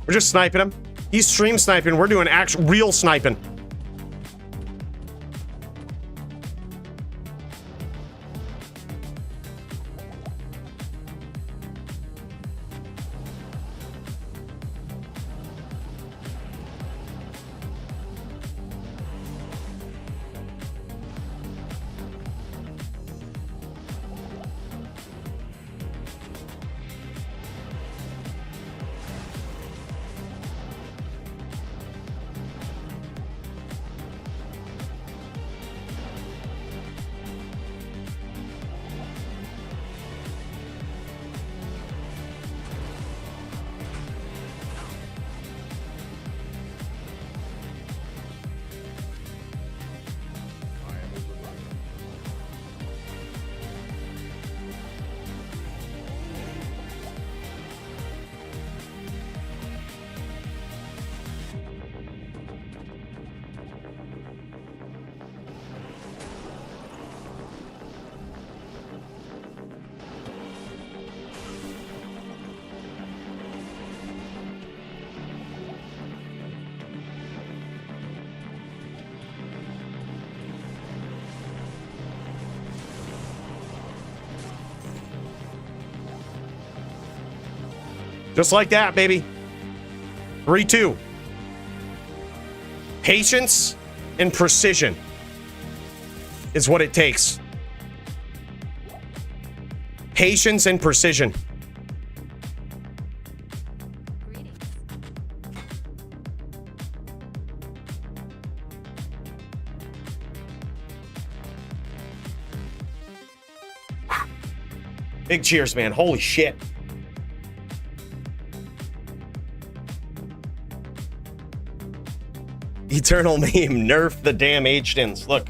We're just sniping him. He's stream sniping. We're doing actual real sniping. Just like that, baby. 3-2. Patience and precision is what it takes. Patience and precision. Big cheers, man. Holy shit. Eternal meme, nerf the damn H-Dins. Look.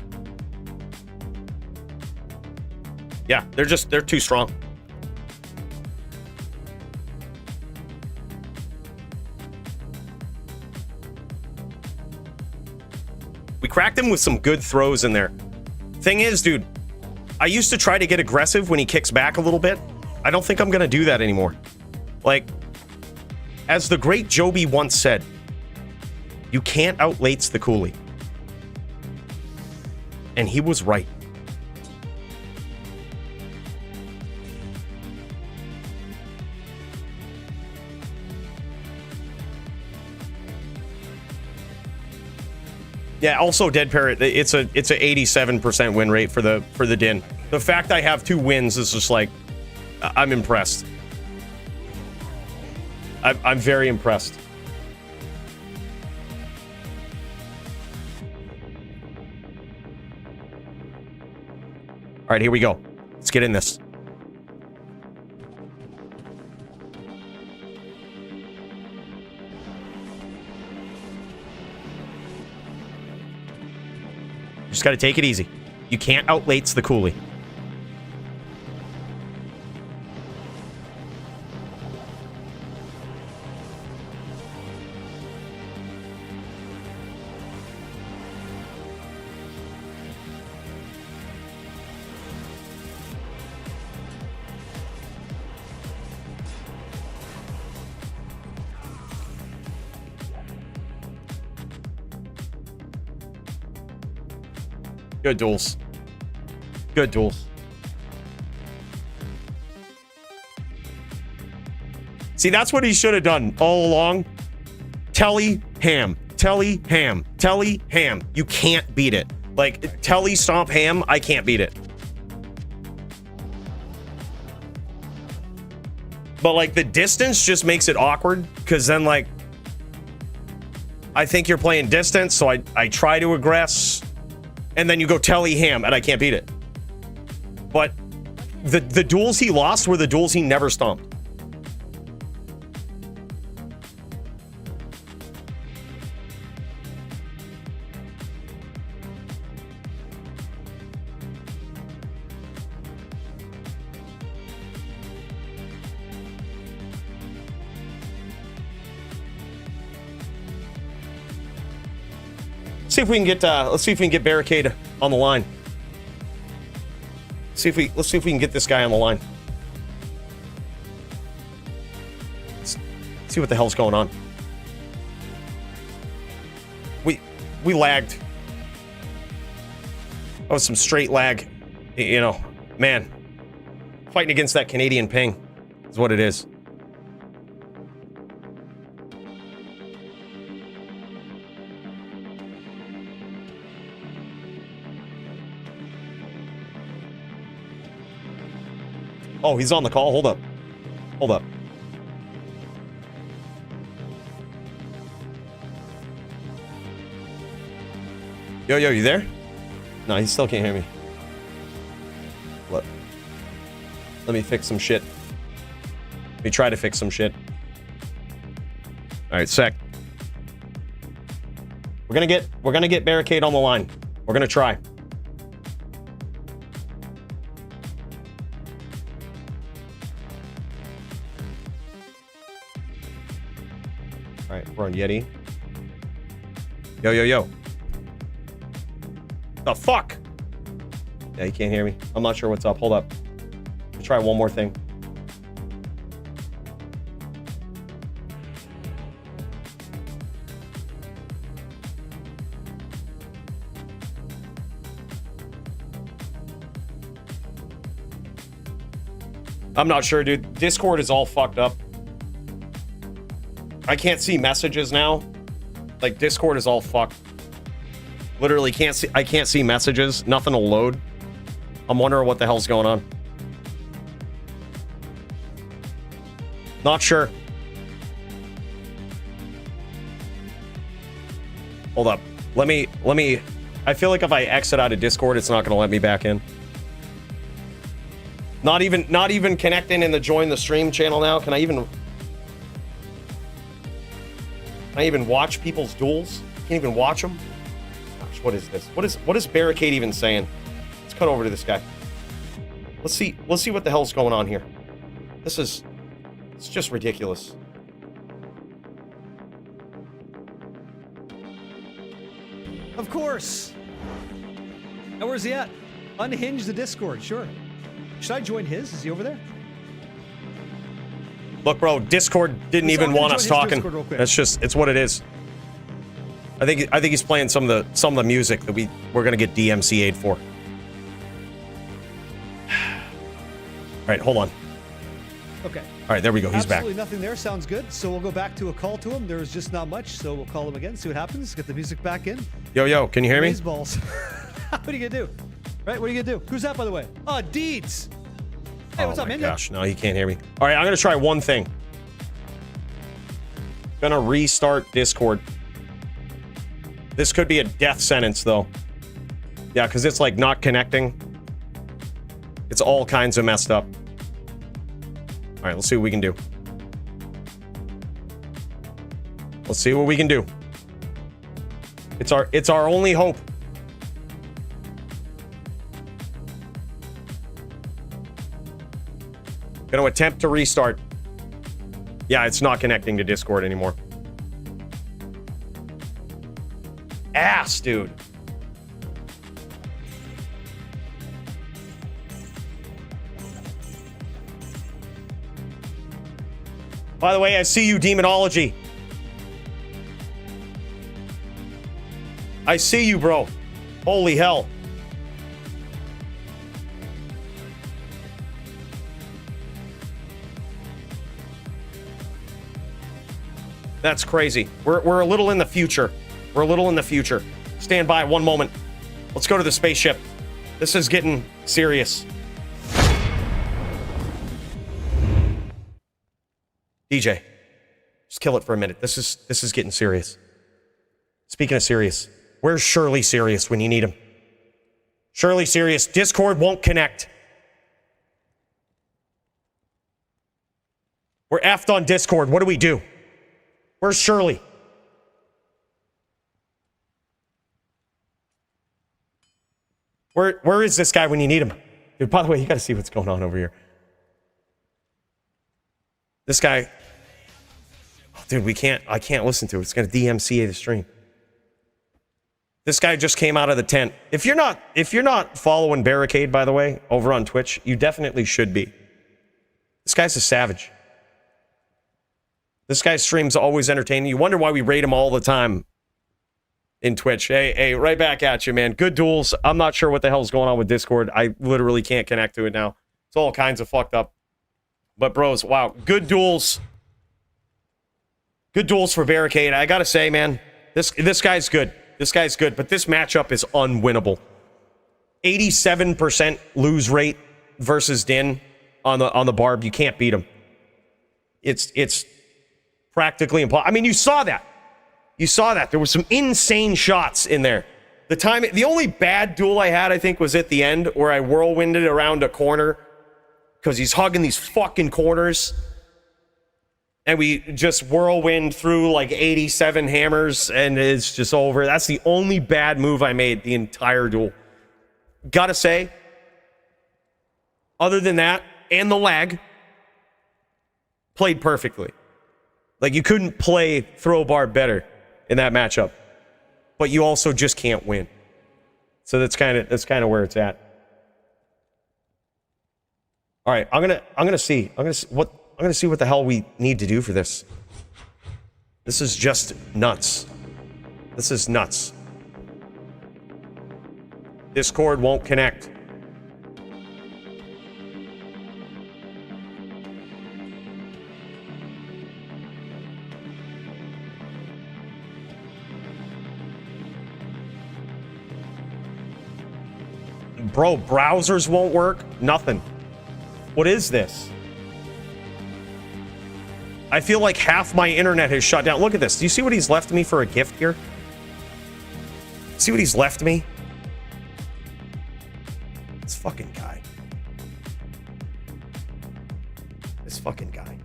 Yeah, they're too strong. We cracked him with some good throws in there. Thing is, dude, I used to try to get aggressive when he kicks back a little bit. I don't think I'm gonna do that anymore. Like, as the great Joby once said, you can't outlates the Coooley. And he was right. Yeah, also Dead Parrot, it's a 87% win rate for the Din. The fact I have 2 wins is just like, I'm impressed. I'm very impressed. All right, here we go. Let's get in this. Just got to take it easy. You can't outlates the Coooley. Good duels. Good duels. See, that's what he should have done all along. Telly, ham. Telly, ham. Telly, ham. You can't beat it. Like, Telly, stomp, ham, I can't beat it. But, like, the distance just makes it awkward. Because then, like, I think you're playing distance, so I try to aggress. And then you go Telly ham, and I can't beat it. But the duels he lost were the duels he never stomped. See if we can get let's see if we can get Barricade on the line. Let's see if we can get this guy on the line. Let's see what the hell's going on. we lagged. That was some straight lag. You know, man. Fighting against that Canadian ping is what it is. Oh, he's on the call. Hold up. Hold up. Yo, you there? No, he still can't hear me. Let me fix some shit. Let me try to fix some shit. All right, sec. We're gonna get Barricade on the line. We're gonna try. All right, we're on Yeti. Yo. The fuck? Yeah, he can't hear me. I'm not sure what's up. Hold up. Let's try one more thing. I'm not sure, dude. Discord is all fucked up. I can't see messages now. Like, Discord is all fucked. Literally can't see. I can't see messages. Nothing will load. I'm wondering what the hell's going on. Not sure. Hold up. Let me. I feel like if I exit out of Discord, it's not going to let me back in. Not even connecting in the join the stream channel now. Can I even watch people's duels? Can't even watch them. Gosh, what is this? What is Barricade even saying? Let's cut over to this guy. Let's see what the hell's going on here. It's just ridiculous. Of course. Now where's he at? Unhinge the Discord, sure. Should I join his? Is he over there? Look, bro, Discord didn't even want us talking. That's just, it's what it is. I think he's playing some of the music that we're gonna get DMCA'd for. All right, hold on. Okay. All right, there we go. He's back. Absolutely nothing there. Sounds good. So we'll go back to a call to him. There was just not much, so we'll call him again, see what happens. Get the music back in. Yo, can you hear me? Balls. What are you gonna do? Right? What are you gonna do? Who's that, by the way? Oh, Deeds. Hey, what's up, man? Oh my gosh, no, he can't hear me. All right, I'm gonna try one thing. Gonna restart Discord. This could be a death sentence, though. Yeah, because it's like not connecting. It's all kinds of messed up. All right, let's see what we can do. Let's see what we can do. It's our only hope. Gonna attempt to restart. Yeah, it's not connecting to Discord anymore. Ass, dude. By the way, I see you, Demonology. I see you, bro. Holy hell. That's crazy. We're a little in the future. We're a little in the future. Stand by 1 moment. Let's go to the spaceship. This is getting serious. DJ, just kill it for a minute. This is getting serious. Speaking of serious, where's Shirley Serious when you need him? Shirley Serious, Discord won't connect. We're effed on Discord. What do we do? Where's Shirley? Where is this guy when you need him? Dude, by the way, you gotta see what's going on over here. This guy, oh, dude, I can't listen to it. It's gonna DMCA the stream. This guy just came out of the tent. If you're not following Barricade, by the way, over on Twitch, you definitely should be. This guy's a savage. This guy's stream's always entertaining. You wonder why we rate him all the time. in Twitch. Hey, right back at you, man. Good duels. I'm not sure what the hell's going on with Discord. I literally can't connect to it now. It's all kinds of fucked up. But bros, wow, good duels. Good duels for Barricade. I gotta say, man, this guy's good. This guy's good, but this matchup is unwinnable. 87% lose rate versus Din on the barb. You can't beat him. It's practically impossible. I mean, you saw that. You saw that. There were some insane shots in there. The only bad duel I had, I think, was at the end where I whirlwinded around a corner because he's hugging these fucking corners. And we just whirlwind through like 87 hammers and it's just over. That's the only bad move I made the entire duel. Gotta say, other than that, and the lag, played perfectly. Like, you couldn't play throw bar better in that matchup. But you also just can't win. So that's kind of where it's at. All right, I'm gonna see what the hell we need to do for this. This is just nuts. This is nuts. Discord won't connect. Bro, browsers won't work. Nothing. What is this? I feel like half my internet has shut down. Look at this. Do you see what he's left me for a gift here? See what he's left me? This fucking guy. This fucking guy.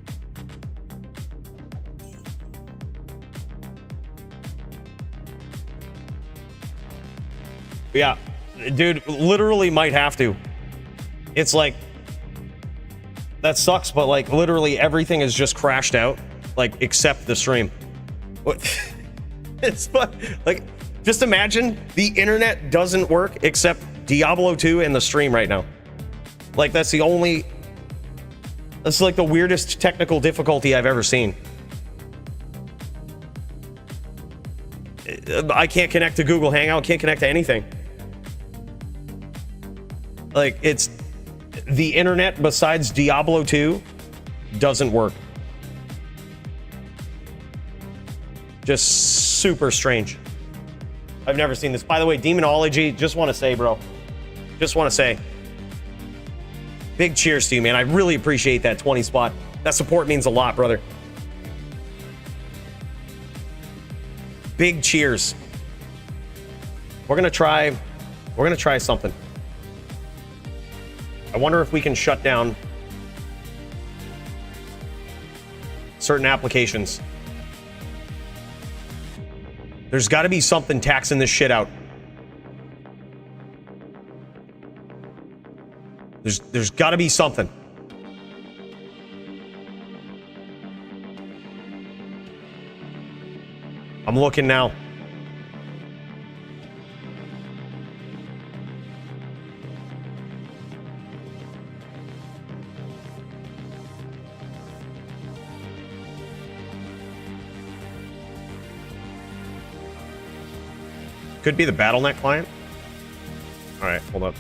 Yeah. Dude, literally might have to. It's like, that sucks, but like literally everything has just crashed out, like except the stream. What? It's fun. Like, just imagine the internet doesn't work except Diablo 2 and the stream right now. Like, that's like the weirdest technical difficulty I've ever seen. I can't connect to Google Hangout, can't connect to anything. Like, it's the internet besides Diablo 2 doesn't work. Just super strange. I've never seen this. By the way, Demonology, just want to say, bro. Just want to say. Big cheers to you, man. I really appreciate that 20 spot. That support means a lot, brother. Big cheers. We're gonna try something. I wonder if we can shut down certain applications. There's got to be something taxing this shit out. There's got to be something. I'm looking now. Could be the BattleNet client. All right, hold up.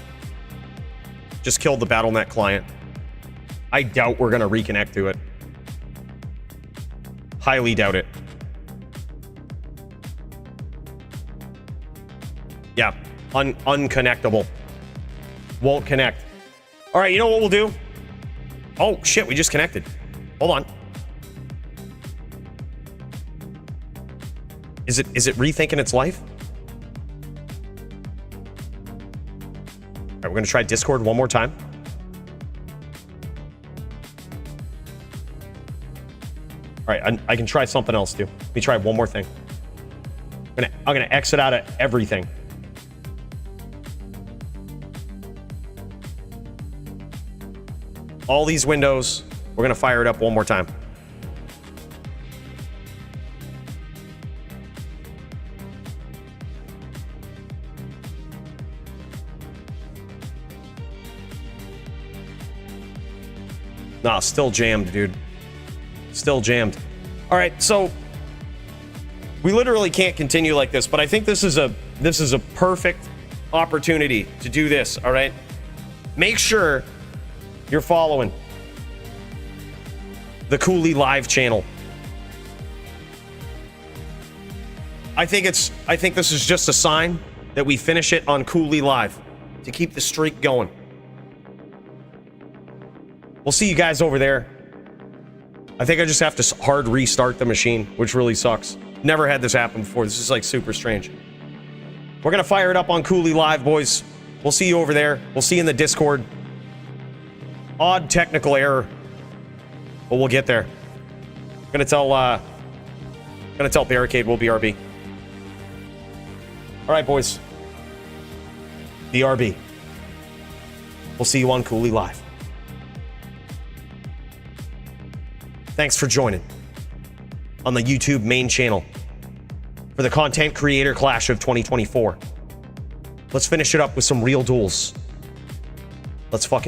Just killed the BattleNet client. I doubt we're gonna reconnect to it. Highly doubt it. Yeah, unconnectable. Won't connect. All right, you know what we'll do? Oh shit, we just connected. Hold on. Is it rethinking its life? All right, we're gonna try Discord one more time. All right, I can try something else too. Let me try one more thing. I'm gonna exit out of everything. All these windows, we're gonna fire it up one more time. Nah, still jammed, dude. Still jammed. All right, so We literally can't continue like this, but I think this is a perfect opportunity to do this, all right? Make sure you're following the Coooley live channel. I think this is just a sign that we finish it on Coooley live to keep the streak going. We'll see you guys over there. I think I just have to hard restart the machine, which really sucks. Never had this happen before. This is like super strange. We're gonna fire it up on Coooley live, boys. We'll see you over there. We'll see you in the Discord. Odd technical error, but we'll get there. Gonna tell Barricade we'll BRB. All right, boys. BRB. We'll see you on Coooley live. Thanks for joining on the YouTube main channel for the Content Creator Clash of 2024. Let's finish it up with some real duels. Let's fucking